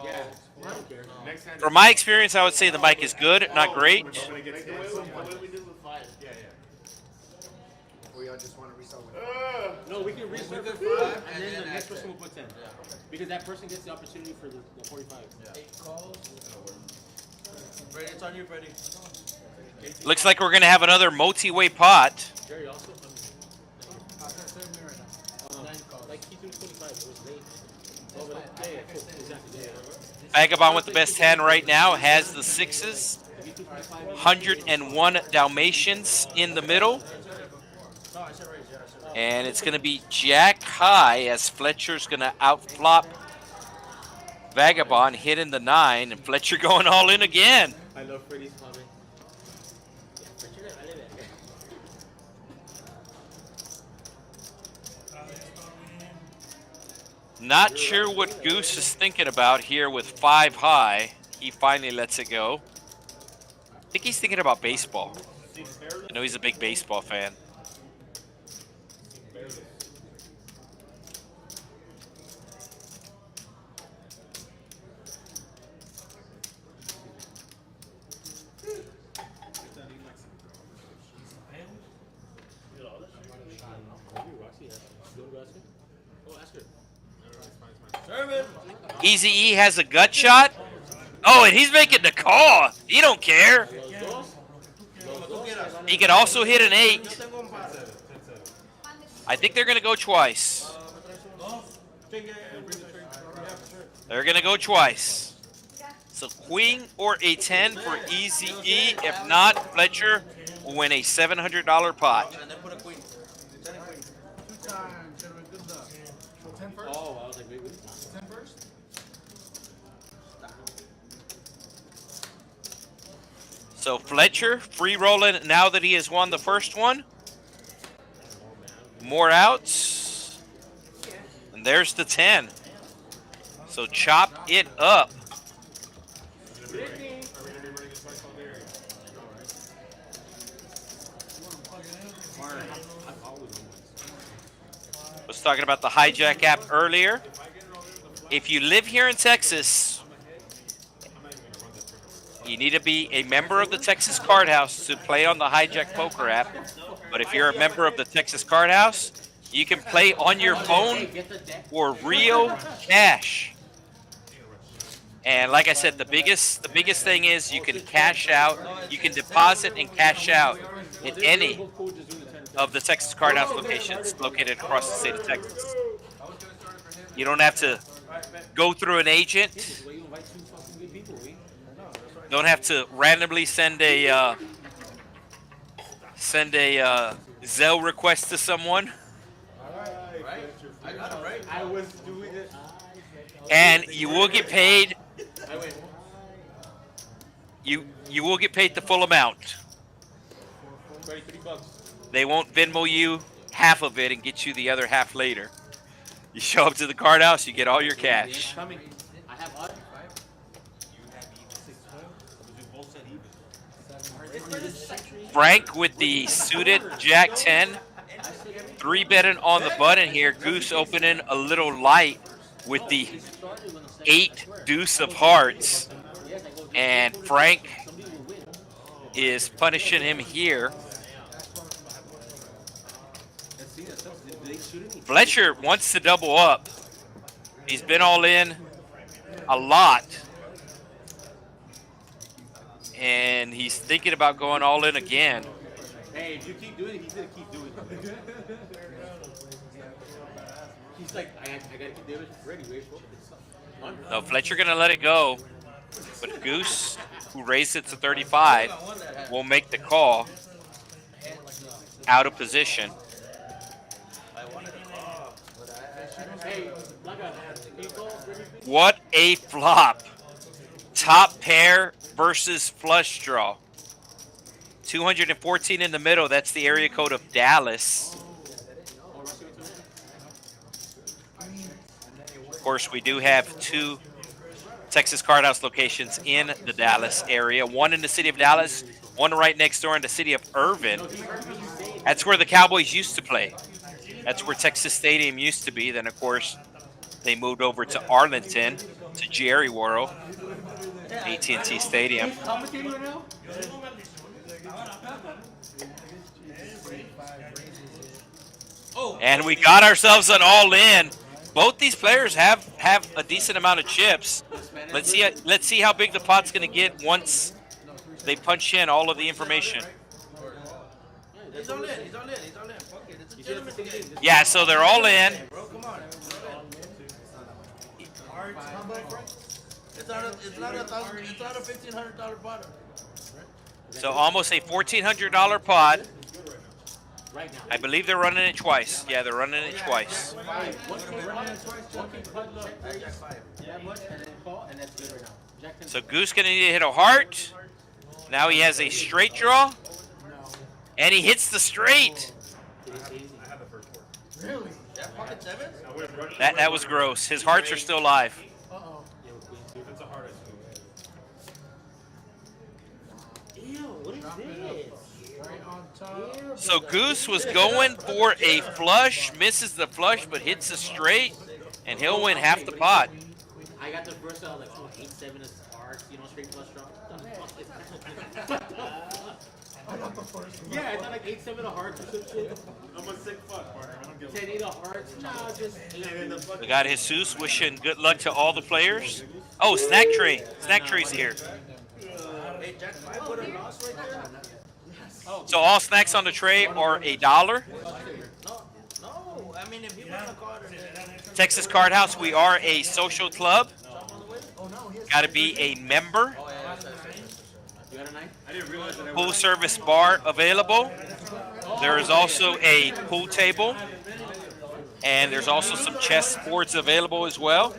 Yeah. I don't care. Next hand. From my experience, I would say the mic is good, not great. What we did with 5. Yeah. We all just want to restart with No, we can restart We for could 5, five, and then the and next then person will put 10. Yeah. Because that person gets the opportunity for the 45. 8 calls. Brady, it's on you, Brady. Looks like we're going to have another multi-weight pot. Jerry also. Like he threw 25. It was late. Oh, but yeah, cool. Exactly. Yeah. Vagabond with the best hand right now has the 6s. 101 Dalmatians in the middle. And it's going to be Jack high as Fletcher's going to outflop Vagabond, hitting the 9, and Fletcher going all in again. I love Freddy's comment. Not sure what Goose is thinking about here with 5 high. He finally lets it go. I think he's thinking about baseball. I know he's a big baseball fan. Easy E has a gut shot. Oh, and he's making the call. He don't care. He could also hit an 8. I think they're going to go twice. They're going to go twice. So queen or a 10 for Easy E. If not, Fletcher will win a $700 pot. And then put a queen. 10 and queen. 2 times. Should have been good luck. 10 first? Oh, I was like, wait. 10 first? So Fletcher free rolling now that he has won the first one. More outs. And there's the 10. So chop it up. Was talking about the hijack app earlier. If you live here in Texas, you need to be a member of the Texas Card House to play on the hijack poker app. But if you're a member of the Texas Card House, you can play on your phone for real cash. And like I said, the biggest thing is you can cash out, you can deposit and cash out at any of the Texas Card House locations located across the state of Texas. You don't have to go through an agent. Don't have to randomly send a Zelle request to someone. Right? I got it right. I was doing it. And you will get paid I win. You will get paid the full amount. $33. They won't Venmo you half of it and get you the other half later. You show up to the card house, you get all your cash. Coming. I have odd. Frank with the suited Jack 10. 3-betting on the button here. Goose opening a little light with the 8 deuce of hearts. And Frank is punishing him here. Fletcher wants to double up. He's been all in a lot. And he's thinking about going all in again. Hey, if you keep doing it, he's gonna keep doing it. He's like, I gotta keep doing it. Ready, No, Fletcher gonna let it go. But Goose, who raised it to 35, will make the call. Out of position. What a flop. Top pair versus flush draw. 214 in the middle. That's the area code of Dallas. Of course, we do have 2 Texas Card House locations in the Dallas area. One in the city of Dallas, one right next door in the city of Irvin. That's where the Cowboys used to play. That's where Texas Stadium used to be. Then, of course, they moved over to Arlington, to Jerry World, AT&T Stadium. And we got ourselves an all-in. Both these players have a decent amount of chips. Let's see how big the pot's going to get once they punch in all of the information. He's all in. He's all in. He's all in. Fuck it. It's a gentleman's game. Yeah, so they're all in. Bro, come on. It's not a $1,500 bottle. So almost a $1,400 pot. I believe they're running it twice. Yeah, they're running it twice. So Goose gonna need to hit a heart. Now he has a straight draw. And he hits the straight. Really? That was gross. His hearts are still live. So Goose was going for a flush, misses the flush, but hits the straight, and he'll win half the pot. I got the first out like 8-7 is hard, straight flush draw. Yeah, I thought like 8-7 a heart or some shit. I'm a sick fuck, partner. I don't give a 10-8 a heart. No, just 8. We got Jesus wishing good luck to all the players. Oh, Snack Tree. Snack Tree's here. Hey, Jack 5 would have lost right there. So all snacks on the tray are $1. No, I mean, if you want to call it Texas Card House, we are a social club. Got to be a member. Pool service bar available. There is also a pool table. And there's also some chess boards available as well.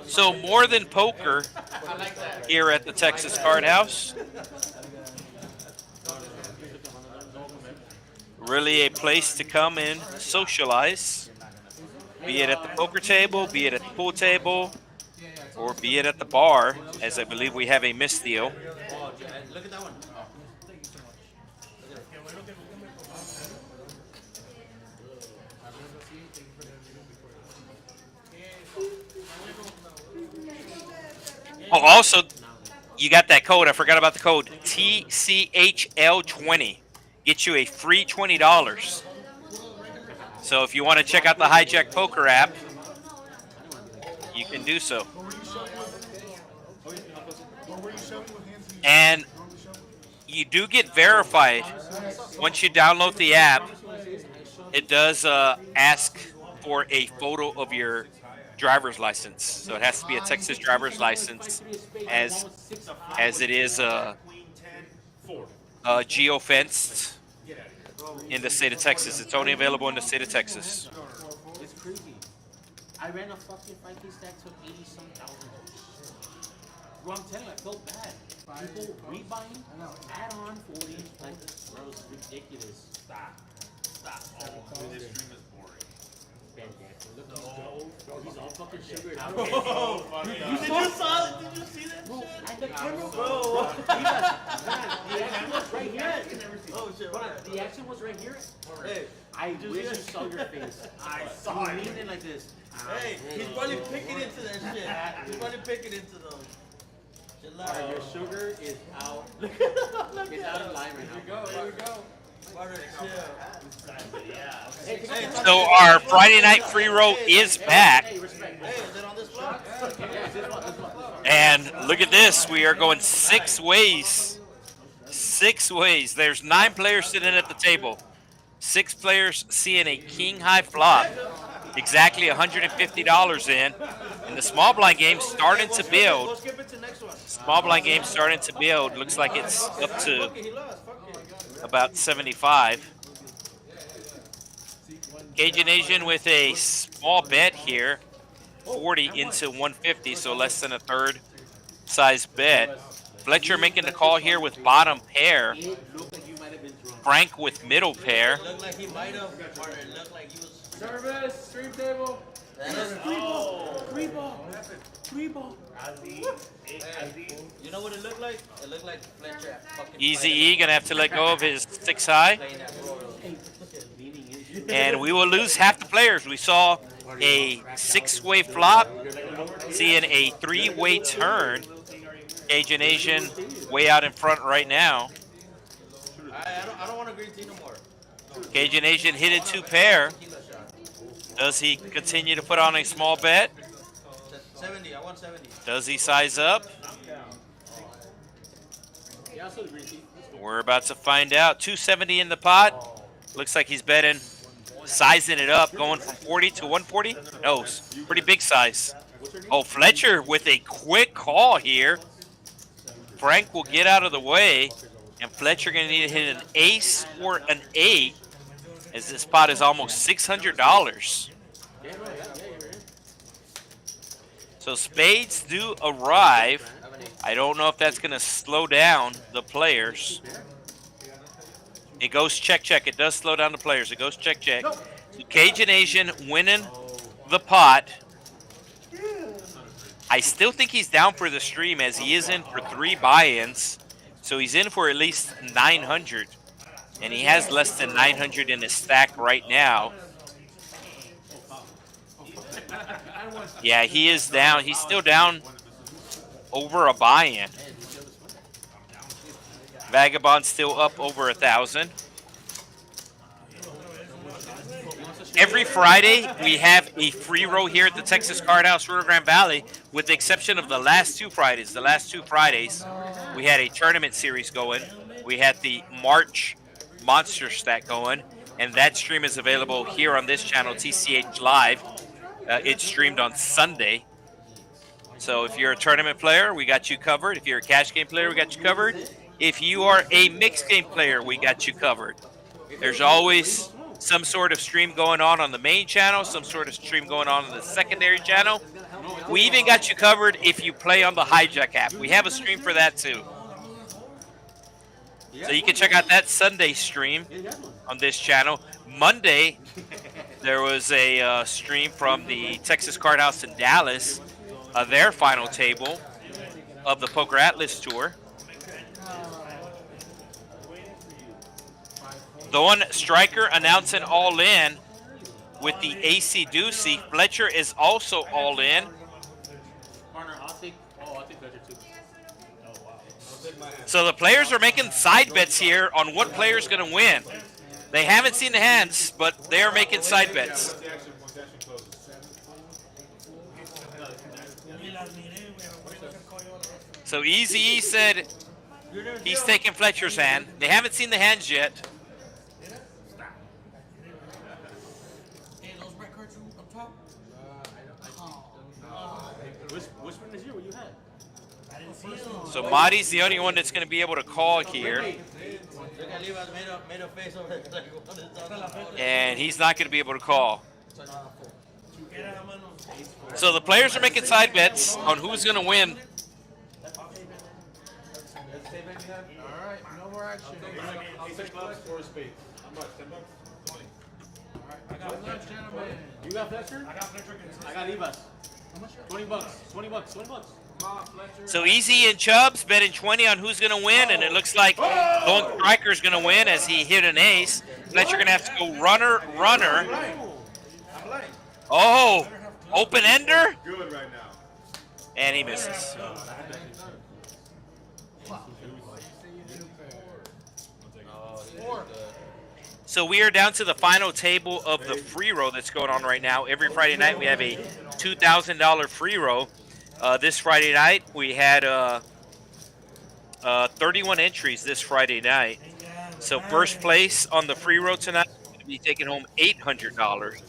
So more than poker here at the Texas Card House. Really a place to come and socialize. Be it at the poker table, be it at the pool table, or be it at the bar, as I believe we have a missed deal. Look at that one. Oh, also, you got that code. I forgot about the code. TCHL20. Get you a free $20. So if you want to check out the Hijack Poker app, you can do so. And you do get verified. Once you download the app, it does ask for a photo of your driver's license. So it has to be a Texas driver's license, as it is geo-fenced in the state of Texas. It's only available in the state of Texas. It's creepy. I ran a fucking 5K stack to 80-some thousand. Bro, I'm telling you, I felt bad. People rebuying, add on 40. Like, bro, it's ridiculous. Stop. Oh, this stream is boring. Look at this bro. He's all fucking sugared out. Did you see that Bro, shit? I the camera, Bro. the action was right here. Oh shit. Bro, the action was right here. Hey, I wish you saw your face. I saw it. Leaning like this. hey, he's probably picking into that shit. He's probably picking into those. Chill out. Your sugar is out. It's out of line right now. Here we go. Carter, chill. So our Friday night free roll is back. Hey, is it on this block? And look at this. We are going 6 ways. 6 ways. There's 9 players sitting at the table. 6 players seeing a king high flop. Exactly $150 in. And the small blind game starting to build. Go skip it to next one. Small blind game starting to build. Looks like it's up to about 75. Cajun Asian with a small bet here. 40 into 150, so less than a third size bet. Fletcher making the call here with bottom pair. Frank with middle pair. It looked like he might have, or it looked like he was. Service, stream table. Free ball. You know what it looked like? It looked like Fletcher fucking Easy E gonna have to let go of his 6 high. playing that role. And we will lose half the players. We saw a 6-way flop, seeing a 3-way turn. Cajun Asian way out in front right now. I don't want to green tea no more. Cajun Asian hit it 2 pair. Does he continue to put on a small bet? 70, I want 70. Does he size up? Yeah, I saw the green tea. We're about to find out. 270 in the pot. Looks like he's betting, sizing it up, going from 40 to 140. No, pretty big size. Oh, Fletcher with a quick call here. Frank will get out of the way, and Fletcher going to need to hit an ace or an 8, as this pot is almost $600. So spades do arrive. I don't know if that's going to slow down the players. It goes check, check. It does slow down the players. It goes check, check. So Cajun Asian winning the pot. I still think he's down for the stream, as he is in for 3 buy-ins. So he's in for at least 900. And he has less than 900 in his stack right now. Yeah, he is down. He's still down over a buy-in. Vagabond still up over 1,000. Every Friday, we have a free roll here at the Texas Card House Rio Grande Valley, with the exception of the last 2 Fridays. The last 2 Fridays, we had a tournament series going. We had the March Monster Stack going, and that stream is available here on this channel, TCH Live. It's streamed on Sunday. So if you're a tournament player, we got you covered. If you're a cash game player, we got you covered. If you are a mixed game player, we got you covered. There's always some sort of stream going on the main channel, some sort of stream going on the secondary channel. We even got you covered if you play on the Hijack app. We have a stream for that too. So you can check out that Sunday stream on this channel. Monday, there was a stream from the Texas Card House in Dallas, their final table of the Poker Atlas Tour. The one striker announcing all in with the AC Doocy. Fletcher is also all in. Partner, I'll take Fletcher too. So the players are making side bets here on what player is going to win. They haven't seen the hands, but they are making side bets. Once the action closes. So Easy E said he's taking Fletcher's hand. They haven't seen the hands yet. Which one is here? What you had? So Marty's the only one that's going to be able to call here. Look at Levi's made a face over there. Like, what is on the phone? And he's not going to be able to call. So the players are making side bets on who's going to win Alright, no more action. Ace of clubs, four of spades. How much? $10? I got lunch, gentlemen. You got Fletcher? I got Fletcher. I got Evas. $20. $20. Come on, Fletcher. So Easy and Chubbs betting 20 on who's going to win, and it looks like Lone Striker's going to win as he hit an ace. Fletcher going to have to go runner. Oh, open ender, Good right now. and he misses. So we are down to the final table of the free roll that's going on right now. Every Friday night we have a $2,000 free roll. This Friday night we had 31 entries this Friday night. So first place on the free roll tonight will be taking home $800.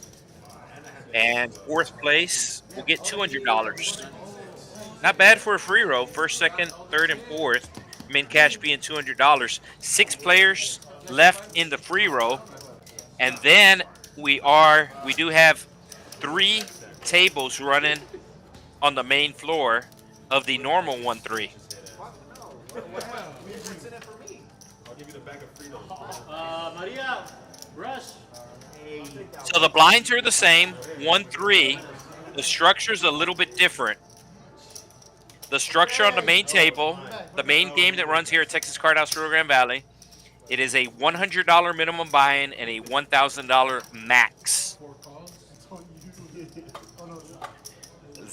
And fourth place will get $200. Not bad for a free roll. First, second, third, and fourth. Min cash being $200. 6 players left in the free roll, and then we do have 3 tables running on the main floor of the normal 1-3. I'll give you the bag of Fritos. Maria, rush. So the blinds are the same, 1-3. The structure's a little bit different. The structure on the main table, the main game that runs here at Texas Card House Rio Grande Valley, it is a $100 minimum buy-in and a $1,000 max.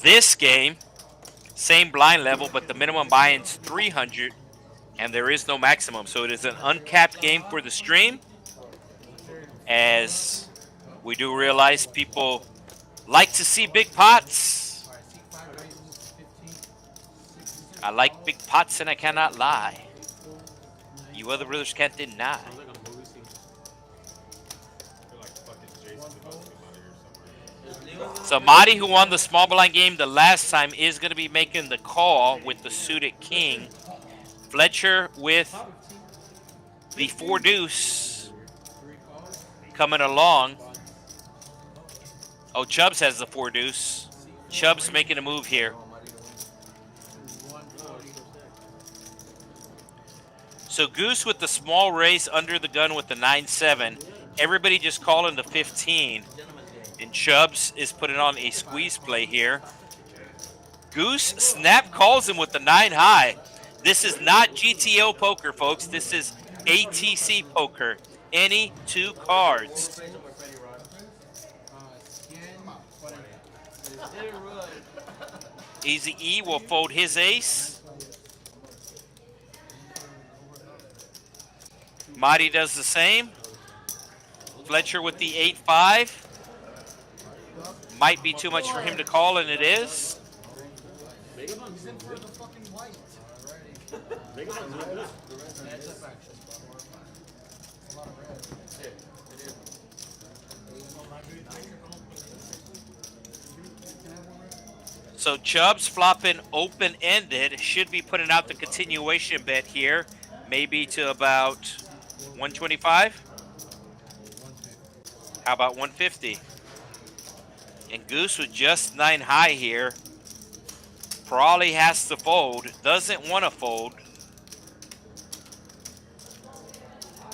This game, same blind level, but the minimum buy-in's $300, and there is no maximum. So it is an uncapped game for the stream, as we do realize people like to see big pots. I like big pots and I cannot lie. You other brothers can't deny. I feel like fucking Jason somewhere. So Marty, who won the small blind game the last time, is going to be making the call with the suited king. Fletcher with the 4 deuce coming along. Oh, Chubbs has the 4 deuce. Chubbs making a move here. So Goose with the small raise under the gun with the 9-7. Everybody just calling the 15. And Chubbs is putting on a squeeze play here. Goose snap calls him with the 9 high. This is not GTO poker, folks. This is ATC poker. Any 2 cards. Easy E will fold his ace. Marty does the same. Fletcher with the 8-5. Might be too much for him to call, and it is. So Chubbs flopping open-ended. Should be putting out the continuation bet here. Maybe to about 125? How about 150? And Goose with just 9 high here. Probably has to fold. Doesn't want to fold.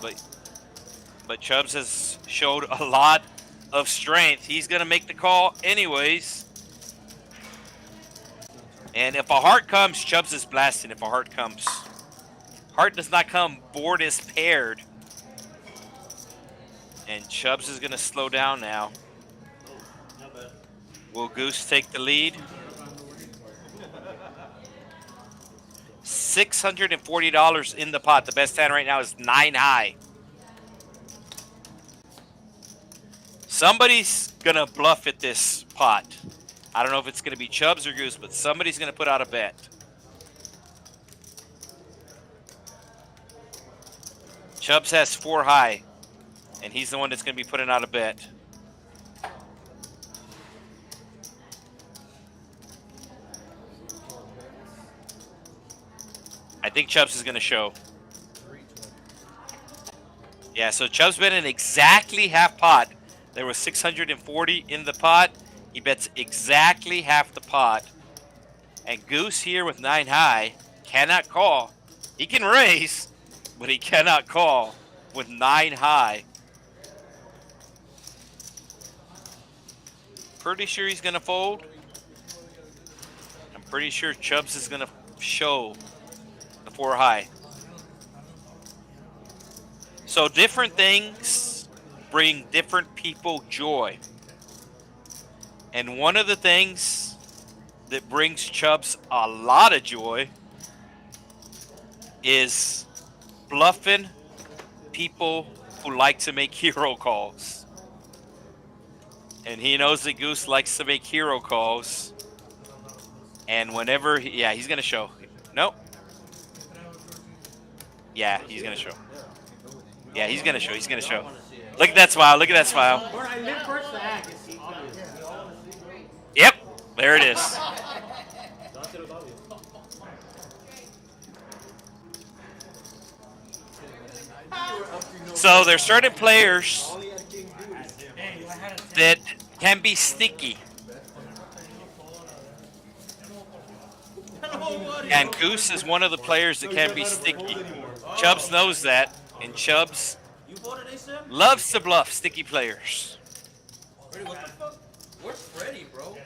But Chubbs has showed a lot of strength. He's going to make the call anyways. And if a heart comes, Chubbs is blasting if a heart comes. Heart does not come, board is paired. And Chubbs is going to slow down now. Will Goose take the lead? $640 in the pot. The best hand right now is 9 high. Somebody's going to bluff at this pot. I don't know if it's going to be Chubbs or Goose, but somebody's going to put out a bet. Chubbs has 4 high, and he's the one that's going to be putting out a bet. I think Chubbs is going to show. Yeah, so Chubbs bet in exactly half pot. There was 640 in the pot. He bets exactly half the pot. And Goose here with 9 high cannot call. He can raise, but he cannot call with 9 high. Pretty sure he's going to fold. I'm pretty sure Chubbs is going to show the 4 high. So different things bring different people joy. And one of the things that brings Chubbs a lot of joy is bluffing people who like to make hero calls. And he knows that Goose likes to make hero calls. And whenever, yeah, he's going to show. Nope. Yeah, he's going to show. Yeah, he's going to show. He's going to show. Look at that smile. Look at that smile. I live first to act. It's obvious. Yep, there it is. So there's certain players that can be sticky. And Goose is one of the players that can be sticky. Chubbs knows that, and Chubbs loves to bluff sticky players. Where's Freddy, bro?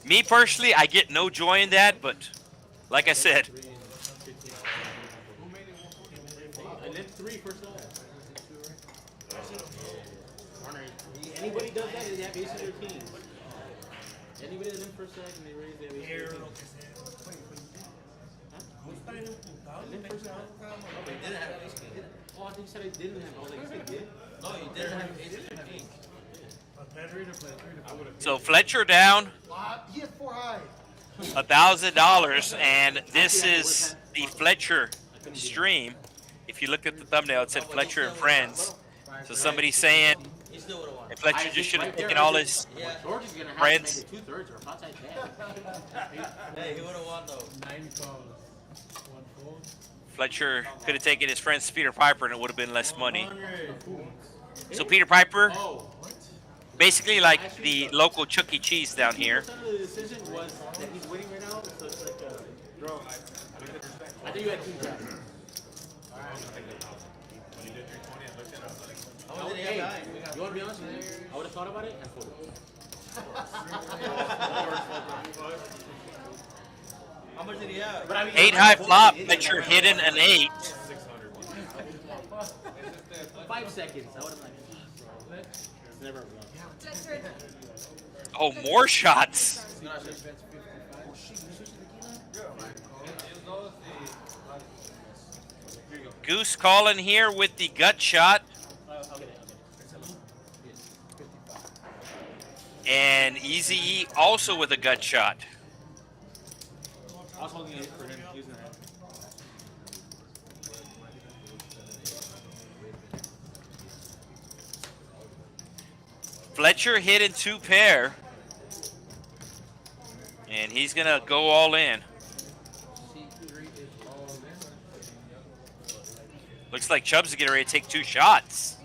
Me personally, I get no joy in that, but like I said, I live 3 first level. Anybody does that, they have ace in their team. Anybody that lives first leg and they raise, they have ace in their team. I live first leg. Oh, but you didn't have ace king. Oh, I think you said I didn't have. I was like, yes, I did. No, you didn't have ace in your king. so Fletcher down He had 4 high. $1,000, and this is the Fletcher stream. If you look at the thumbnail, it said Fletcher and Friends. So somebody's saying He still would have won. if Fletcher just should have taken all his George is gonna have friends. to make it 2/3 or pot side bad. Hey, he would have won though. 9 calls. 1 fold. Fletcher could have taken his friends Peter Piper, and it would have been less money. So Peter Piper, basically like the local Chuck E. Cheese down here. Some of the decision was that he's winning right now, so it's like draw. I think you had 2 jabs. How much did he Hey, have? you want to be honest with you? I would have thought about it and folded. How much did he have? But I mean, 8 high flop, Fletcher hidden an 8. 5 seconds. I would have like. It's never a bluff. Oh, more shots. Goose calling here with the gut shot. I'll get it. And Easy E also with a gut shot. I was holding it for him. Using it. Fletcher hidden 2 pair. And he's going to go all in. Looks like Chubbs is getting ready to take 2 shots.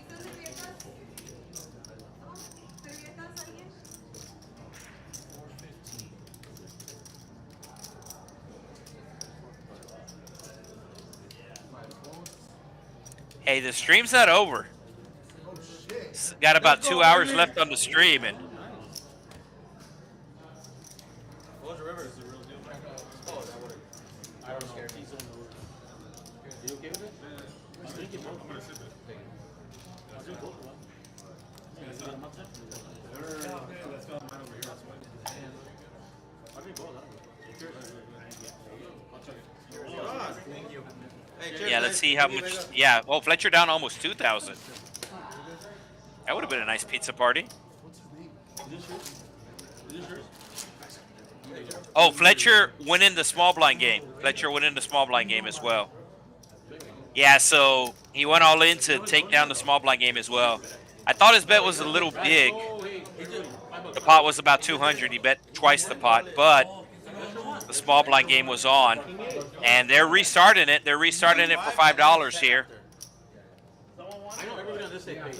Hey, the stream's not over. Got about 2 hours left on the stream, and What was the river? Oh, that would I don't know. He's on the roof. You okay with it? I'll drink it both. I'll drink both. I'll drink both. Hey, cheers, yeah, let's see how much. Yeah, well, Fletcher down almost 2,000. That would have been a nice pizza party. Oh, Fletcher went in the small blind game. Fletcher went in the small blind game as well. Yeah, so he went all in to take down the small blind game as well. I thought his bet was a little big. The pot was about 200. He bet twice the pot, but the small blind game was on. And they're restarting it. They're restarting it for $5 here. I know everybody on this side pays.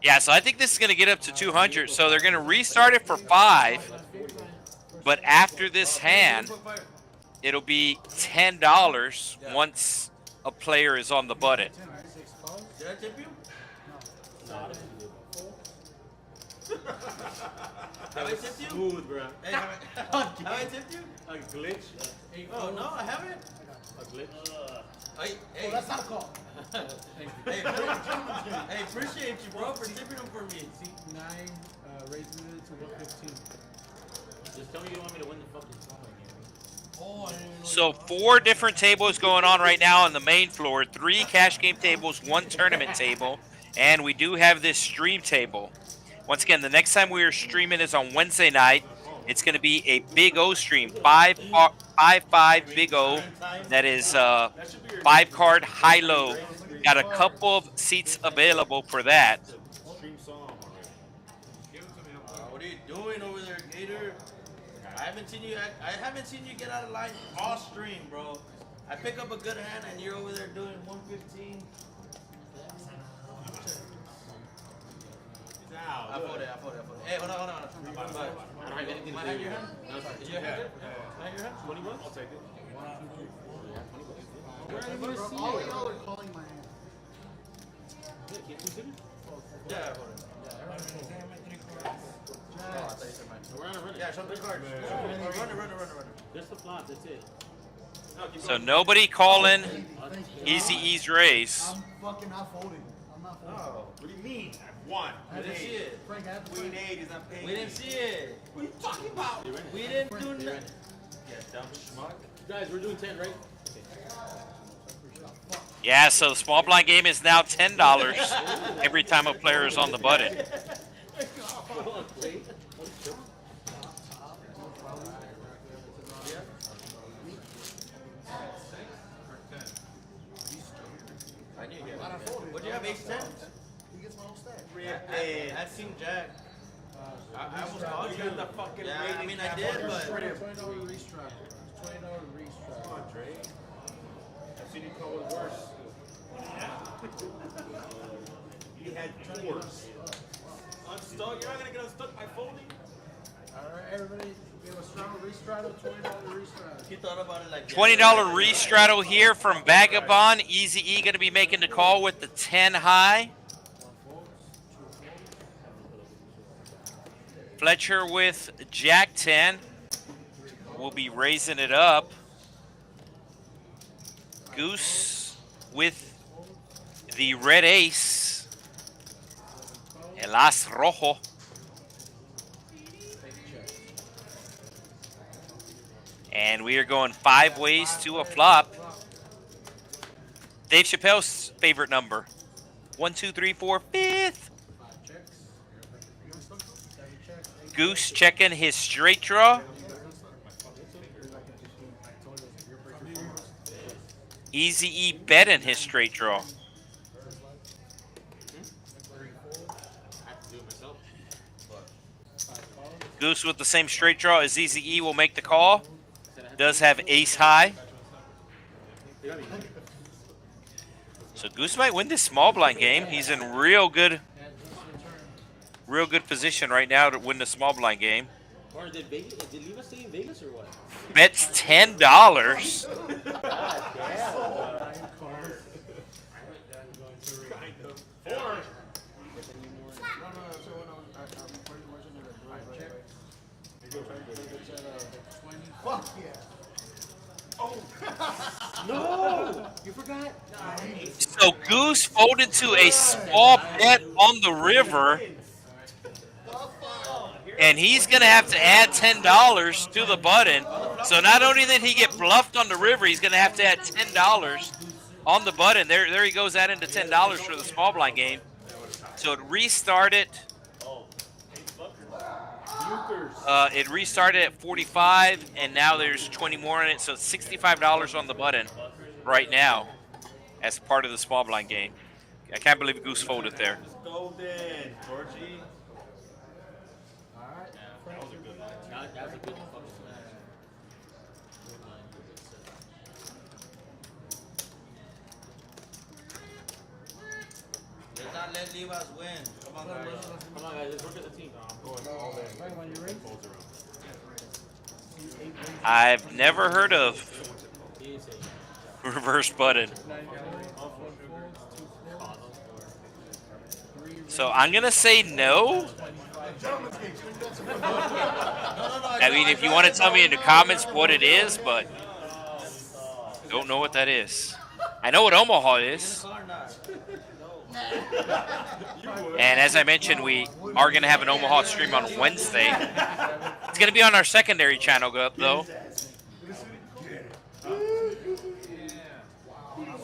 Yeah, so I think this is going to get up to 200. So they're going to restart it for 5. But after this hand, it'll be $10 once a player is on the button. Did I tip you? Have I tipped you? Smooth, bro. Hey, have I tipped you? A glitch. Oh, no, I haven't. A glitch. Hey, That's not a call. hey, appreciate you, bro, for tipping them for me. See, 9 raises it to 115. Just tell me you want me to win the fucking song game. Oh, I didn't even know. So 4 different tables going on right now on the main floor. 3 cash game tables, 1 tournament table, and we do have this stream table. Once again, the next time we are streaming is on Wednesday night. It's going to be a Big O stream, 5-5 Big O. That is 5-card high-low. Got a couple of seats available for that. Stream song already. What are you doing over there, Gator? I haven't seen you get out of line all stream, bro. I pick up a good hand and you're over there doing 115. I fought it. Hey, hold on. I don't have anything to do. Your hand? No, sorry. Is your hand good? Your hand? 20 bucks? I'll take it. Where are you gonna see All it? y'all are calling my hand. Yeah, can't you see me? Yeah, I fought it. Oh, I thought you said mine. Run it. Yeah, show me the cards. Run it. Just the flop, that's it. So nobody calling Easy E's raise. I'm fucking not folding. I'm not folding. Oh, What do you mean? I've won. we didn't see it. Frank, I have to Queen play. 8 is not paying. We didn't see it. What are you talking about? We didn't do nothing. Yeah, dumb schmuck. Guys, we're doing 10, right? Yeah, so the small blind game is now $10 every time a player is on the button. I knew you had it. What'd you have, ace 10? He gets my own stack. That's King Jack. I almost called you. got the fucking Yeah, I rating mean, I cap did, on your but- shredder. $20 restrap. $20 restrap. Come on, Dre. I've seen you come with worse. He had 4s. Unstuck? You're not gonna get unstuck by folding? Alright, everybody, we have a straddle restraddle, $20 restraddle. He thought about it like $20 restraddle here from Vagabond. Easy E going to be making the call with the 10 high. Fletcher with Jack 10 will be raising it up. Goose with the red ace. El as rojo. And we are going 5 ways to a flop. Dave Chappelle's favorite number. 1, 2, 3, 4, 5th. Goose checking his straight draw. Easy E betting his straight draw. Goose with the same straight draw as Easy E will make the call. Does have ace high. So Goose might win this small blind game. He's in real good position right now to win the small blind game. Or did Leva stay in Vegas or what? Bets $10. Fuck yeah. No! You forgot? So Goose folded to a small bet on the river. And he's going to have to add $10 to the button. So not only did he get bluffed on the river, he's going to have to add $10 on the button. There he goes, adding to $10 for the small blind game. So it restarted. It restarted at 45, and now there's 20 more in it. So it's $65 on the button right now as part of the small blind game. I can't believe Goose folded there. Golden, Georgie. That was a good fucking smash. Let's not let Levi's win. Come on, guys. Come on, guys, let's work as a team. I'm going all in. Right when you ring? Folds around. I've never heard of reverse button. So I'm gonna say no. I mean, if you want to tell me in the comments what it is, but don't know what that is. I know what Omaha is. And as I mentioned, we are going to have an Omaha stream on Wednesday. It's going to be on our secondary channel, though.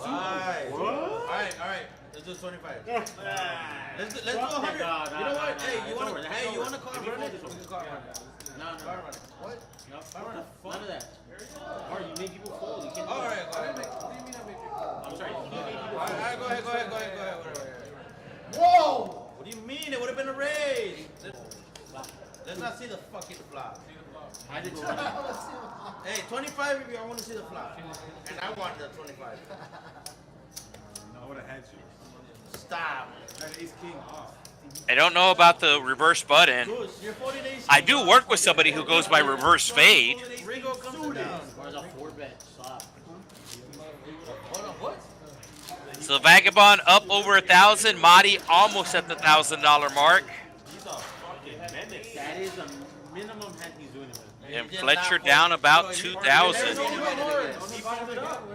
Alright. Let's do 25. Let's do 100. You know what? Hey, you want to call it running? We can call it running. No. What? No, none of that. Or you make people fold. You can't. Alright, go ahead. I'm sorry. Alright, go ahead. Whatever. Whoa! What do you mean? It would have been a raise. Let's not see the fucking flop. I did too. Hey, 25 if you want to see the flop. And I wanted the 25. I would have had you. Stop. That ace king off. I don't know about the reverse button. Goose, you're 40 days. I do work with somebody who goes by reverse fade. Ringo comes down. Or the 4-bet stop. Hold on, what? So Vagabond up over 1,000. Mahdi almost at the $1,000 mark. He's a fucking menace. That is the minimum hand he's doing it with. And Fletcher down about 2,000. No,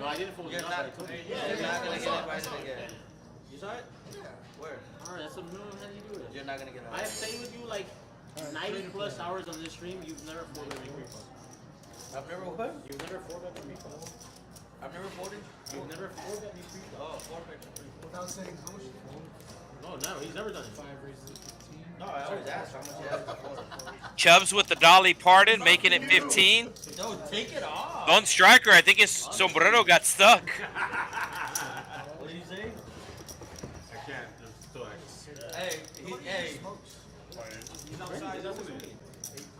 I didn't fold You're enough. not, I told you. you're not gonna get invited again. You saw it? Where? Alright, that's the minimum hand you do it. You're not gonna get I have invited. played with you like 90 plus hours on this stream. You've never folded me refund. I've never what? You've never 4-bet me refund. I've never voted. You've never 4-bet me refund. Oh, forfeit. Without saying how much you fold. No, he's never done it. 5 raises 15. No, I always ask how much you asked before. Chubbs with the Dolly Pardon, making it 15. No, take it off. Lone Striker, I think his sombrero got stuck. What do you say? I can't. There's still X. Hey, hey. He's outside.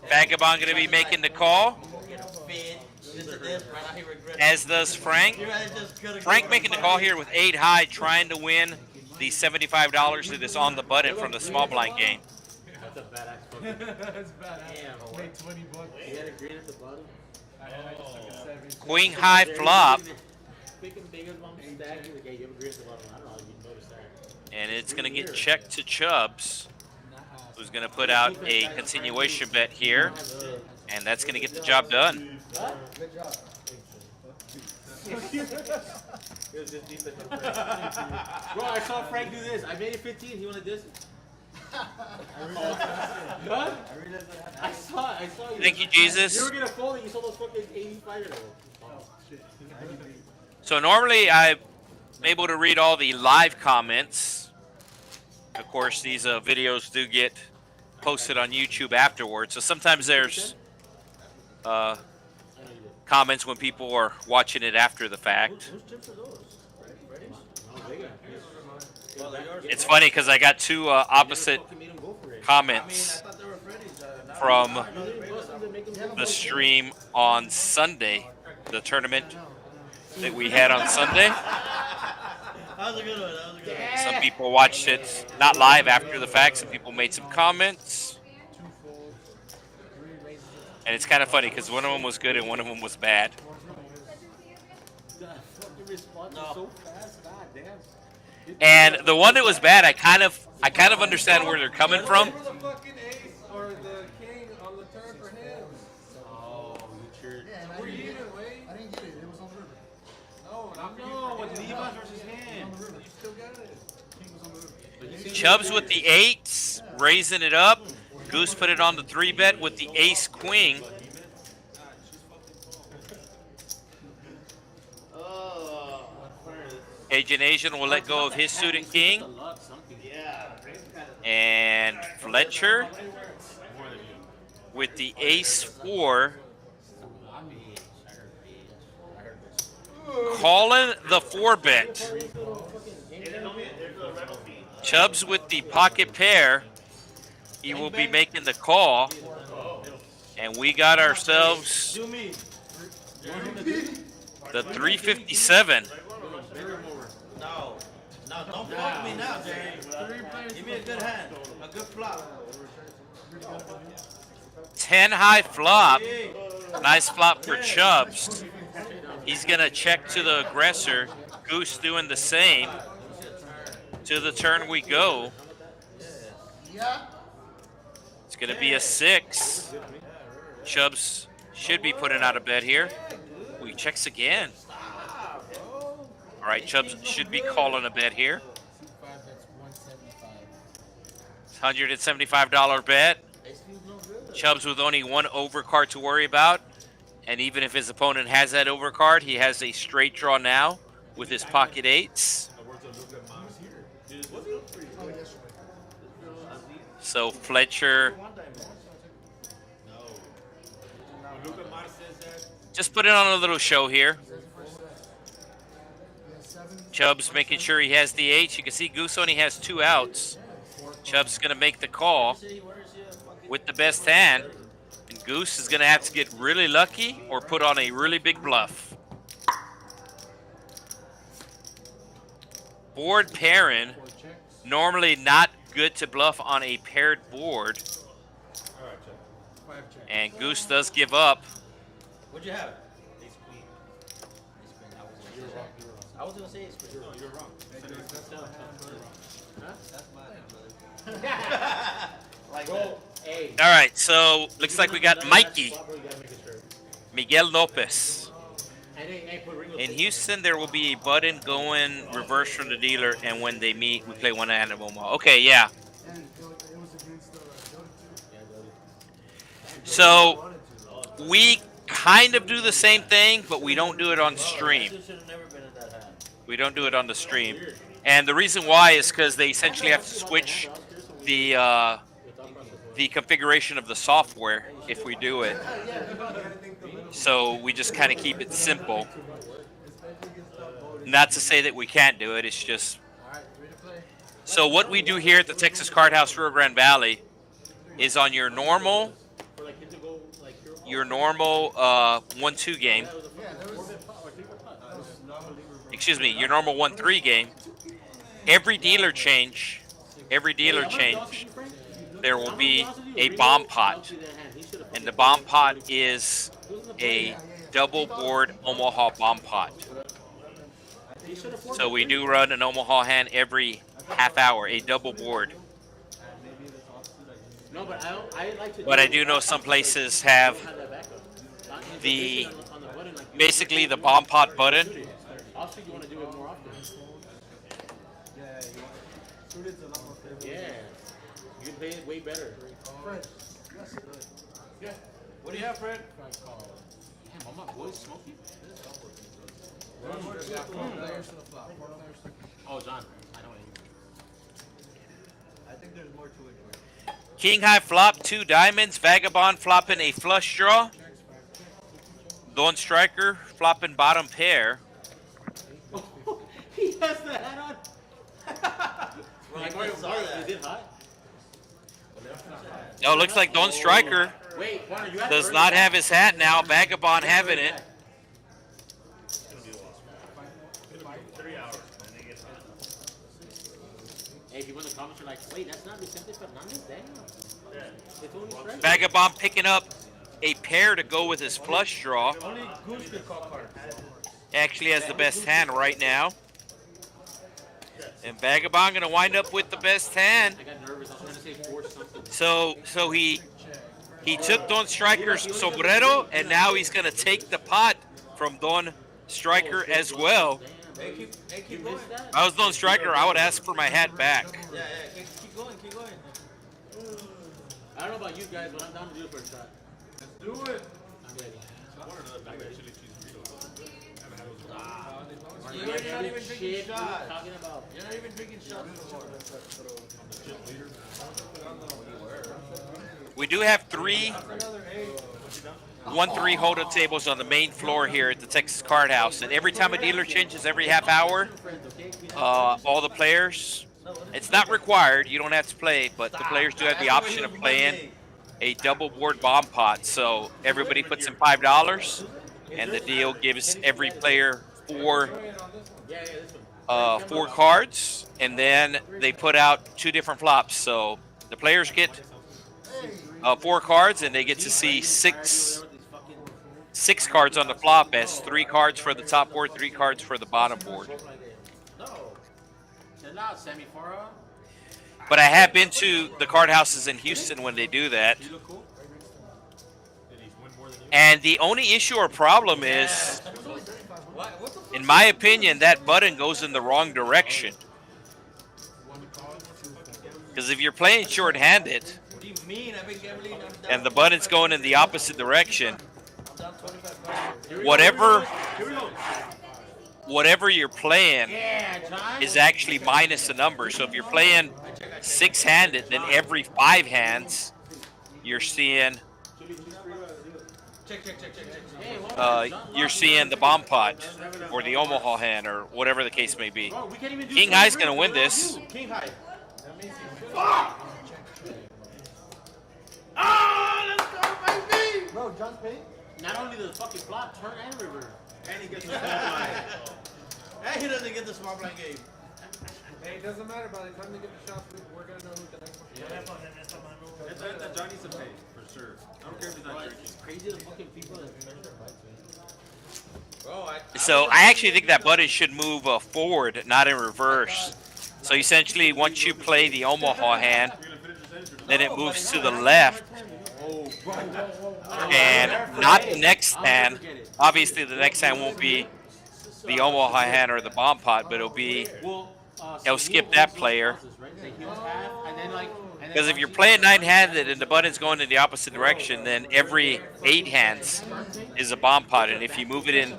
Vagabond going to be making the call, Get a fit. This is this. Right now he regrets. as does Frank. You guys just coulda Frank given making the him call money. here with 8 high, trying to win the $75 that is on the button from the small blind game. That's a badass fucking. That's bad. Damn. Made 20 bucks. You had a green at the bottom. I just took a 7. Queen high flop, Picking big as one stack. He's like, hey, you have a green at the bottom. I don't know how you noticed that. and it's going to get checked to Chubbs, who's going to put out a continuation bet here, and that's going to get the job done. Good job. It was just defense. Bro, I saw Frank do this. I made it 15. He wanted this. What? I saw you. Thank you, You Jesus. were gonna fold it. You saw those fucking 85 level. So normally I'm able to read all the live comments. Of course, these videos do get posted on YouTube afterwards. So sometimes there's comments when people are watching it after the fact. Whose chips are those? It's funny because I got two opposite comments I thought they were Freddy's. from the stream on Sunday, the tournament that we had on Sunday. That was a good one. That was a good one. Some people watched it not live after the fact. Some people made some comments. And it's kind of funny because one of them was good and one of them was bad. And the one that was bad, I kind of understand where they're coming from. For the fucking ace or the king on the turn for him. Oh, you cheered. Were you even Wade? I didn't get it. It was on the river. No, not for you. No, it's Levi's versus him. On the river. You still got it. King was on the river. Chubbs with the 8s, raising it up. Goose put it on the 3-bet with the ace queen. Agent Asian will let go of his student king. And Fletcher with the ace 4. Calling the 4-bet. Chubbs with the pocket pair. He will be making the call. And we got ourselves Do me. the 357. No, don't fuck me now, Jerry. Give me a good hand, a good flop. 10 high flop. Hey, Nice flop for Chubbs. He's going to check to the aggressor. Goose doing the same. To the turn we go. It's going to be a 6. Chubbs should be putting out a bet here. He checks again. All right, Chubbs should be calling a bet here. $175 bet. Chubbs with only one overcard to worry about. And even if his opponent has that overcard, he has a straight draw now with his pocket 8s. So Fletcher just put it on a little show here. Chubbs making sure he has the 8s. You can see Goose only has 2 outs. Chubbs is going to make the call with the best hand. And Goose is going to have to get really lucky or put on a really big bluff. Board pairing. Normally not good to bluff on a paired board. And Goose does give up. What'd you have? I was gonna say it's pretty. No, you're wrong. Like All right, so looks like we got Mikey. Miguel Lopez. In Houston, there will be a button going reverse from the dealer, and when they meet, we play one animal. Okay, yeah. So we kind of do the same thing, but we don't do it on stream. We don't do it on the stream. And the reason why is because they essentially have to switch the configuration of the software if we do it. So we just kind of keep it simple. Not to say that we can't do it, it's just... So what we do here at the Texas Card House Rio Grande Valley is on your normal 1-2 game. Excuse me, your normal 1-3 game. Every dealer change, there will be a bomb pot. And the bomb pot is a double board Omaha bomb pot. So we do run an Omaha hand every half hour, a double board. But I do know some places have basically the bomb pot button. Yeah, you can play it way better. What do you have, Fred? Damn, all my boys smoking? Oh, John, I know what you mean. I think there's more to it. King high flop, 2 diamonds. Vagabond flopping a flush draw. Don Striker flopping bottom pair. He has the hat on. I saw that. Is it hot? Oh, looks like Don Striker Wait, Warner, you have does not have his hat now. Vagabond having it. Hey, if you want the comments, you're like, wait, that's not Vicente Fernandez? Damn. It's only Fred. Vagabond picking up a pair to go with his flush draw. Only Goose can call cards. Actually has the best hand right now. And Vagabond gonna wind up with the best hand. I got nervous. I was trying to say force something. So he took Don Striker's sombrero, and now he's gonna take the pot from Don Striker as well. Hey, keep going. If I was Don Striker, I would ask for my hat back. Yeah, keep going. I don't know about you guys, but I'm down to do it for a shot. Let's do it. I'm ready. You're not even drinking Shit, what are you shots. talking about? You're not even drinking shots anymore. We do have 3 1-3 hold-up tables on the main floor here at the Texas Card House, and every time a dealer changes every half hour, all the players, it's not required, you don't have to play, but the players do have the option of playing a double board bomb pot. So everybody puts in $5, and the deal gives every player 4 cards, and then they put out 2 different flops. So the players get 4 cards, and they get to see 6 6 cards on the flop as 3 cards for the top board, 3 cards for the bottom board. No. Chill out, Sammy Farah. But I have been to the card houses in Houston when they do that. You look cool. And the only issue or problem is, in my opinion, that button goes in the wrong direction. Because if you're playing short-handed What do you mean? I've been gambling. I'm down and the button's going in the opposite direction, whatever you're playing is actually minus a number. So if you're playing 6-handed, then every 5 hands you're seeing you're seeing the bomb pot or the Omaha hand or whatever the case may be. King High's going to win this. King High. Bro, John's paying? Not only the fucking flop, turn and river. And he gets the small blind. And he doesn't get the small blind game. Hey, it doesn't matter. By the time they get the shots, we're gonna know who the next one is. That Johnny needs to pay, for sure. I don't care if he's not drinking. It's crazy the fucking people that measure Bro, So I actually think that button should move forward, not in reverse. So essentially, once you play the Omaha hand, then it moves to the left and not the next hand. Obviously, the next hand won't be the Omaha hand or the bomb pot, but it'll skip that player. Because if you're playing 9-handed and the button's going in the opposite direction, then every 8 hands is a bomb pot. And if you move it in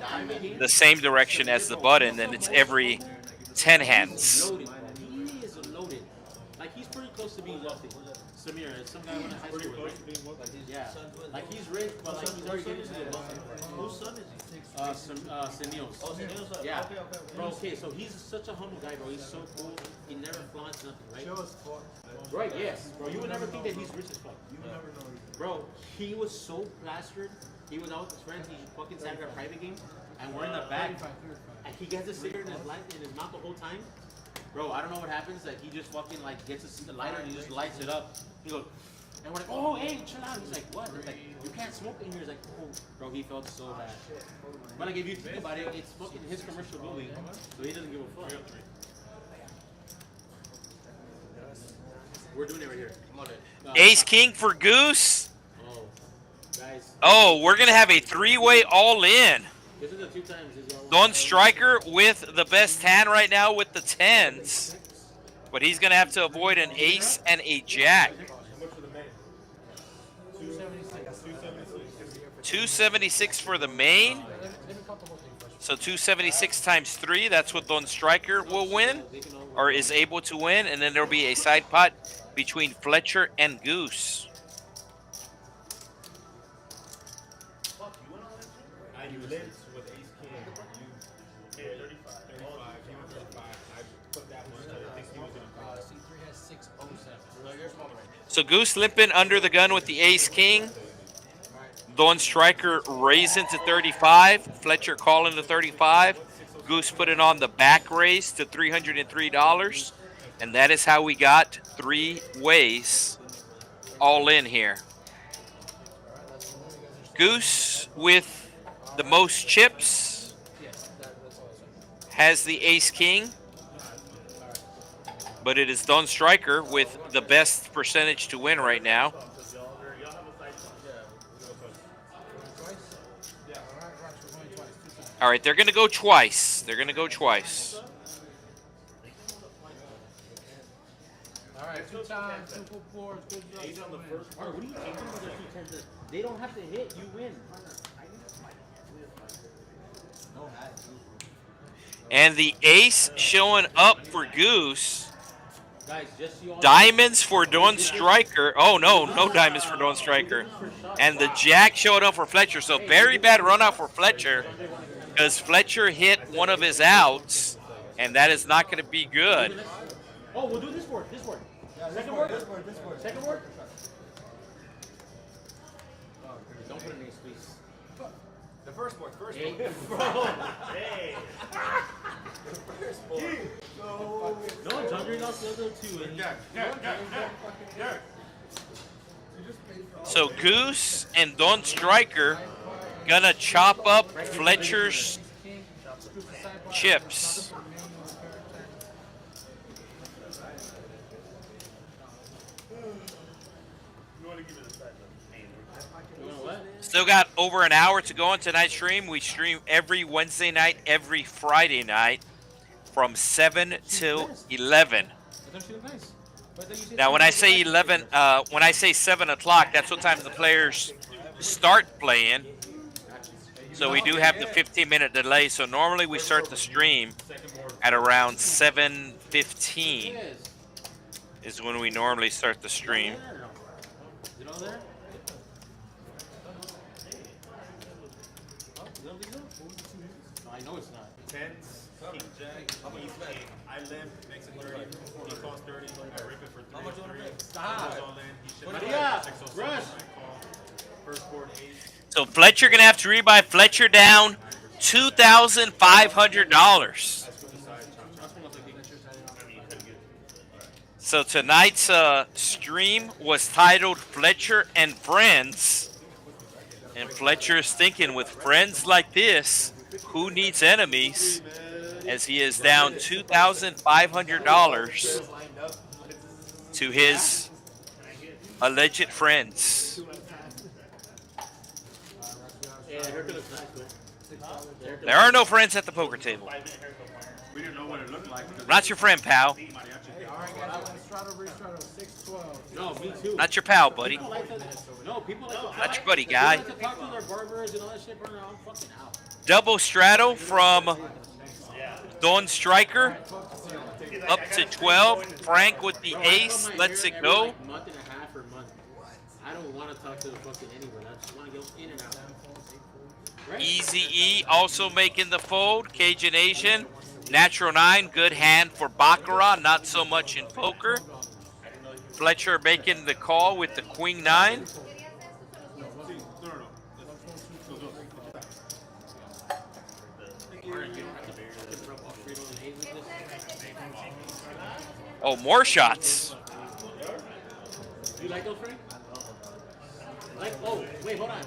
the same direction as the button, then it's every 10 hands. loaded. He is loaded. Like he's pretty close to being wealthy. Samir, some guy went to high school with, right? Yeah. Like he's rich, but like he's already getting to the wealthy. Whose son is he? Senil's. Oh, Senil's son. Yeah. Okay. Bro, okay, so he's such a humble guy, bro. He's so cool. He never flaunts nothing, right? Right, yes. Bro, you would never think that he's rich as fuck. You would never know. Bro, he was so plastered. He was out with his friends. He fucking sat at a private game, and we're in the back. And he gets a cigarette in his mouth the whole time. Bro, I don't know what happens. Like he just fucking like gets the lighter and he just lights it up. He goes, and we're like, oh hey, chill out. He's like, what? He's like, you can't smoke in here. He's like, oh, bro, he felt so bad. But like if you think about it, it's fucking his commercial building, so he doesn't give a fuck. We're doing it right here. Come on, Ace King for Goose. Oh, guys, Oh, we're going to have a 3-way all-in. this is the 2 times. Don Striker with the best hand right now with the 10s. But he's going to have to avoid an ace and a jack. 276 for the main. So 276 times 3, that's what Don Striker will win, or is able to win. And then there'll be a side pot between Fletcher and Goose. You lived with Ace King. You hit 35. He went 35. I put that one. I think he was going to C3 has 607. So Goose limping under the gun with the Ace King. Don Striker raising to 35. Fletcher calling to 35. Goose putting on the back raise to $303. And that is how we got 3 ways all in here. Goose with the most chips has the Ace King. But it is Don Striker with the best percentage to win right now. All right, they're going to go twice. They're going to go twice. All right, 2 times, 2 full fours, good job. He's on the first part. What are you taking with the 2 10s? They don't have to hit, you win. And the ace showing up for Goose. Guys, just so you all Diamonds for Don Striker. Oh, no, no diamonds for Don Striker. And the jack showed up for Fletcher. So very bad run out for Fletcher, because Fletcher hit one of his outs, and that is not going to be good. Oh, we'll do this board. Second board? Second board? Don't put an ace, please. The first board. Hey, bro. Hey. No, John Green lost the other 2. And So Goose and Don Striker Gonna chop up Fletcher's chips. Still got over an hour to go on tonight's stream. We stream every Wednesday night, every Friday night from 7 till 11. Now, when I say 11, when I say 7 o'clock, that's what time the players start playing. So we do have the 15-minute delay. So normally we start the stream at around 7:15 is when we normally start the stream. I know it's not. Tens, king jack, ace king. I limp, makes it 30. He calls 30. I rip it for 3. How much you want to pay? Stop. Goes all in. He ships Maria, it 607. rush. I call. First board ace. So Fletcher gonna have to rebuy. Fletcher down $2,500. So tonight's stream was titled Fletcher and Friends. And Fletcher is thinking, with friends like this, who needs enemies? As he is down $2,500 to his alleged friends. There are no friends at the poker table. We didn't know what it looked like. Not your friend, pal. No, me too. Not your pal, buddy. People like to, no, people like to, Not your buddy, guy. People like to talk to their barbers and all that shit, bro. I'm fucking out. Double straddle from Don Striker up to 12. Frank with the ace lets it go. Like month and a half or month. I don't want to talk to the fucking anyone. I just want to go in and out. Right? Easy E also making the fold. Cajun Asian. Natural 9, good hand for Baccarat, not so much in poker. Fletcher making the call with the Queen 9. Oh, more shots. You like those, Frank? Like, oh, wait, hold on.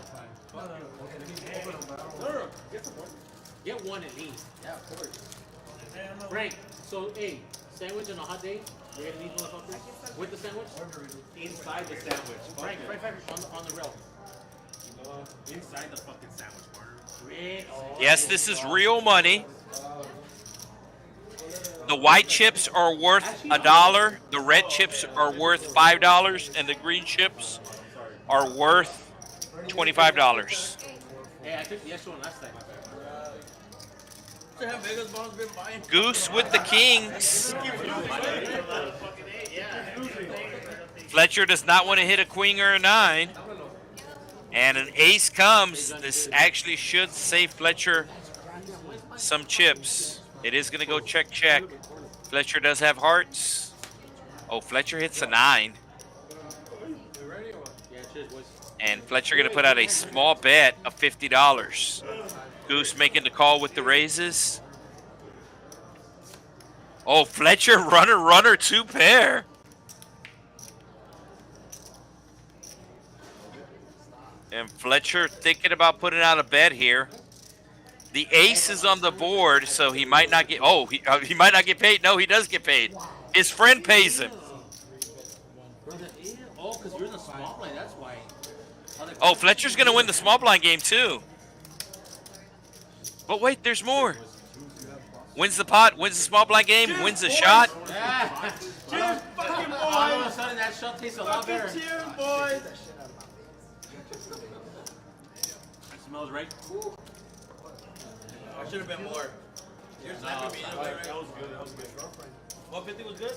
Get one at least. Yeah, of course. Frank, so, hey, sandwich on a hot day? You're gonna need motherfuckers? With the sandwich? Inside the sandwich. Frank, on the rail. Inside the fucking sandwich, partner. Yes, this is real money. The white chips are worth $1. The red chips are worth $5, and the green chips are worth $25. Hey, I took the extra one last time. Goose with the kings. Fletcher does not want to hit a queen or a 9. And an ace comes. This actually should save Fletcher some chips. It is going to go check, check. Fletcher does have hearts. Oh, Fletcher hits a 9. And Fletcher going to put out a small bet of $50. Goose making the call with the raises. Oh, Fletcher, runner, 2 pair. And Fletcher thinking about putting out a bet here. The ace is on the board, so he might not get. Oh, he might not get paid. No, he does get paid. His friend pays him. Oh, because you're in the small blind, that's why. Oh, Fletcher's going to win the small blind game, too. But wait, there's more. Wins the pot, wins the small blind game, wins the shot. Yeah. Cheers, fucking boys! All of a sudden, that shot tastes a lot better. Cheers, boys! It smells right. I should have been more. Your sniper beat it, right? That was good. That was good. 150 was good?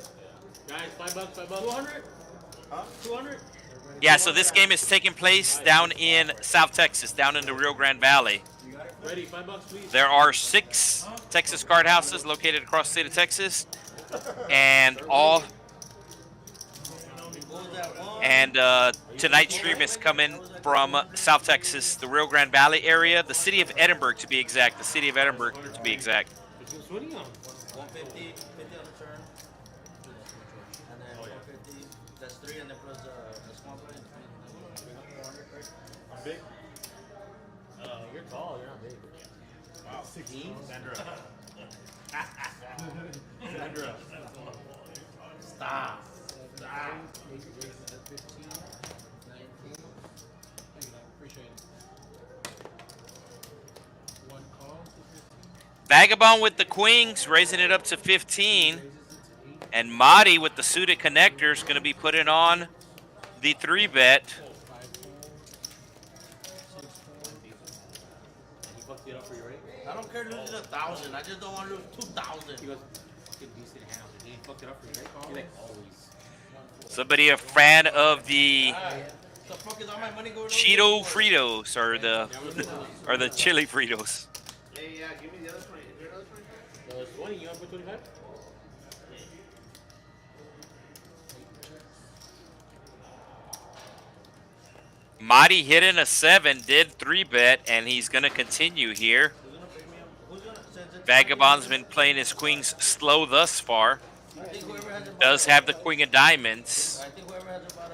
Guys, $5. 200? Huh? 200? Yeah, so this game is taking place down in South Texas, down in the Rio Grande Valley. Ready, $5, please. There are 6 Texas Card Houses located across the state of Texas, and tonight's stream is coming from South Texas, the Rio Grande Valley area, the city of Edinburgh to be exact. The city of Edinburgh to be exact. 150, 50 on the turn. And then 150, that's 3, and then plus the small blind. I'm big. You're tall. You're not big. Wow, 16? Stop. Vagabond with the queens, raising it up to 15. And Marty with the suited connectors going to be putting on the 3-bet. I don't care losing 1,000. I just don't want to lose 2,000. He goes, fucking decent hand. He fucked it up for you, right? He like always. Somebody a fan of the The fuck is all my money going Cheeto Fritos or the chili Fritos. Hey, yeah, give me the other 20. Is there another 25? No, it's 20. You want to put 25? Marty hitting a 7, did 3-bet, and he's going to continue here. Vagabond's been playing his queens slow thus far. Does have the queen of diamonds. I think whoever has about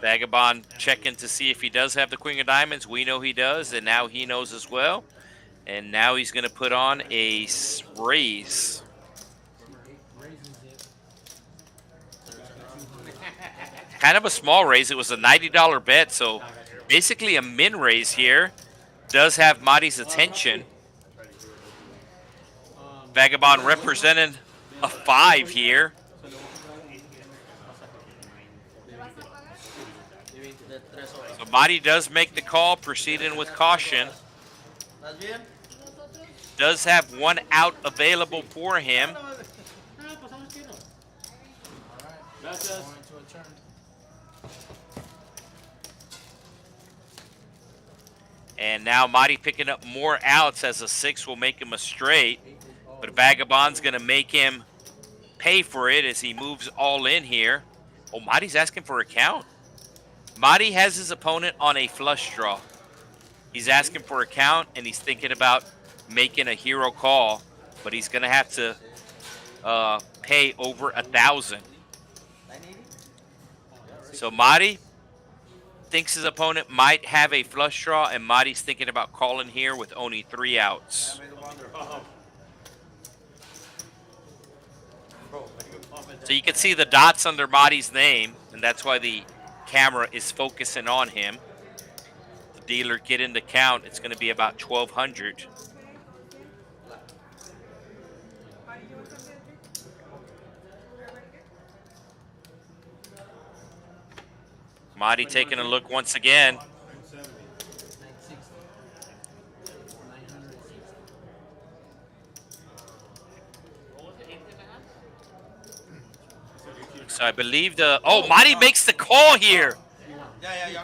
Vagabond checking to see if he does have the queen of diamonds. We know he does, and now he knows as well. And now he's going to put on a raise. Kind of a small raise. It was a $90 bet, so basically a min raise here. Does have Marty's attention. Vagabond representing a 5 here. So Marty does make the call, proceeding with caution. Does have 1 out available for him. And now Marty picking up more outs as a 6 will make him a straight. But Vagabond's going to make him pay for it as he moves all in here. Oh, Marty's asking for a count. Marty has his opponent on a flush draw. He's asking for a count, and he's thinking about making a hero call. But he's going to have to pay over 1,000. So Marty thinks his opponent might have a flush draw, and Marty's thinking about calling here with only 3 outs. So you can see the dots under Marty's name, and that's why the camera is focusing on him. The dealer getting the count, it's going to be about 1,200. Marty taking a look once again. So I believe Marty makes the call here.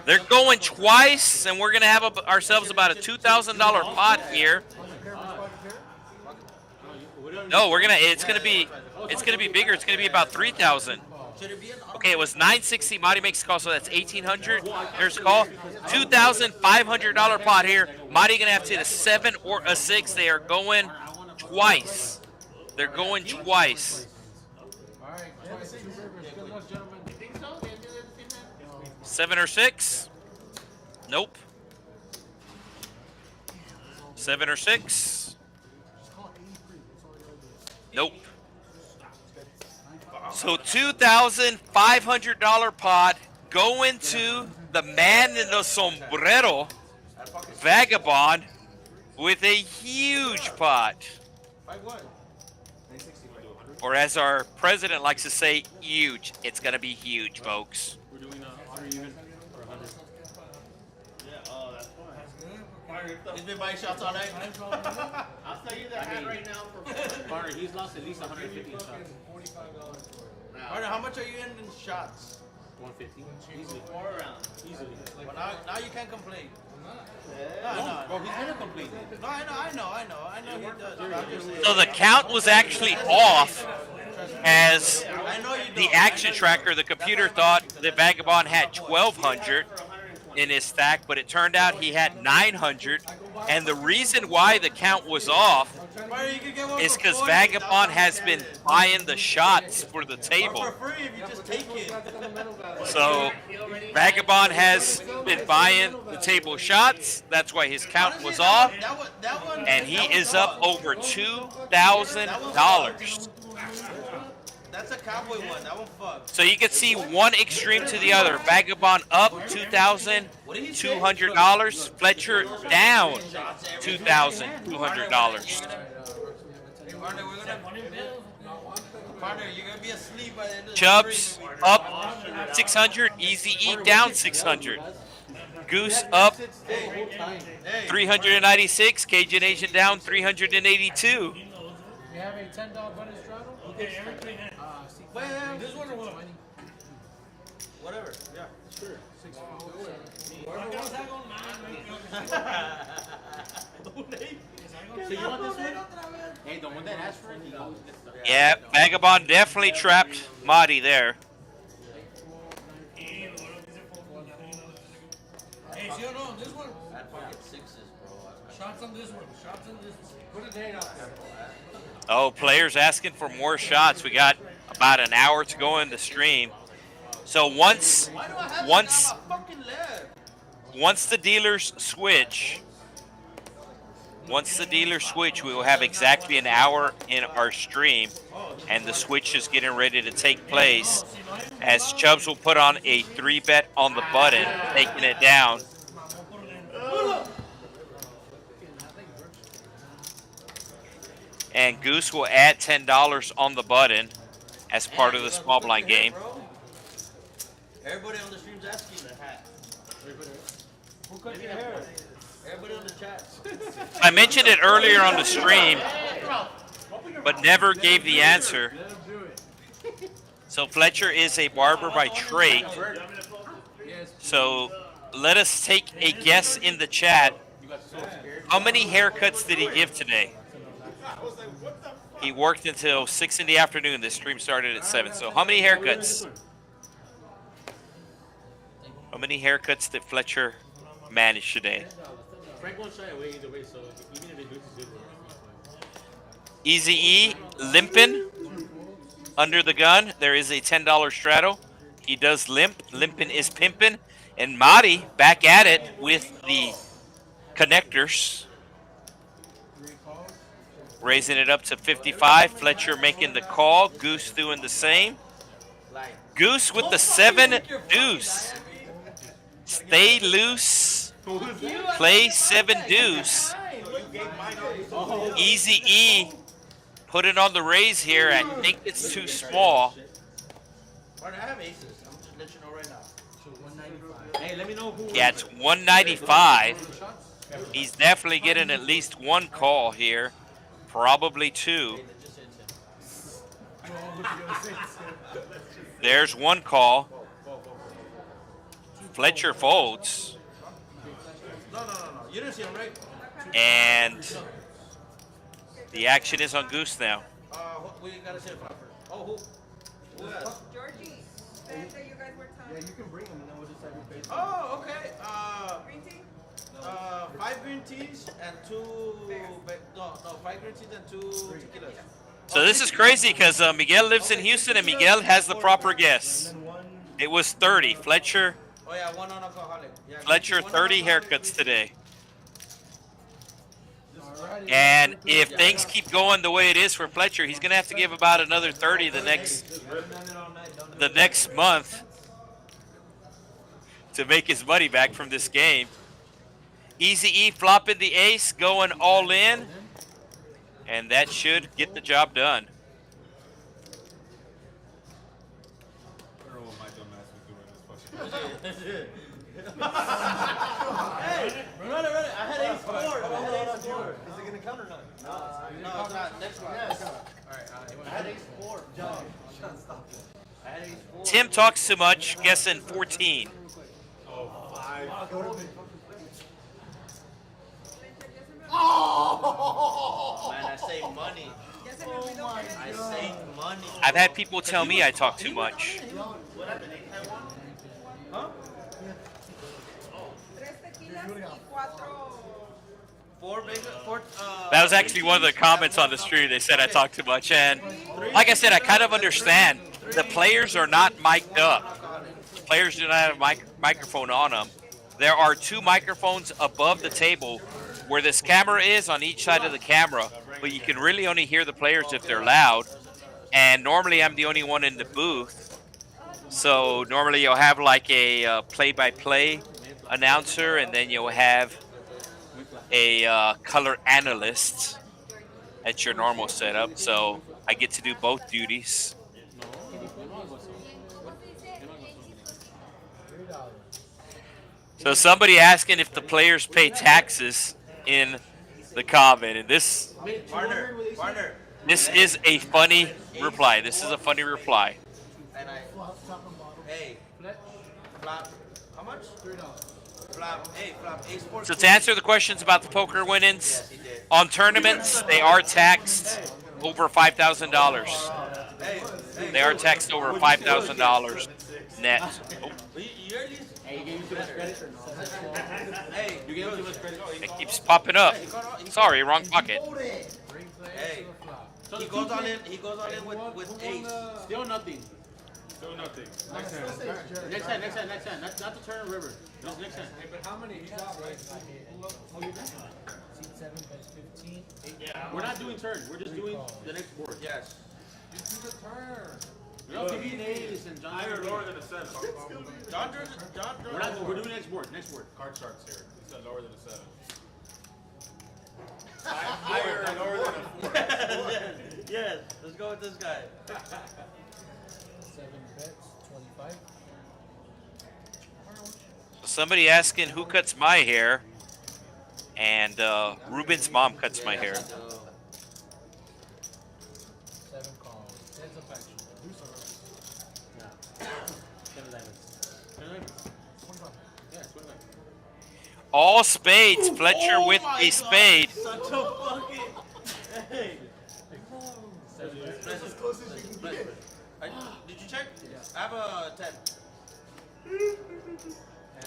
They're going twice, and we're going to have ourselves about a $2,000 pot here. No, it's going to be bigger. It's going to be about 3,000. Okay, it was 960. Marty makes the call, so that's 1,800. There's the call. $2,500 pot here. Marty going to have to hit a 7 or a 6. They are going twice. They're going twice. 7 or 6? Nope. 7 or 6? Nope. So $2,500 pot going to the man in the sombrero, Vagabond, with a huge pot. Or as our president likes to say, huge. It's going to be huge, folks. We're doing 100 even or 100. Yeah, oh, that's fine. He's been buying shots all night. I'll tell you that hat right now for Barney, he's lost at least 150 shots. Partner, how much are you in shots? 150. Easily. 4 rounds. Easily. Well, now you can't complain. No, bro, he's gonna complete it. No, I know he does. I'm just saying. So the count was actually off, as I know you the don't. action tracker, the computer thought that Vagabond had 1,200. in his stack, but it turned out he had 900. And the reason why the count was off Mario, you can get one is for because 40. Vagabond That's has how been much that is. buying the shots for the Or table. for free if you just take it. So Vagabond has been buying the table shots. That's why his count was off. That one, And he that one is up sucks. over $2,000. That's a cowboy one. That one fucked. So you can see one extreme to the other. Vagabond up $2,200. Fletcher down $2,200. Partner, you're gonna be asleep by the end of the Chubbs stream. up 600. Easy E down 600. Goose up 396. Cajun Asian down 382. You have a $10 bunny straddle? Okay, everything. Well, This one or what? whatever. Yeah. Sure. So you want this one? Hey, the one that asked for it, he goes. Yeah, Vagabond definitely trapped Marty there. Hey, see or no, this one? I'd fucking sixes, bro. Shots on this one. Shots on this one. Put a date out there. Oh, players asking for more shots. We got about an hour to go in the stream. So once Why do I have Once- to have a fucking leg? once the dealers switch, we will have exactly an hour in our stream, and the switch is getting ready to take place as Chubbs will put on a 3-bet on the button, taking it down. And Goose will add $10 on the button as part of the small blind game. Everybody on the stream's asking the hat. Who cut your hair? Everybody on the chat. I mentioned it earlier on the stream, but never gave the answer. So Fletcher is a barber by trade. So let us take a guess in the chat. How many haircuts did he give today? He worked until 6 in the afternoon. This stream started at 7. So how many haircuts? How many haircuts did Fletcher manage today? Frank won't shy away either way, so even if it loses, it will. Easy E limping under the gun. There is a $10 straddle. He does limp. Limping is pimping. And Marty back at it with the connectors. Raising it up to 55. Fletcher making the call. Goose doing the same. Goose with the 7 deuce. Stay loose. Play 7 deuce. Easy E put it on the raise here. I think it's too small. Partner, I have aces. I'm just letting you know right now. Hey, let me know who. Yeah, it's 195. He's definitely getting at least one call here. Probably 2. There's one call. Fletcher folds. No. You didn't see him, right? And the action is on Goose now. We gotta see it first. Oh, who else? Georgie said that you guys were telling. You can bring them and then we'll decide who pays. Oh, okay. Green tea? 5 green teas and 2. No, 5 green teas and 2 tequilas. So this is crazy because Miguel lives in Houston and Miguel has the proper guess. It was 30. Fletcher Oh yeah, one non-alcoholic. Yeah, Fletcher one 30 non-alcoholic. haircuts today. And if things keep going the way it is for Fletcher, he's going to have to give about another 30 the next month to make his money back from this game. Easy E flopping the ace, going all in, and that should get the job done. I don't know what my dumb ass was doing this fucking. Hey, run it. I had ace 4. I had ace 4. Is it gonna count or not? No, it's not. Next one. I had ace 4. John, stop it. I had ace 4. Tim talks too much, guessing 14. Man, I saved money. I saved money. I've had people tell me I talk too much. Huh? That was actually one of the comments on the stream. They said I talk too much, and like I said, I kind of understand. The players are not mic'd up. The players do not have a microphone on them. There are 2 microphones above the table where this camera is on each side of the camera, but you can really only hear the players if they're loud. And normally I'm the only one in the booth. So normally you'll have like a play-by-play announcer, and then you'll have a color analyst at your normal setup. So I get to do both duties. So somebody asking if the players pay taxes in the comment, and this is a funny reply. This is a funny reply. And hey, flap, how much? $3. Flap, A-Sport. So to answer the questions about the poker winnings, on tournaments, they are taxed over $5,000. They are taxed over $5,000 net. Oh. Hey, you gave me too much credit? Hey, You gave me too much credit? It keeps popping up. Sorry, wrong pocket. hey, he goes all in with ace. Still nothing. Still nothing. Next hand. Not the turn river. Just next hand. Hey, but how many? He got like. We're not doing turns. We're just doing the next board. Yes. This is a turn. No, give me an ace and John. Higher or lower than a 7? We're doing next board. Card sharks here. He said lower than a 7. Higher or lower than a 4? Yes, let's go with this guy. 7 bets, 25. Somebody asking who cuts my hair, and Ruben's mom cuts my hair. 7 calls. That's a faction. All spades. Fletcher with a spade. Such a fucking. Hey. Did you check? I have a 10.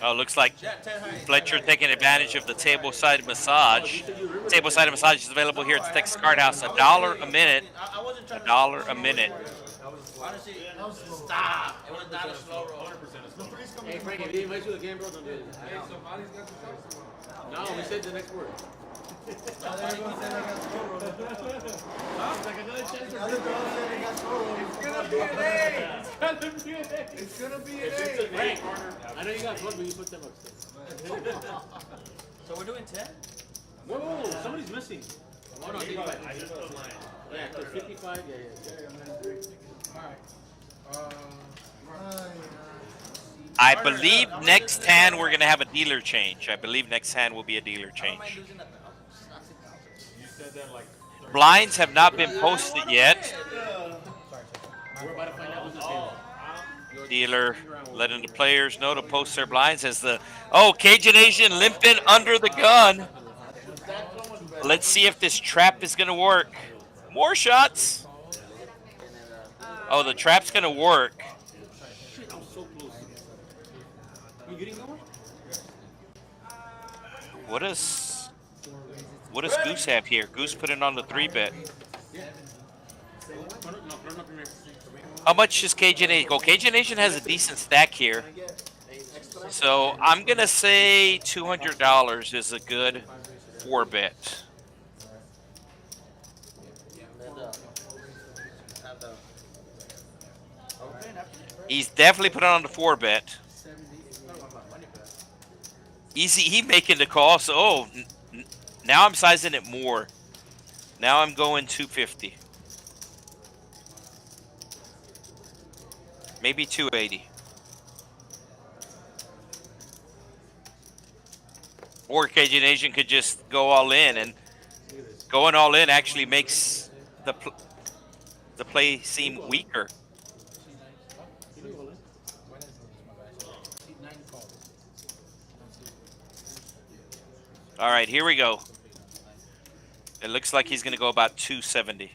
Oh, looks like Yeah, 10 high. Fletcher taking advantage of the tableside massage. Tableside massage is available here at the Texas Card House. $1 a minute. I wasn't trying to. $1 a minute. Honestly, stop. It was not a slow roll. 100% a slow roll. Hey, Frank, if he invite you to the game, bro, don't do it. Hey, somebody's got the shots tomorrow. No, we said the next word. Everyone said I got slow roll. Like another chance for Other girls said they got slow roll. It's gonna be an A. It's gonna be an A. Frank, I know you got one, but you put them up. So we're doing 10? Whoa, somebody's missing. Oh no, 55. I just put mine. Yeah, 55. Yeah. I believe next hand we're going to have a dealer change. I believe next hand will be a dealer change. You said that like. Blinds have not been posted yet. We're about to find out who's the table. Dealer letting the players know to post their blinds as the Cajun Asian limping under the gun. Let's see if this trap is going to work. More shots. Oh, the trap's going to work. Shit, I'm so close. You getting going? What does Goose have here? Goose put it on the 3-bet. How much is Cajun Asian? Well, Cajun Asian has a decent stack here. So I'm going to say $200 is a good 4-bet. He's definitely put it on the 4-bet. Easy, he making the call. So, now I'm sizing it more. Now I'm going 250. Maybe 280. Or Cajun Asian could just go all in, and going all in actually makes the play seem weaker. All right, here we go. It looks like he's going to go about 270.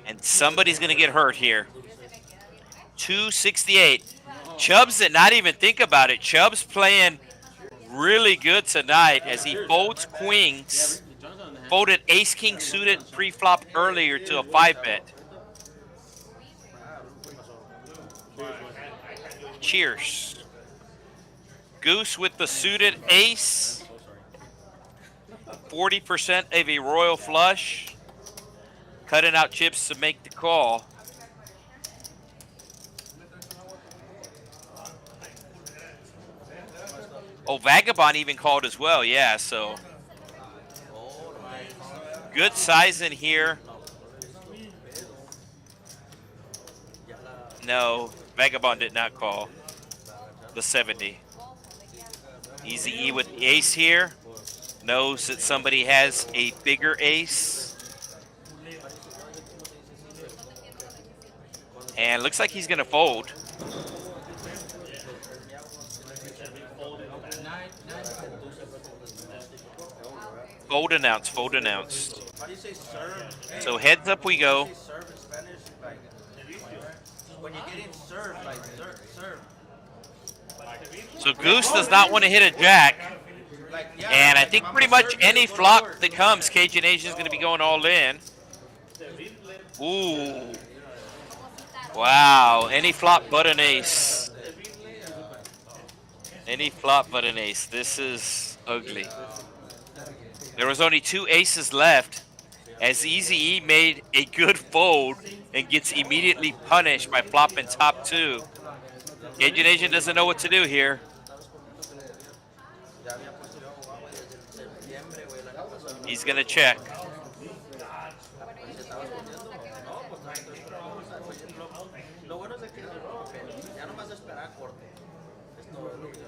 And Somebody's going to get hurt here. 268. Chubbs did not even think about it. Chubbs playing really good tonight as he folds queens. Folded ace-king suited pre-flop earlier to a 5-bet. Cheers. Goose with the suited ace. 40% of a royal flush. Cutting out chips to make the call. Oh, Vagabond even called as well. Yeah, so good size in here. No, Vagabond did not call the 70. Easy E with the ace here. Knows that somebody has a bigger ace. And looks like he's going to fold. Fold announced, fold announced. How do you say serve? So heads up we go. Serve in Spanish, like when you're getting served, like serve. So Goose does not want to hit a jack. Like, yeah, And I like, think if I'm pretty gonna much serve you, any it's gonna flop work. that comes, Cajun Nation is going to be going all in. Ooh. Wow. Any flop but an ace. Any flop but an ace. This is ugly. There was only 2 aces left as Easy E made a good fold and gets immediately punished by flopping top 2. Cajun Nation doesn't know what to do here. He's going to check. Lo bueno es que ya nomás esperar corto. Esto es lo que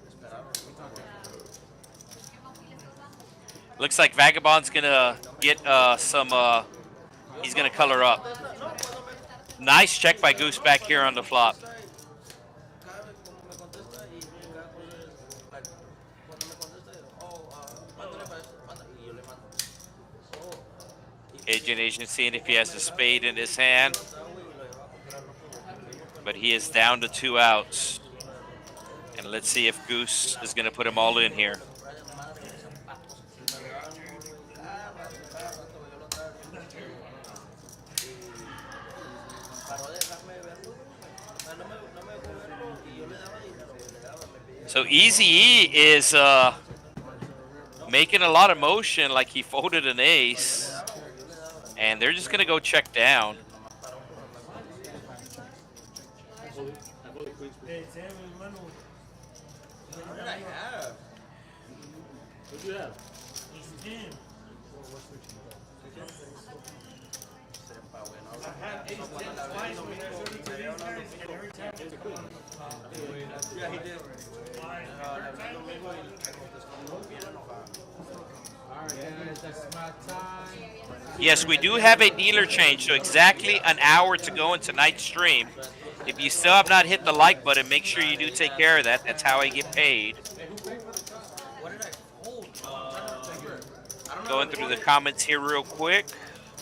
esperar. Looks like Vagabond's going to get he's going to color up. Nice check by Goose back here on the flop. Cajun Nation seeing if he has a spade in his hand. But he is down to 2 outs. And let's see if Goose is going to put him all in here. So Easy E is making a lot of motion like he folded an ace. And they're just going to go check down. What did I have? What do you have? Yeah, he did. Yes, we do have a dealer change, so exactly an hour to go in tonight's stream. If you still have not hit the like button, make sure you do take care of that. That's how I get paid. What did I fold? I don't know. Going through the comments here real quick.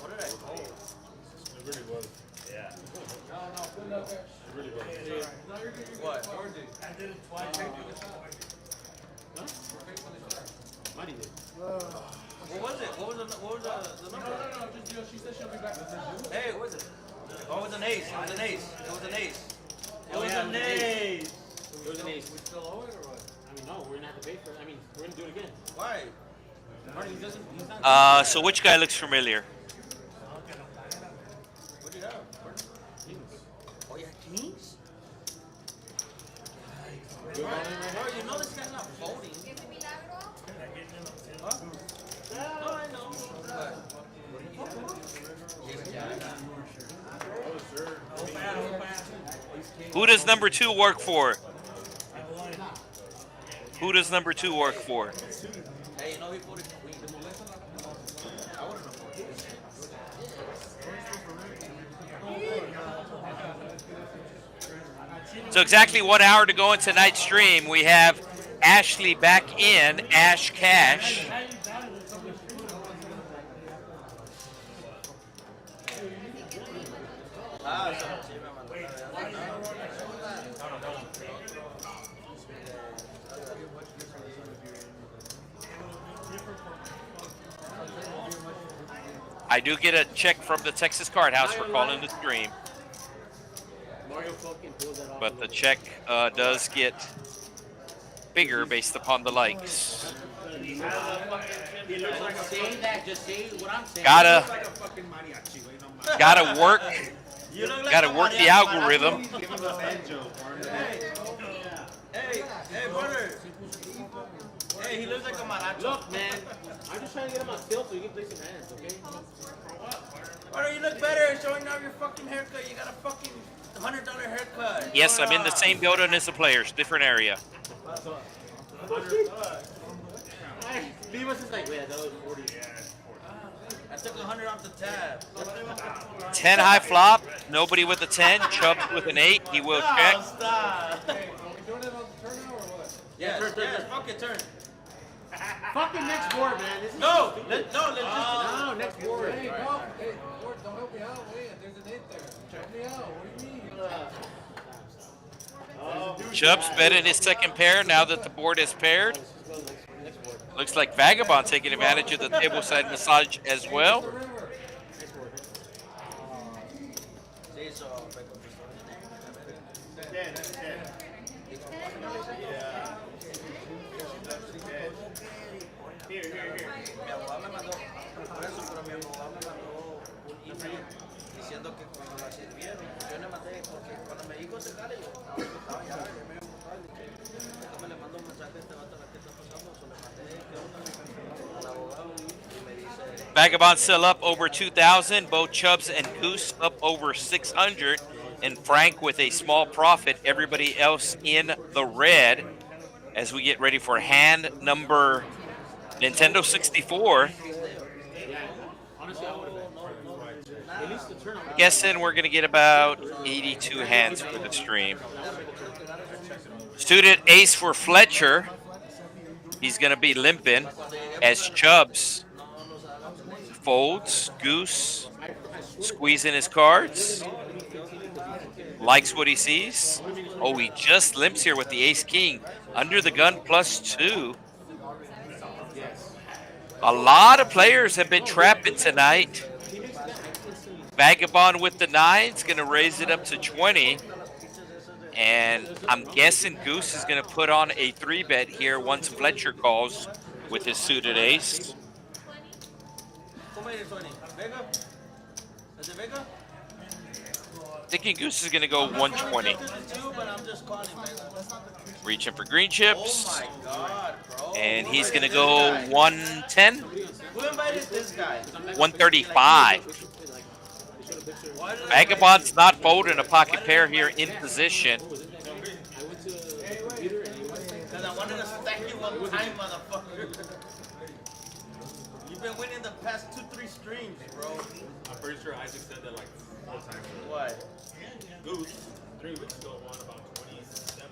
What did I fold? It really was. Yeah. What? I did it twice. Money did. What was it? What was the number? No, just you. She said she'll be back. Hey, what was it? Oh, it was an ace. It was an ace. It was an ace. It Oh, was yeah, an it was an ace. It was an ace. We still owe it or what? I mean, no, we're gonna have to pay for it. I mean, we're gonna do it again. Why? Marty, he's not. So which guy looks familiar? What do you have? Oh, yeah, kings? Bro, you know this guy's not folding. Huh? No, I know. Who does number 2 work for? Who does number 2 work for? Hey, you know he folded queen. I wouldn't have folded. So exactly 1 hour to go in tonight's stream. We have Ashley back in, Ash Cash. Ah, sí, me mandó I do get a check from the Texas Card House for calling the stream, Mario fucking pulls that off. but the check does get bigger based upon the likes. Say that, just say what I'm saying. Gotta Like a fucking mariachi, güey, no mames. gotta work. You look like Gotta a work the mariachi. algorithm. Give him a banjo, partner. Hey, brother. Hey, he looks like a mariachi. Look, man, I'm just trying to get him on tilt so you can play some hands, okay? Brother, you look better showing off your fucking haircut. You got a fucking $100 haircut. Yes, I'm in the same building as the players, different area. Divas is like, wait, that was 40. I took 100 off the tab. 10 high flop, nobody with a 10, Chubbs with an 8, he will check. Oh, stop. Are we doing it on the turn now or what? Yes, turn, yes, turn. fuck it, turn. Fucking next board, man. This is No, stupid. let's just. No, next board. Hey, no, hey, Lord, don't help me out. Wait, there's an 8 there. Help me out. What do you mean? Chubbs betting his second pair now that the board is paired. Looks like Vagabond taking advantage of the tableside massage as well. Sí, so, mi abogado me mandó, por eso, pero mi abogado me mandó un email diciendo que cuando la sirvieron, yo le mandé, porque cuando me dijo ese jale, yo estaba ya me iba a montar, déjame le mando un mensaje a este vato a ver qué está pasando, so le mandé, ¿qué onda? Al abogado, y me dice, Vagabond still up over 2,000, both Chubbs and Goose up over 600, and Frank with a small profit, everybody else in the red as we get ready for hand number Nintendo 64. Honestly, I would have at least the turn. Guessing we're going to get about 82 hands for the stream. Student ace for Fletcher. He's going to be limping as Chubbs folds. Goose squeezing his cards. Likes what he sees. Oh, he just limps here with the ace king. Under the gun +2. A lot of players have been trapping tonight. Vagabond with the 9's going to raise it up to 20. And I'm guessing Goose is going to put on a 3-bet here once Fletcher calls with his suited ace. ¿cómo eres, Tony? ¿Vega? ¿Es de Vega? Thinking Goose is going to go 120. But I'm just calling Vega. Reaching for green chips. Oh my God, bro. And he's going to go 110, Who invited this guy? 135. Why did Vagabond's not folding a pocket pair here in position. Because I wanted to stack you one time, motherfucker. You've been winning the past 2-3 streams, bro. I'm pretty sure Isaac said that like 4 times. What? Goose, 3 weeks ago, won about 27.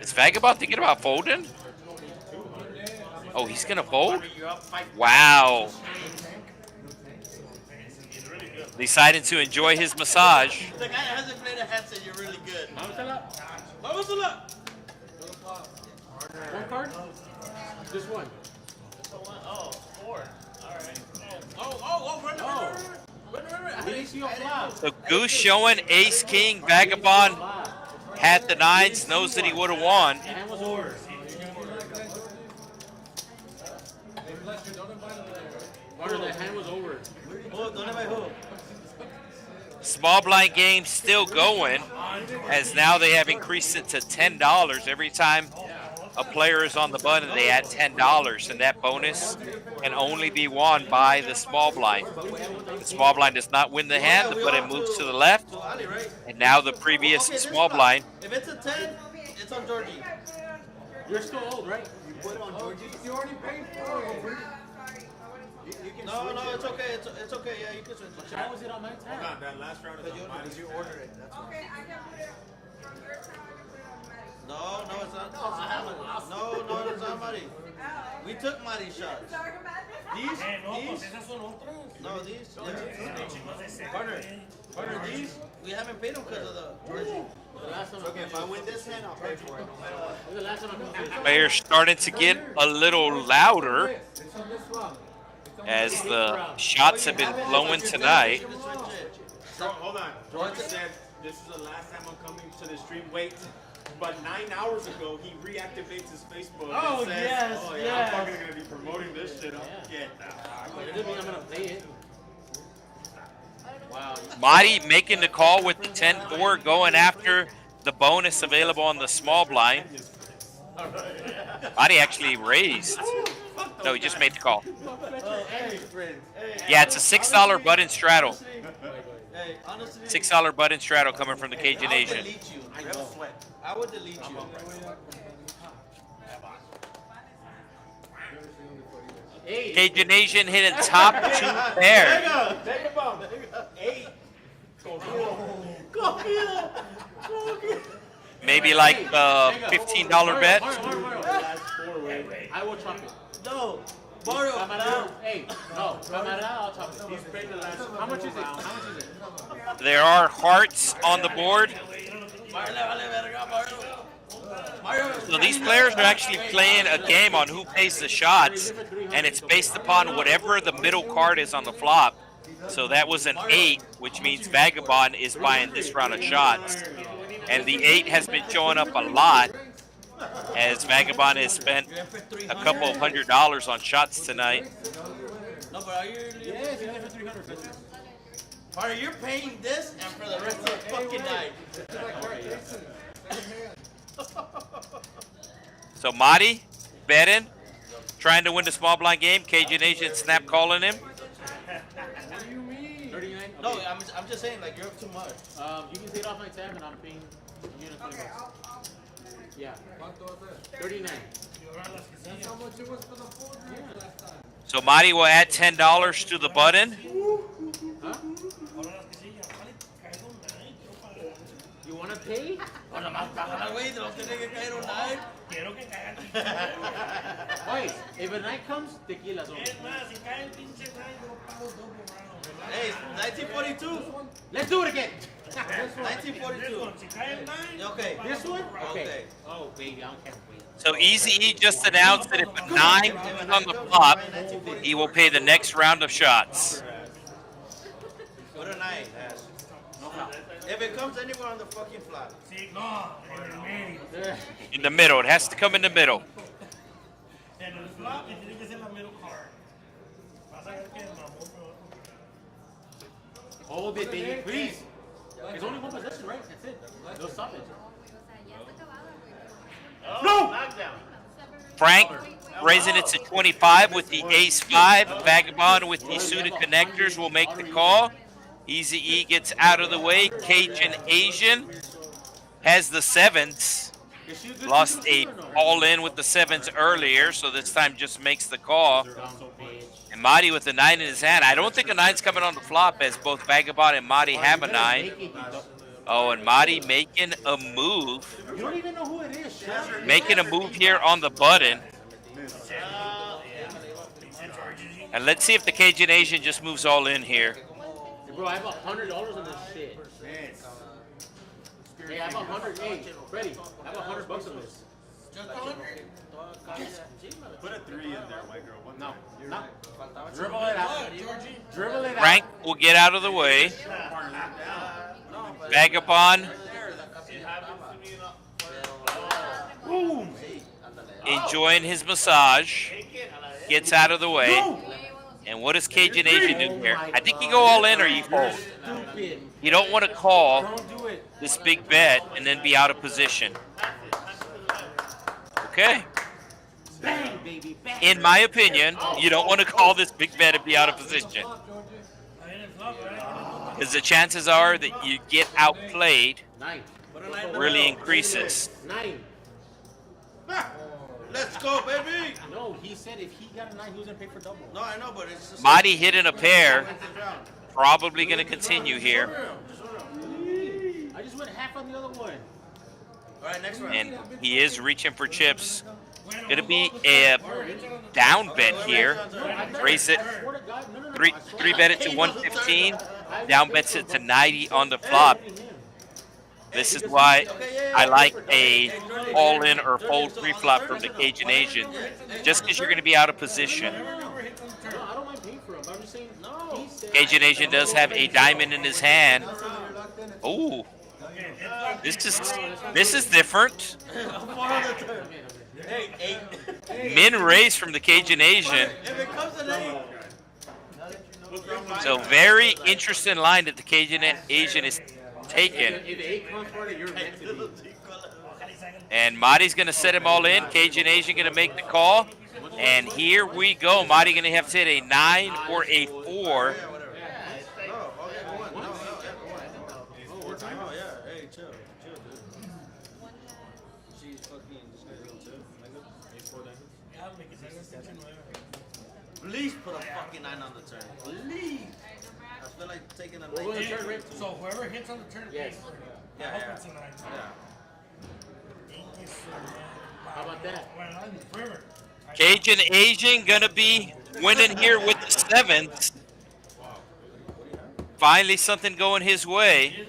Is Vagabond thinking about folding? Oh, he's going to fold? Wow. Deciding to enjoy his massage. The guy that hasn't played a hand said you're really good. Vamos a la. One card? Just one. Oh, 4. Alright. Oh, run. We didn't see your flop. So Goose showing ace king. Vagabond had the 9s, knows that he would have won. The hand was over. Carter, the hand was over. Oh, don't let my hook. Small blind game still going, as now they have increased it to $10 every time a player is on the button. They add $10, and that bonus can only be won by the small blind. The small blind does not win the hand, but it moves to the left, So Ali, right? and now the previous small blind. If it's a 10, it's on Georgie. You're still old, right? You put it on Georgie. You already paid for it. You can No, switch it's okay. It's okay. Yeah, you can switch it. Why was it on my tab? Hold on, that last round is on mine. because you ordered it. That's why. Okay, I can put it from your time, I can put it on Maddie's. No, it's not. No, it's not Mari. We took Mari's shots. Sorry, Maddie. These? No, these? Yeah. Partner, these? We haven't paid him because of the. The last time Okay, if I win this hand, I'll pay for it, no matter what. the last time I come Players starting to get a little louder It's on this one. as the shots have been flowing tonight. Hold on. George said this is the last time I'm coming to the stream. Wait. But 9 hours ago, he reactivates his Facebook Oh, and says, yes, "Oh yeah, yes. I'm fucking gonna be promoting this shit." Get It doesn't mean I'm gonna play it. Wow. Marty making the call with the 10-4, going after the bonus available on the small blind. Marty actually raised. No, he just made the call. Hey, friend. Hey, Yeah, it's a $6 button straddle. hey, honestly, $6 button straddle coming from the Cajun I would Asian. delete you. I would delete you. Hey. Cajun Asian hitting top 2 pair. Take a bump. 8. Maybe like a $15 bet. Last 4 ways. I will chop it. No, Mario. Camarada, hey, no, camarada, I'll chop it. He's paid the last. How much is it? How much is it? There are hearts on the board. So these players are actually playing a game on who pays the shots, and it's based upon whatever the middle card is on the flop. So that was an 8, which means Vagabond is buying this round of shots. And the 8 has been showing up a lot, as Vagabond has spent a couple of $100 on shots tonight. No, but are you? Yes, you get it for 300. Mario, you're paying this and for the rest of the fucking night. So Marty betting, trying to win the small blind game. Cajun Asian snap calling him. What do you mean? 39? Okay. No, I'm just saying, like, you're up too much. You can take it off my tab and I'm paying you know, 20 bucks. Yeah. 39. That's how much it was for the phone last time. So Marty will add $10 to the button. Huh? You want to pay? Ahora más págala, güey, te lo tiene que caer un night. Wait, if a night comes, tequila's on. Hey, 1942. Let's do it again. 1942. Okay. This one? Okay. Oh, baby, I can't wait. So Easy E just announced that if a 9 comes on the flop, he will pay the next round of shots. Put a 9. If it comes anywhere on the fucking flat. In the middle. It has to come in the middle. Hold it, baby, please. It's only one possession, right? That's it. No stoppage. No! Frank raising it to 25 with the ace-5. Vagabond with the suited connectors will make the call. Easy E gets out of the way. Cajun Asian has the 7s. Lost a all-in with the 7s earlier, so this time just makes the call. And Marty with the 9 in his hand. I don't think a 9's coming on the flop, as both Vagabond and Marty have a 9. Oh, and Marty making a move. You don't even know who it is, Sean. Making a move here on the button. And let's see if the Cajun Asian just moves all in here. Bro, I have $100 on this shit. Hey, I have 100. Hey, Freddie, I have $100 on this. Put a 3 in there, white girl. One No, time. no. Dribble it out. Dribble it out. Frank will get out of the way. Vagabond enjoying his massage. Gets out of the way. And what does Cajun Asian do here? I think you go all in or you fold. Stupid. You don't want to call Don't do it. this big bet and then be out of position. Okay. Bang, baby, bang. In my opinion, you don't want to call this big bet and be out of position. Because the chances are that you get outplayed 9. really increases. 9. Let's go, baby. No, he said if he got a 9, he was going to pay for double. No, I know, but it's just. Marty hitting a pair. Probably going to continue here. I just went half on the other one. All right, next round. And he is reaching for chips. Going to be a down bet here. Raise it. Swear to God, no. 3 bet it to 115. down bets it to 90 on the flop. This is why I like a all-in or fold pre-flop from the Cajun Asian. Just because you're going to be out of position. No, I don't mind paying for him. I'm just saying, no. Cajun Asian does have a diamond in his hand. Ooh, this is different. Min raise from the Cajun Asian. If it comes to 8, So very interesting line that the Cajun Asian is taking. If 8 comes for it, you're meant to be. And Marty's going to set him all in. Cajun Asian going to make the call. And here we go. Marty going to have to hit a 9 or a 4. Please put a fucking 9 on the turn. Please. I feel like taking a 9. So whoever hits on the turn, Yes. I hope it's a 9. How about that? Cajun Asian going to be winning here with the 7s. Finally something going his way.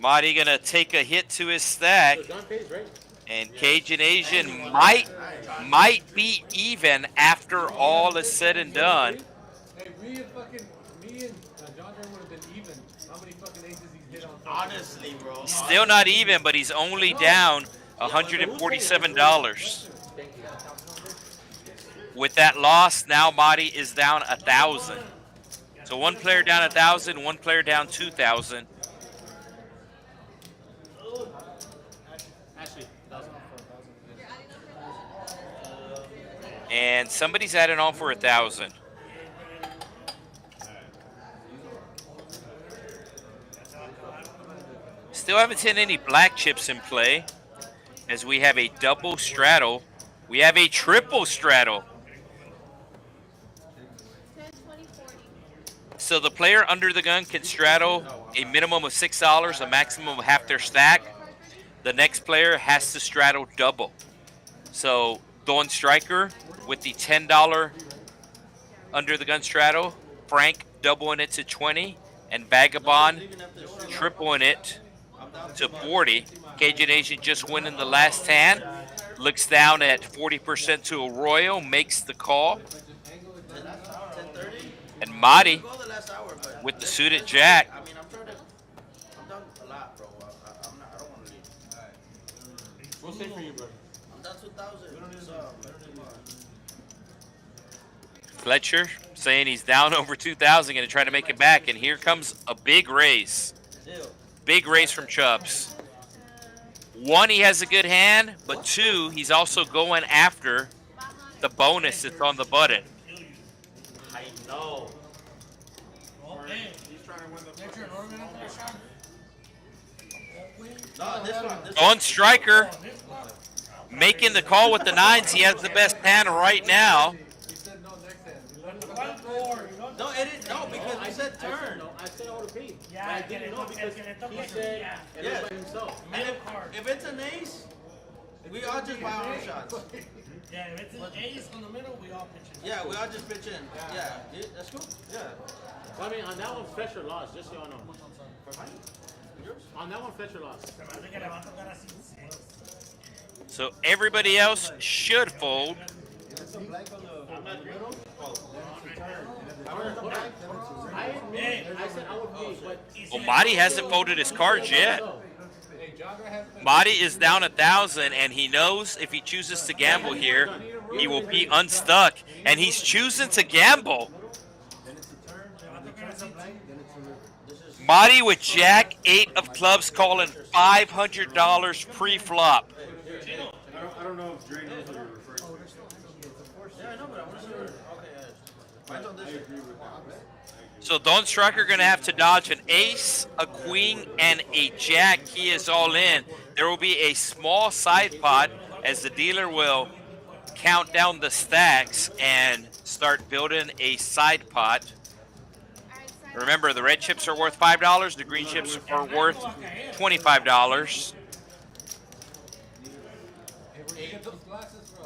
Marty going to take a hit to his stack. So John pays, right? And Cajun Asian might be even after all is said and done. Hey, me and John would have been even. How many fucking aces he's hit on? Honestly, bro. Still not even, but he's only down $147. With that loss, now Marty is down 1,000. So one player down 1,000, one player down 2,000. Ashley, 1,000. And somebody's adding on for 1,000. Still haven't seen any black chips in play, as we have a double straddle. We have a triple straddle. 10, 20, 40. So the player under the gun can straddle a minimum of $6, a maximum of half their stack. The next player has to straddle double. So Dawn Striker with the $10 under the gun straddle, Frank doubling it to 20, and Vagabond tripling it to 40. Cajun Asian just winning the last hand. Looks down at 40% to a Royal, makes the call. And Marty with the suited jack. I mean, I'm done a lot, bro. I don't want to leave. We'll stay for you, bro. I'm done 2,000. Fletcher saying he's down over 2,000, going to try to make it back. And here comes a big raise. Big raise from Chubbs. 1, he has a good hand, but 2, he's also going after the bonus that's on the button. I know. No, this one. On Striker, making the call with the 9s. He has the best hand right now. No, it is no because I said turn. No, I said I would have paid. Yeah, I didn't know because he said it Yes. was by himself. And if it's an ace, we all just buy our own shots. Yeah, if it's an ace on the middle, we all pitch it. Yeah, we all just pitch in. Yeah, that's cool. Yeah. Well, I mean, on that one, Fletcher lost, just so y'all know. On that one, Fletcher lost. So everybody else should fold. I admit, I said I would pay, but Well, Marty hasn't folded his cards yet. Marty is down 1,000, and he knows if he chooses to gamble here, he will be unstuck. And he's choosing to gamble. Marty with Jack 8 of clubs calling $500 pre-flop. I don't know if Dre knows what you're referring to. Yeah, I know, but I want to see. Okay, mine's on this. I agree with that. So Dawn Striker going to have to dodge an ace, a queen, and a jack. He is all in. There will be a small side pot as the dealer will count down the stacks and start building a side pot. Remember, the red chips are worth $5. The green chips are worth $25.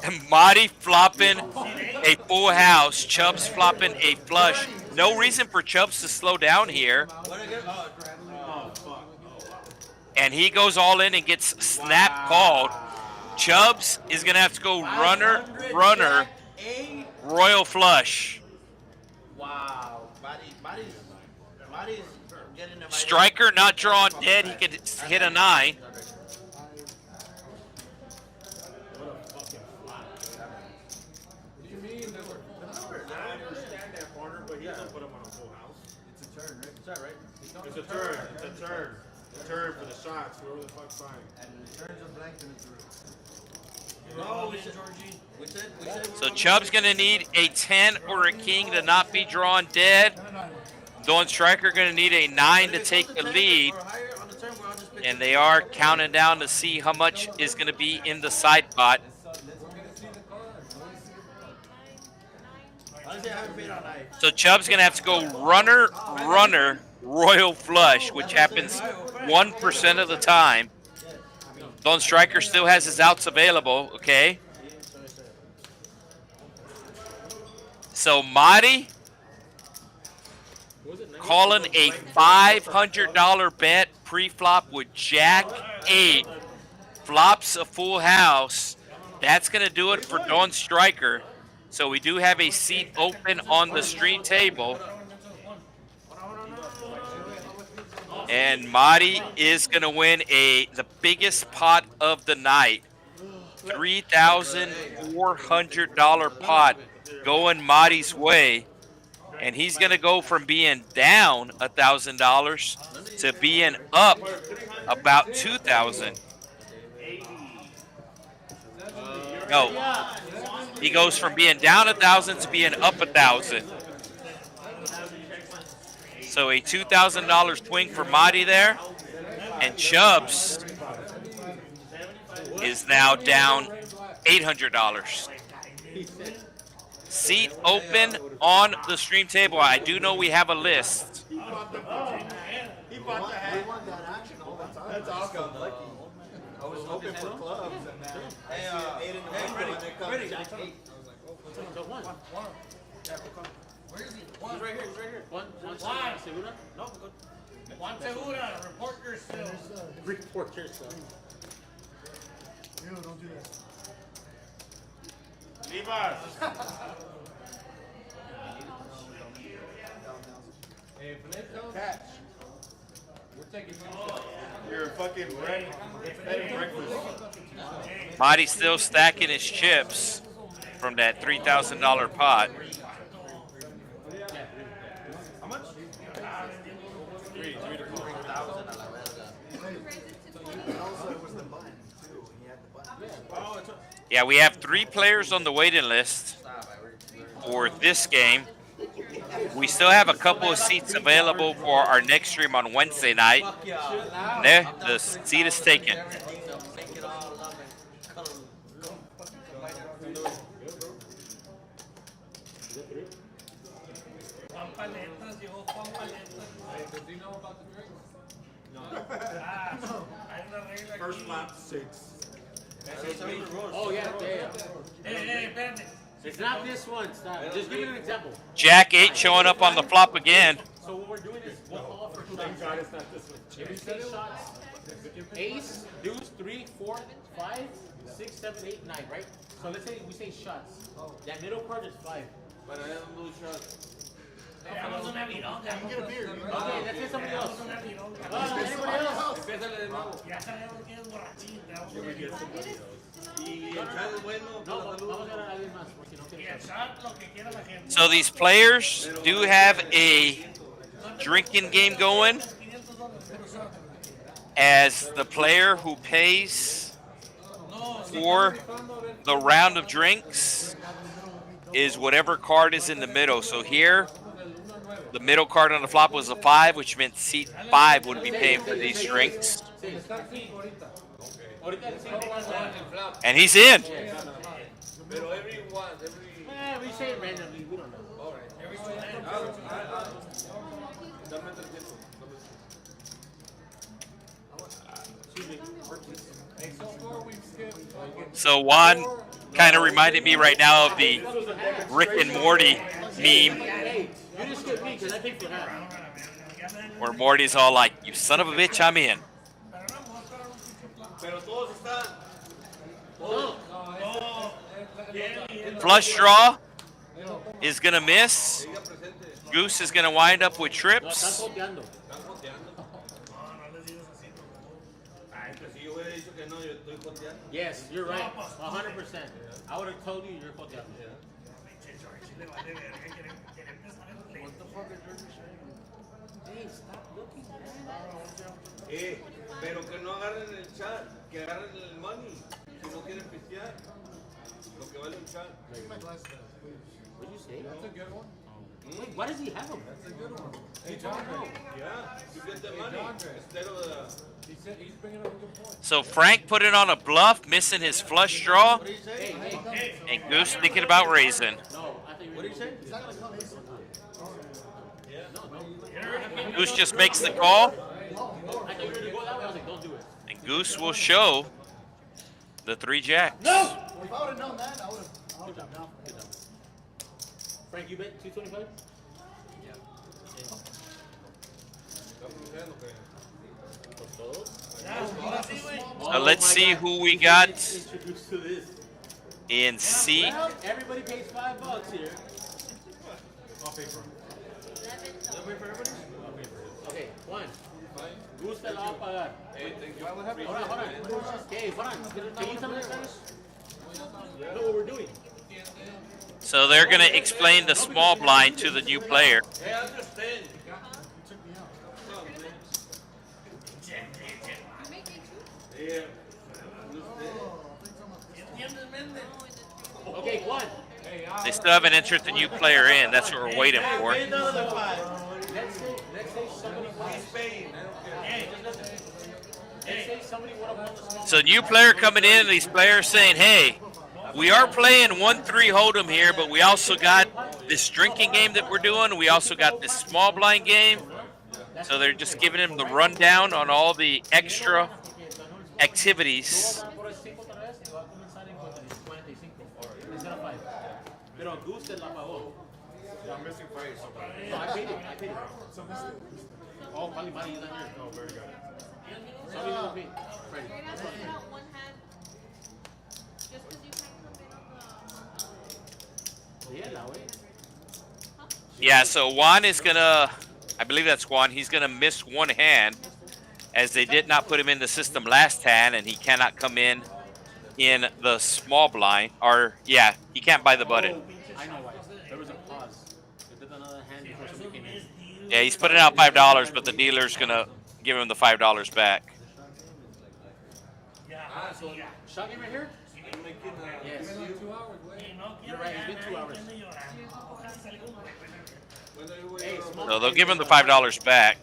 And Marty flopping a full house. Chubbs flopping a flush. no reason for Chubbs to slow down here. And he goes all in and gets snap called. Chubbs is going to have to go runner, royal flush. Wow. Body's getting the Striker not drawn dead. He could hit a 9. What do you mean? That we're, I understand that, partner, but he doesn't put him on a full house. It's a turn, right? Is that right? It's a turn. It's a turn. A turn for the shots. Whoever the fuck's buying. And the turns are blank and it's a No, we said. So Chubb's going to need a 10 or a king to not be drawn dead. Dawn Striker going to need a 9 to take the lead. And they are counting down to see how much is going to be in the side pot. So Chubb's going to have to go runner, royal flush, which happens 1% of the time. Dawn Striker still has his outs available, okay? So Marty calling a $500 bet pre-flop with Jack 8. Flops a full house. That's going to do it for Dawn Striker. So we do have a seat open on the stream table. And Marty is going to win the biggest pot of the night. $3,400 pot going Marty's way. And he's going to go from being down $1,000 to being up about $2,000. No, he goes from being down $1,000 to being up $1,000. So a $2,000 swing for Marty there, and Chubbs is now down $800. Seat open on the stream table. I do know we have a list. We want that action all the time. That's awesome. I was hoping for clubs and then I see 8 in the morning and it comes Jack 8. I was like, Where is he? He's right here. One segura? No, good. Juan Segura, report yourself. Report yourself. Ew, don't do that. Rebuys. Hey, if they don't catch, we're taking You're fucking breakfast. Marty's still stacking his chips from that $3,000 pot. How much? Three to call. And also it was the button too. He had the button. Oh, it's Yeah, we have 3 players on the waiting list for this game. We still have a couple of seats available for our next stream on Wednesday night. There, the seat is taken. Do you know about the drinks? first lap 6. Oh, yeah. It's not this one. Stop. Just give me an example. Jack 8 showing up on the flop again. So what we're doing is we'll call for shots. Thank God it's not this one. If we say shots, ace, deuce, 3, 4, 5, 6, 7, 8, 9, right? So let's say we say shots. That middle card is 5. But I don't do shots. Okay, let's get somebody else. Anybody else? Empiézale de nuevo. Y el shot es bueno. No, vamos a dar a alguien más, porque no quiero. So these players do have a drinking game going, as the player who pays for the round of drinks is whatever card is in the middle. So here, the middle card on the flop was a 5, which meant seat 5 would be paying for these drinks. And he's in. Pero everyone, We say it randomly, we don't know. So Juan kind of reminded me right now of the Rick and Morty meme. Hey, you just skip me. because I paid for that. Where Morty's all like, "You son of a bitch, I'm in." Pero todos están. Flush draw is gonna miss. Goose is gonna wind up with No, estás trips. joteando. Están joteando. Ay, pues si yo hubiera dicho que no, yo estoy joteando. Yes, you're right. 100%. I would have told you you're joteando. Hey, stop looking, man. Pero que no agarren el chat, que agarren el money. Si no quieren pistear, lo que vale el chat. What did you say? That's a good one. Wait, why does he have them? That's a good one. Hey, Hey, John. Yeah, you get the money instead of the. He said he's bringing up a good point. So Frank put it on a bluff, missing his flush draw, What do you say? and Goose thinking about raising. No, I think What do you say? Goose just makes the call, I think you're going to go that way. I was like, don't do it. and Goose will show the 3 jacks. If I would have known that, I would have done. Good job. Frank, you bet 225? So let's see who we got Introduced to this. in C. Well, everybody pays $5 here. I'll pay for it. Okay, one. Gusta la va a pagar. Hold on. Okay, hold on. Can you tell me in Spanish? Know what we're doing. So they're going to explain the small blind to the new player. Hey, I understand. You make it too? Yeah. Okay, one. They still haven't entered the new player in. That's what we're waiting for. Pay another five. Let's say somebody He's paying. Let's say somebody would have won the small. So new player coming in, and these players saying, "Hey, we are playing 1-3 hold'em here, but we also got this drinking game that we're doing. We also got this small blind game." So they're just giving him the rundown on all the extra activities. Pero Gusta la pagó. I'm missing price. No, I paid it. Oh, probably money is not here. Oh, very good. Somebody will pay. Freddie. You're not putting out one hand just because you can't come in on the. Yeah, la way. Yeah, so Juan is gonna, I believe that's Juan, he's gonna miss one hand as they did not put him in the system last hand, and he cannot come in the small blind, or yeah, he can't buy the button. I know why. There was a pause. They did another hand before somebody came in. Yeah, he's putting out $5, but the dealer's gonna give him the $5 back. So, shot game right here? Yes. 2 hours, wait. You're right, it's been 2 hours. Hey, small So they'll give him the $5 back.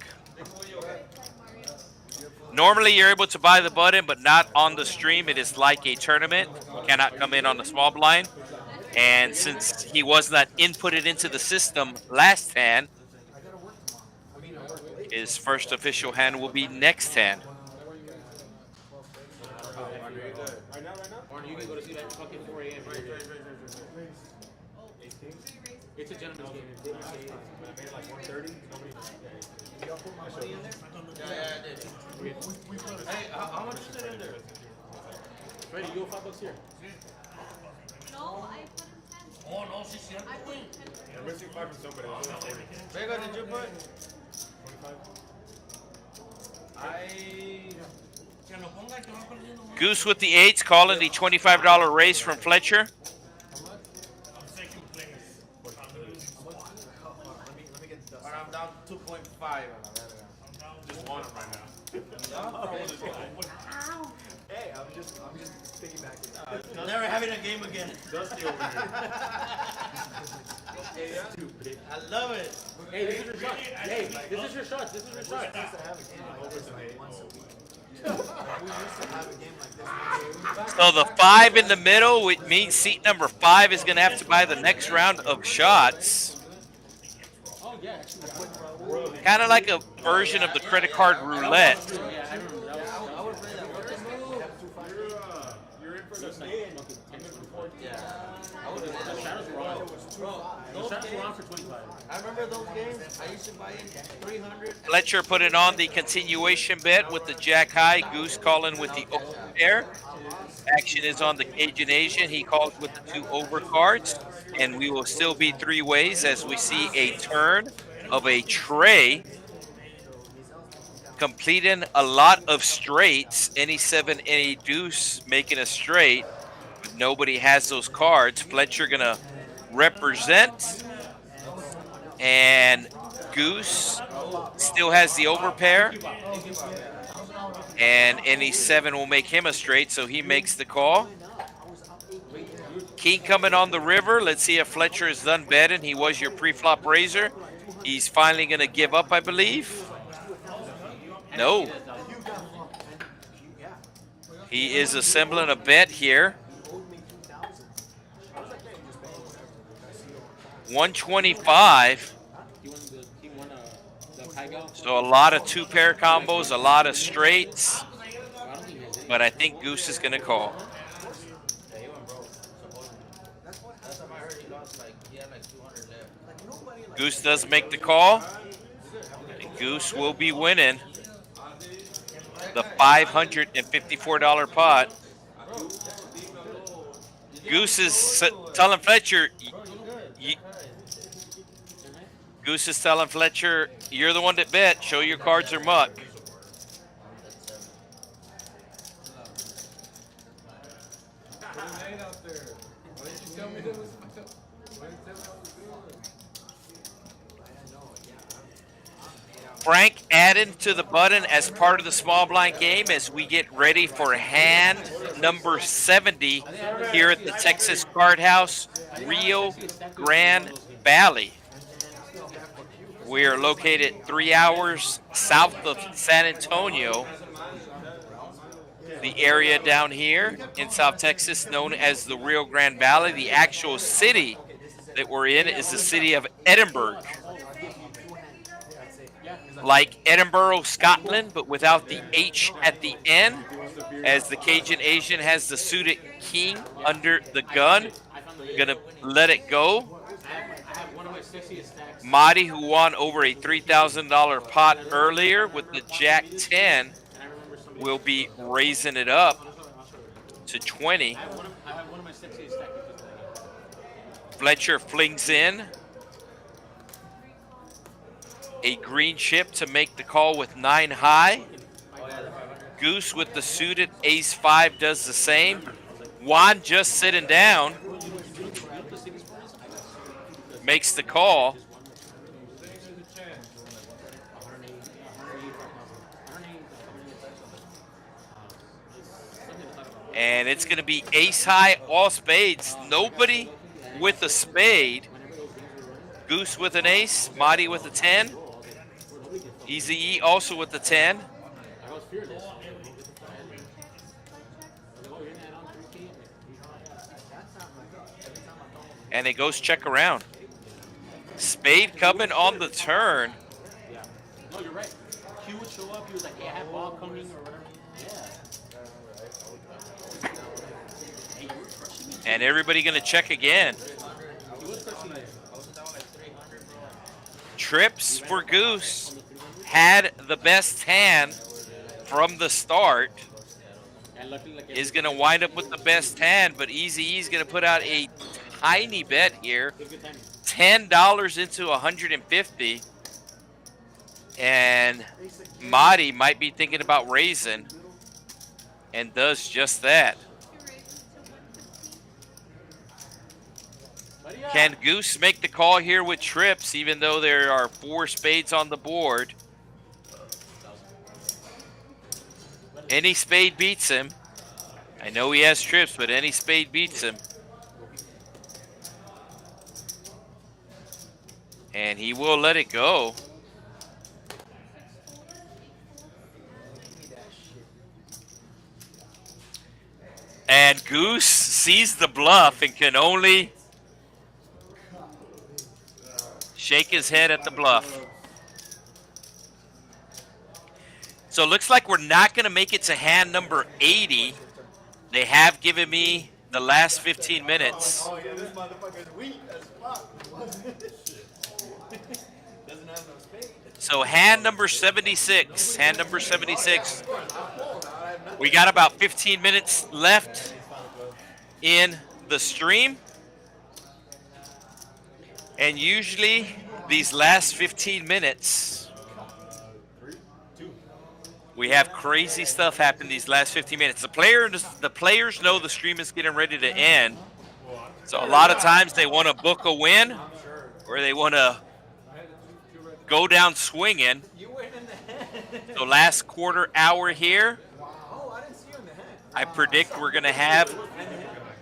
Normally you're able to buy the button, but not on the stream. It is like a tournament. You cannot come in on the small blind. And since he was not inputted into the system last hand, his first official hand will be next hand. Or you can go to see that fucking 4 a.m. It's a gentleman's game. I made like 130. Nobody. Hey, how much is it in there? Freddie, you go $5 here. No, I put in 10. Oh, no, sí, cierto, I put güey. in 10. I'm missing 5 from somebody. There's only 40. Vega, did you put? 25. Que lo ponga y que va perdiendo. Goose with the 8s, calling the $25 raise from Fletcher. I'm second place. Let me get the dust. I'm down 2.5. I'm down Just want him right now. Hey, I'm just piggybacking. Never having a game again. Dusty over here. Stupid. I love it. Hey, this is your shot. Hey, this is your shot. This is your shot. We used to have a game like this like once a week. We used to have a game like this once a week. So the 5 in the middle, which means seat number 5 is going to have to buy the next round of shots. Oh, yeah. Actually, Kind of like a version of the credit card roulette. yeah, I remember that. I would play that. You're in for the stage. Fucking 10 Yeah. I would have The shadows were on. The straddles were on for 25. I remember those games. I used to buy in 300. Fletcher putting on the continuation bet with the jack high. Goose calling with the over pair. Action is on the Cajun Asian. He calls with the 2 over cards. And we will still be 3 ways as we see a turn of a tray. Completing a lot of straights. Any 7, any deuce making a straight. But nobody has those cards. Fletcher going to represent. And Goose still has the over pair. And any 7 will make him a straight, so he makes the call. King coming on the river. Let's see if Fletcher is done betting. He was your pre-flop raiser. He's finally going to give up, I believe. No. He is assembling a bet here. 125. So a lot of 2-pair combos, a lot of straights. But I think Goose is going to call. Goose does make the call. And Goose will be winning the $554 pot. Goose is telling Fletcher, Goose is telling Fletcher, you're the one that bet. Show your cards or muck. Frank added to the button as part of the small blind game as we get ready for hand number 70 here at the Texas Card House, Rio Grande Valley. We are located 3 hours south of San Antonio. The area down here in South Texas known as the Rio Grande Valley. The actual city that we're in is the city of Edinburg. Like Edinburgh, Scotland, but without the H at the end, as the Cajun Asian has the suited king under the gun. Gonna let it go. Marty, who won over a $3,000 pot earlier with the Jack 10, will be raising it up to 20. Fletcher flings in a green chip to make the call with 9 high. Goose with the suited ace-5 does the same. Juan just sitting down makes the call. And it's going to be ace-high, all spades. Nobody with a spade. Goose with an ace, Marty with a 10. Easy E also with the 10. And it goes check around. Spade coming on the turn. No, you're right. Q would show up. He was like, hey, I have ball coming or whatever. Yeah. And everybody going to check again. Trips for Goose. Had the best hand from the start. Is going to wind up with the best hand, but Easy E's going to put out a tiny bet here. $10 into 150. And Marty might be thinking about raising and does just that. Can Goose make the call here with trips, even though there are 4 spades on the board? Any spade beats him. I know he has trips, but any spade beats him. And he will let it go. And Goose sees the bluff and can only shake his head at the bluff. So it looks like we're not going to make it to hand number 80. They have given me the last 15 minutes. Oh yeah, this motherfucker's weak as fuck. Doesn't have no spade. So hand number 76. Hand number 76. We got about 15 minutes left in the stream. And usually these last 15 minutes, we have crazy stuff happen these last 15 minutes. The players know the stream is getting ready to end. So a lot of times they want to book a win or they want to go down swinging. So last quarter hour here, I predict we're going to have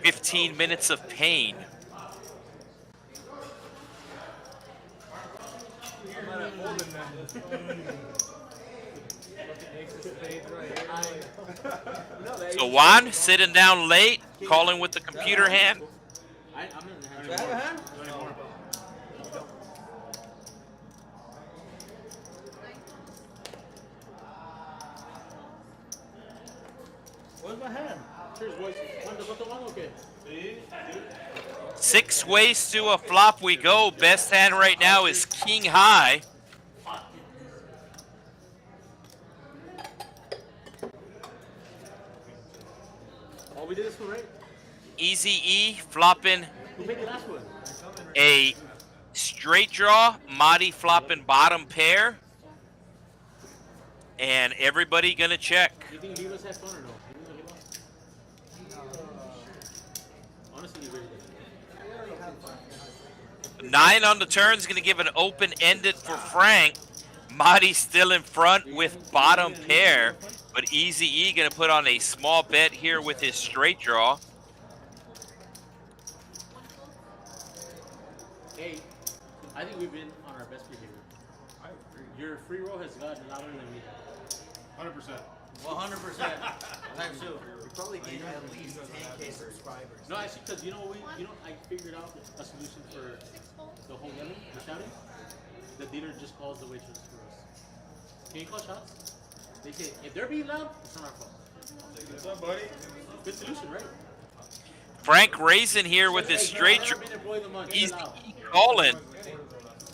15 minutes of pain. So Juan sitting down late, calling with the computer hand. I'm in the hand. Where's my hand? Cheers, boys. Okay. 6 ways to a flop we go. Best hand right now is king high. Oh, we did this one, right? Easy E flopping Who made the last one? a straight draw. Madi flopping bottom pair. And everybody gonna check. You think Vivas had fun or no? You think he lost? Honestly, he really did. 9 on the turn is gonna give an open-ended for Frank. Madi still in front with bottom pair. But Easy E gonna put on a small bet here with his straight draw. Hey, I think we've been on our best behavior. I agree. Your free roll has gotten louder than we have. 100%. 100%. Times 2. We probably need at least 10K subscribers. No, actually, because you know I figured out a solution for the whole lemon, the shouting. The dealer just calls the waitress for us. Can you call shots? They say if they're being loud, it's not our fault. What's up, buddy? Good solution, right? Frank raising here with his straight draw. Easy E calling.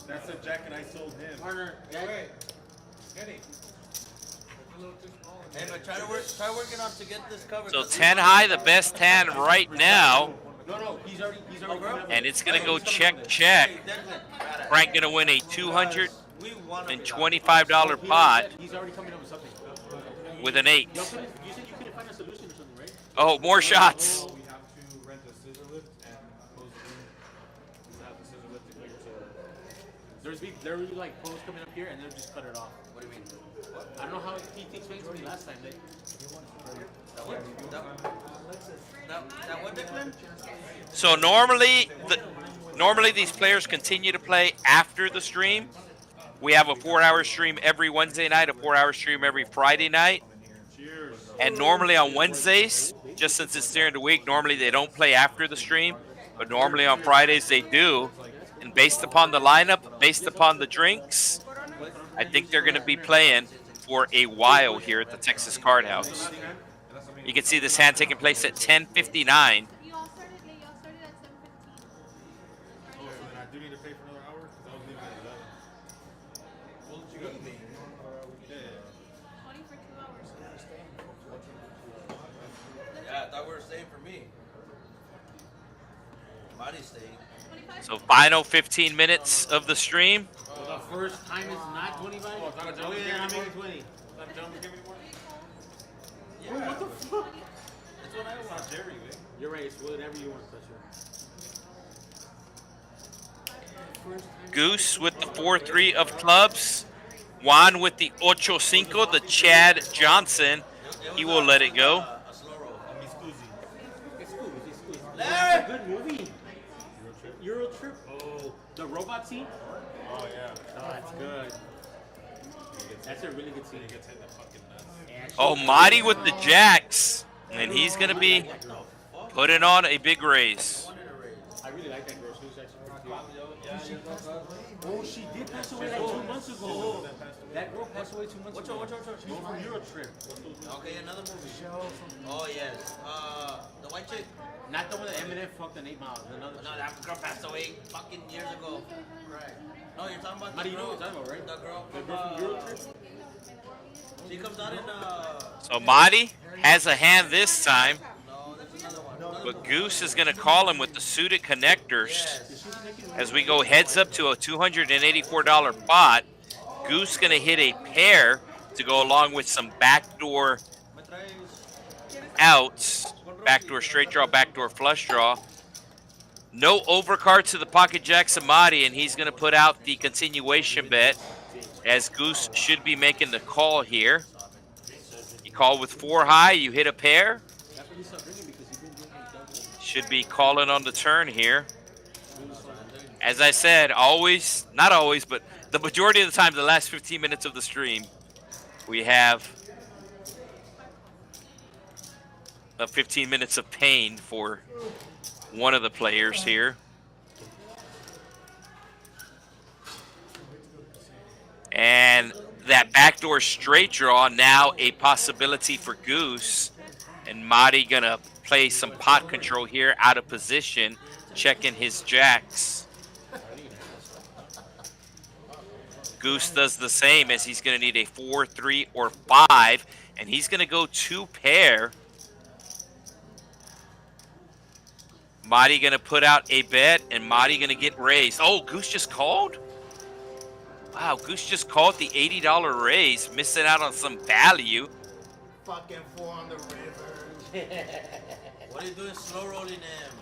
That's the jacket I sold him. Partner, Kenny. Hey, but try working on to get this covered. So 10 high, the best hand right now. no, he's already coming up. And it's gonna go check, check. Frank gonna win a $225 pot He's already coming up with something. with an 8. You said you couldn't find a solution or something, right? Oh, more shots. We have to rent a scissor lift and close the room. We have the scissor lift to clear There would be like pros coming up here and they'll just cut it off. What do you mean? I don't know how he explained to me last time. That what, Declan? So normally these players continue to play after the stream. We have a 4-hour stream every Wednesday night, a 4-hour stream every Friday night. And normally on Wednesdays, just since it's during the week, normally they don't play after the stream. But normally on Fridays they do. And based upon the lineup, based upon the drinks, I think they're going to be playing for a while here at the Texas Card House. You can see this hand taking place at 10:59. You all started late. You all started at 7:15. Oh, so then I do need to pay for another hour? Because I was leaving at 11. Well, you got me. Yeah. 20 for 2 hours. Yeah, I thought we were staying for me. Body's staying. 25. So final 15 minutes of the stream. So the first time is not 25? Oh, it's not a jump. Yeah, I'm making 20. Not a jump to give me more? Yeah. What the fuck? That's what I want. Jerry, man. You're right, it's whatever you want, Fletcher. Goose with the 4-3 of clubs. Juan with the 8-5, the Chad Johnson. He will let it go. A slow roll. It's cool, it's cool. That's a good movie. Euro Trip? Oh, the robot scene? Oh, yeah. Oh, that's good. That's a really good scene. He gets hit in the fucking nuts. Oh, Madi with the jacks. And he's going to be putting on a big raise. I really like that girl. She was actually pretty cute. Oh, she did pass away like 2 months ago. That girl passed away 2 months ago. Which one? She's from Euro Trip. Okay, another movie. Oh yes. The white chick. Not the one that Eminem fucked in 8 Mile. Another. No, that girl passed away fucking years ago. Right. No, you're talking about How the do you know girl. what I'm talking about, right? The girl The from, girl from Euro Trip? she comes out in So Marty has a hand this time, no, there's another one. but Goose is going to call him with the suited connectors. Yes. As we go heads up to a $284 pot, Goose going to hit a pair to go along with some backdoor Me traes. outs, backdoor straight draw, backdoor flush draw. No overcard to the pocket jack Samadi, and he's going to put out the continuation bet, as Goose should be making the call here. You call with 4 high, you hit a pair. Should be calling on the turn here. As I said, always, not always, but the majority of the time, the last 15 minutes of the stream, we have 15 minutes of pain for one of the players here. And that backdoor straight draw now a possibility for Goose. And Marty gonna play some pot control here out of position, checking his jacks. Goose does the same, as he's gonna need a 4, 3, or 5, and he's gonna go 2 pair. Marty gonna put out a bet, and Marty gonna get raised. Oh, Goose just called? Wow, Goose just called the $80 raise, missing out on some value. Fucking 4 on the river. What are you doing slow rolling him?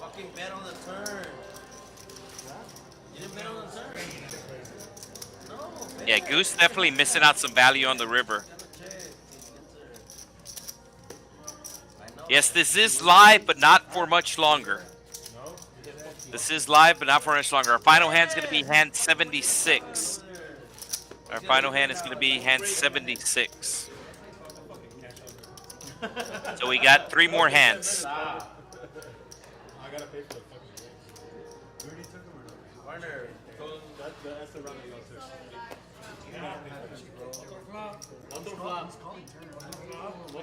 Fucking bet on the turn. You didn't bet on the turn. No. Bet. Yeah, Goose definitely missing out some value on the river. Yes, this is live, but not for much longer. This is live, but not for much longer. Our final hand is going to be hand 76. Our final hand is going to be hand 76. So we got 3 more hands. I gotta pay for the fucking games. You already took them or no? Warner. That's the round that y'all took. Don't do flop.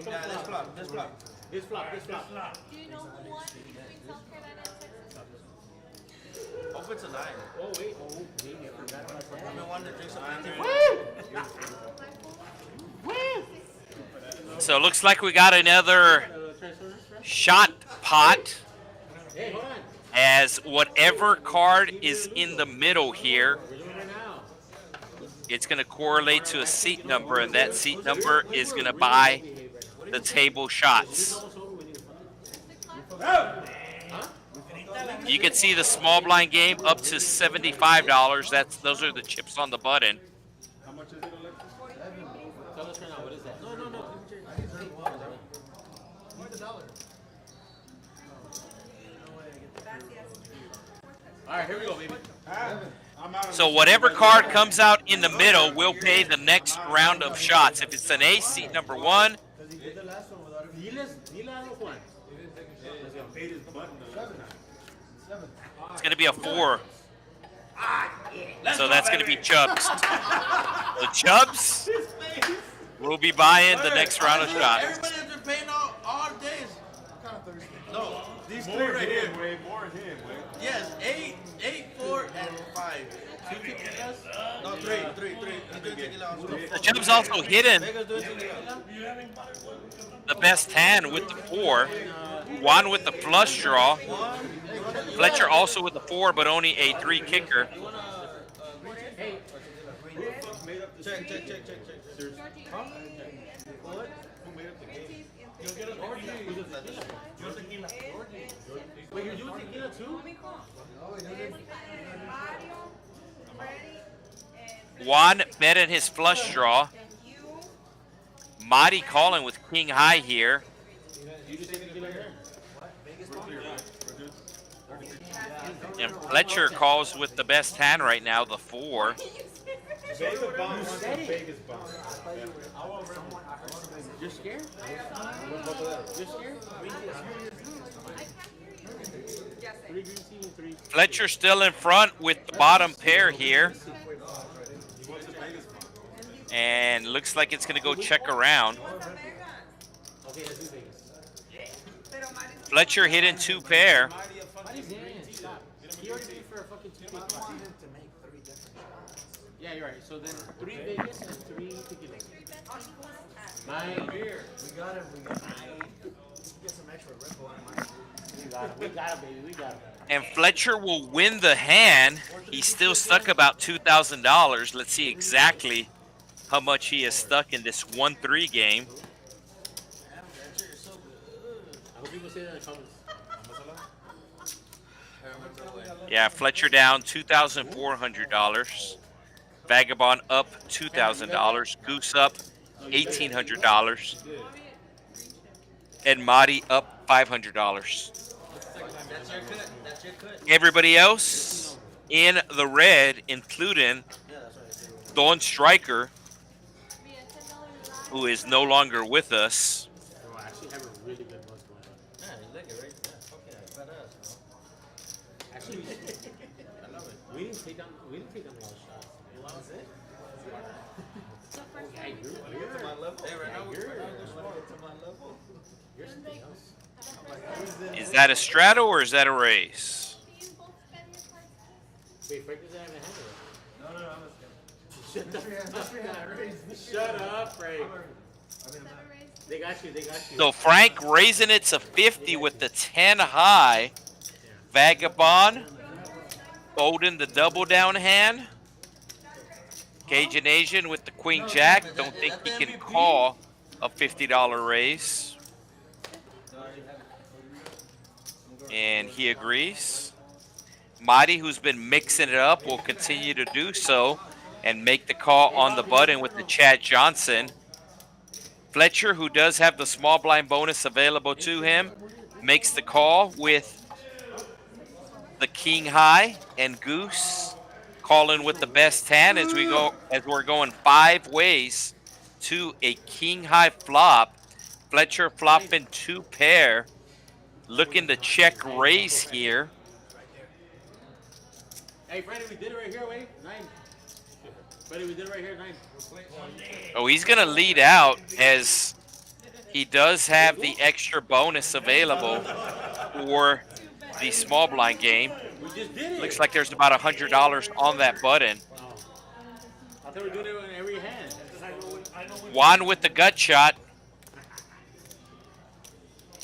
Yeah, this flop. This flop. This flop. This flop. Do you know who won between South Carolina and Texas? Hope it's a 9. Oh, wait. Oh, wait. I forgot about that. I've been wanting to drink some So it looks like we got another shot pot, Hey, hold on. as whatever card is in the middle here, We're doing it now. it's going to correlate to a seat number, and that seat number is going to buy the table shots. You can see the small blind game up to $75. Those are the chips on the button. How much is it, Alexis? Tell us right now, what is that? No. All right, here we go, baby. I'm out of So whatever card comes out in the middle will pay the next round of shots. If it's an ace, seat number 1. paid his button the last time. It's going to be a 4. So that's going to be Chubbs. The Chubbs will be buying the next round of shots. Everybody has been paying all days. No, these three More right him, here. Way, more him, way. Yes, 8, 4, and 5. 2 tequilas? No, 3. He's doing tequila also. The Chubbs also hidden Vegas doing tequila? the best hand with the 4. Juan with the flush draw. Fletcher also with the 4, but only a 3 kicker. Check. Wait, you're doing tequila too? Juan betting his flush draw. Marty calling with king high here. And Fletcher calls with the best hand right now, the 4. Vegas bomb wants the Vegas bomb. You're scared? You're scared? Three green tea and three. Fletcher still in front with the bottom pair here. And looks like it's going to go check around. Okay, let's do Vegas. Fletcher hitting 2 pair. Stop. He already paid for a fucking 2 I want him to make 3 different shots. Yeah, you're right. So then 3 Vegas and 3 tequila. Nine beer. We got him. We got him. Get some extra ripple on mine. We got him, baby. We got him. And Fletcher will win the hand. He's still stuck about $2,000. Let's see exactly how much he is stuck in this 1-3 game. I hope people say that in the comments. Yeah, Fletcher down $2,400. Vagabond up $2,000. Goose up $1,800. And Marty up $500. That's your cut. That's your cut. Everybody else in the red, including Don Stryker, who is no longer with us. Bro, I actually have a really good buzz going on. Yeah, you like it, right? Yeah, fuck yeah, badass, bro. Actually, I love it. we didn't take on a lot of shots. That was it? Hey, To my level. Hey, right now we're to my level. you're something else. Is that a straddle or is that a race? Wait, Frank doesn't have a hand No, I'm Shut the fuck up. Shut up, Frank. They got you. They got you. So Frank raising it to 50 with the 10 high. Vagabond folding the double down hand. Cajun Asian with the Queen Jack. Don't think he can call a $50 raise. And he agrees. Marty, who's been mixing it up, will continue to do so and make the call on the button with the Chad Johnson. Fletcher, who does have the small blind bonus available to him, makes the call with the King High and Goose calling with the best hand as we're going 5 ways to a King High flop. Fletcher flopping 2 pair, looking to check raise here. Hey, Freddie, we did it right here, wait. 9. Freddie, we did it right here, 9. Oh, he's going to lead out as he does have the extra bonus available for the small blind game. We just did it. Looks like there's about $100 on that button. I thought we were doing it in every hand. Juan with the gut shot.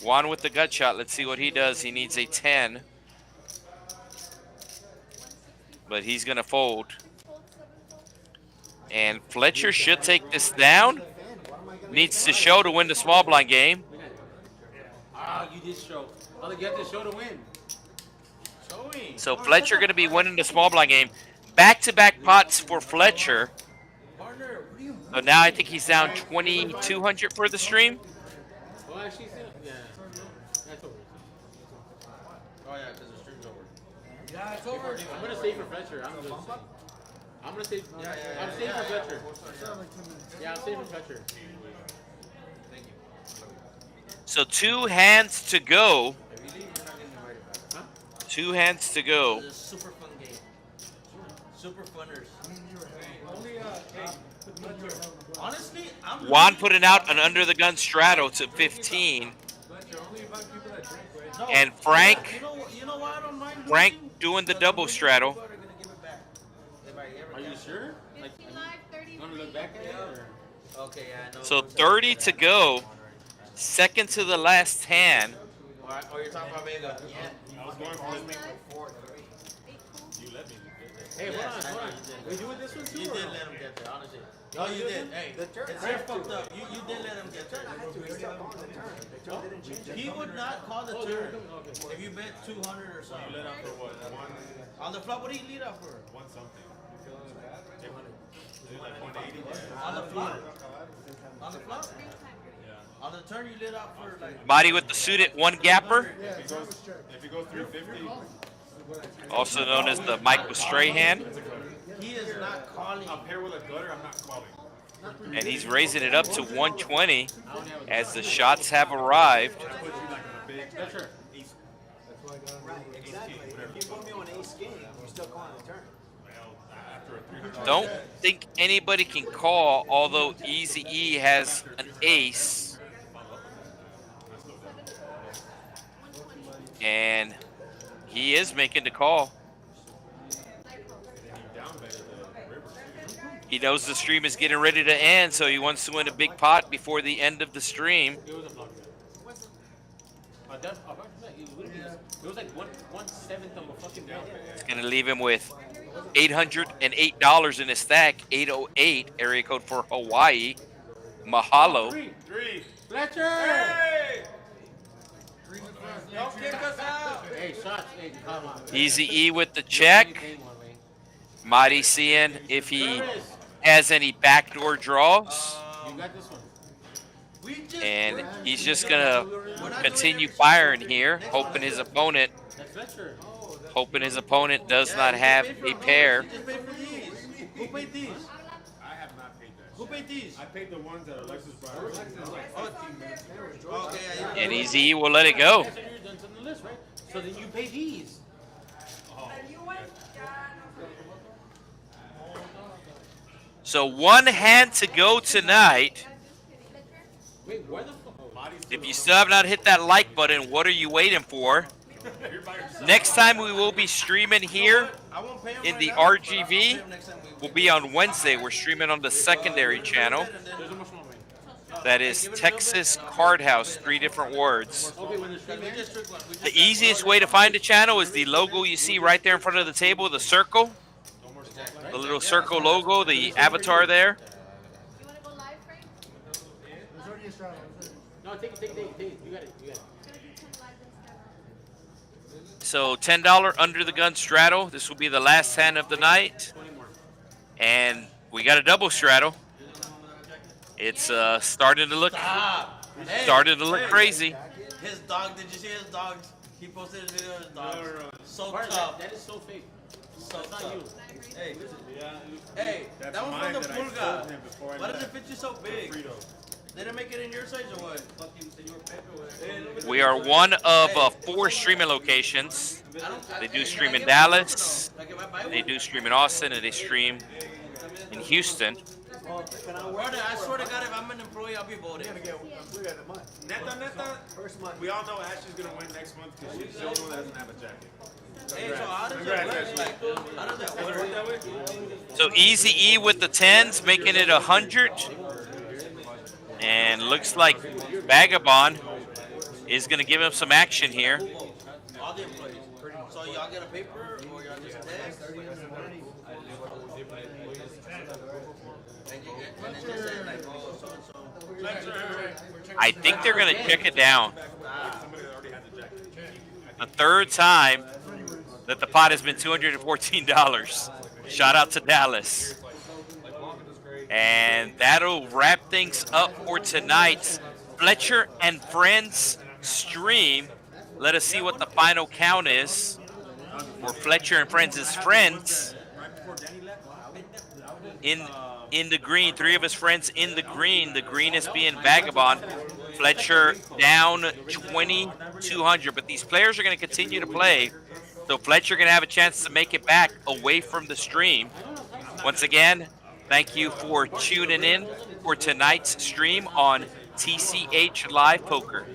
Juan with the gut shot. Let's see what he does. He needs a 10. But he's going to fold. And Fletcher should take this down. Needs to show to win the small blind game. Ah, you did show. All you have to show to win. Showing. So Fletcher going to be winning the small blind game. Back-to-back pots for Fletcher. So now I think he's down 2,200 for the stream. Well, actually, yeah. That's over. Oh yeah, because the stream's over. Yeah, it's over. I'm gonna stay for Fletcher. I'm gonna stay. I'm staying for Fletcher. Yeah, I'm staying for Fletcher. Thank you. So 2 hands to go. If you leave, you're not getting invited back. Huh? 2 hands to go. It's a super fun game. Super funners. Honestly, I'm Juan putting out an under the gun straddle to 15. No, And Frank you know why I don't mind Frank losing? doing the double straddle. People are gonna give it back. If I ever Are you get it. sure? Like, you wanna look back at it? Or? Okay, yeah, I know. So 30 to go. Second to the last hand. Or you're talking about Vega. I was going for this You let me. Hey, Yes, hold I on. know you did. We doing this one too? You or did no? let him get there, honestly. No, you did. Hey, The turn. it's very fucked up. You did let him get there. The turn didn't change it. He would not call the Oh, turn okay. if you bet 200 or something. Let out for what? On the flop, what do you lead up for? One something. Is it like 180? On the flop? On the flop? On the turn, you lit up for like. Marty with the suited 1 gapper. If he goes 350, Also known as the Michael Strahan. He is not calling. a pair with a gutter, I'm not calling. And he's raising it up to 120 as the shots have arrived. Put you like in a big. Fletcher. Right, exactly. If you put me on ace king, you're still calling the turn. Don't think anybody can call, although Easy E has an ace. And he is making the call. He knows the stream is getting ready to end, so he wants to win a big pot before the end of the stream. It was a flop. It was like 1/7 of a fucking bill. It's going to leave him with $808 in his stack. 808, area code for Hawaii. Mahalo. Three. Fletcher! Hey! Don't kick us out. Hey, shots. Hey, come on. Easy E with the check. Mighty seeing if he has any backdoor draws. You got this one. And he's just going to continue firing here, hoping his opponent does not have a pair. Who paid these? I have not paid that. Who paid these? I paid the ones that Alexis brought. Okay, yeah, And Easy E will let it go. So then you pay these. So one hand to go tonight. Wait, where the fuck? If you still have not hit that like button, what are you waiting for? Next time we will be streaming here I won't pay him in right the now, but I'll RGV. pay him next time we Will be on Wednesday. We're streaming on the secondary channel. There's a much more money. That is Texas Card House, 3 different words. Okay, when the stream We ends, just took one. We just The easiest way to find the channel is the logo you see right there in front of the table, the circle. The little circle logo, the avatar there. You wanna go live, Frank? no, take it. You got it. It's gonna be 10 live instead. So $10 under the gun straddle. This will be the last hand of the night. 20 more. And we got a double straddle. It's starting to look crazy. His dog, did you see his dog? He posted a video of his dog. So Bart, tough. that is so fake. So That's not tough. you. Hey, hey, That's that one's mine from the that I pulga. sold him before I Why does it left. fit you so big? Fritos. They didn't make it in your size or what? We are one of 4 streaming locations. They do stream in Dallas, Like if I buy they one, do stream in Austin, and they stream in Houston. brother, I swear to God, if I'm an employee, I'll be voting. Neta, we all know Ashley's going to win next month because she's the only one that doesn't have a jacket. Hey, so how does that work? Like, how does that Does it work work? that way? So Easy E with the 10s, making it 100. And looks like Vagabond is going to give him some action here. All the employees. So y'all get a paper or y'all just text? And it just says like, oh, so-and-so. I think they're going to check it down. Somebody that already had the jacket. The 3rd time that the pot has been $214. Shout out to Dallas. And that'll wrap things up for tonight's Fletcher and Friends stream. Let us see what the final count is for Fletcher and Friends' friends in the green. 3 of his friends in the green. The greenest being Vagabond. Fletcher down 2,200. But these players are going to continue to play. So Fletcher going to have a chance to make it back away from the stream. Once again, thank you for tuning in for tonight's stream on TCH Live Poker.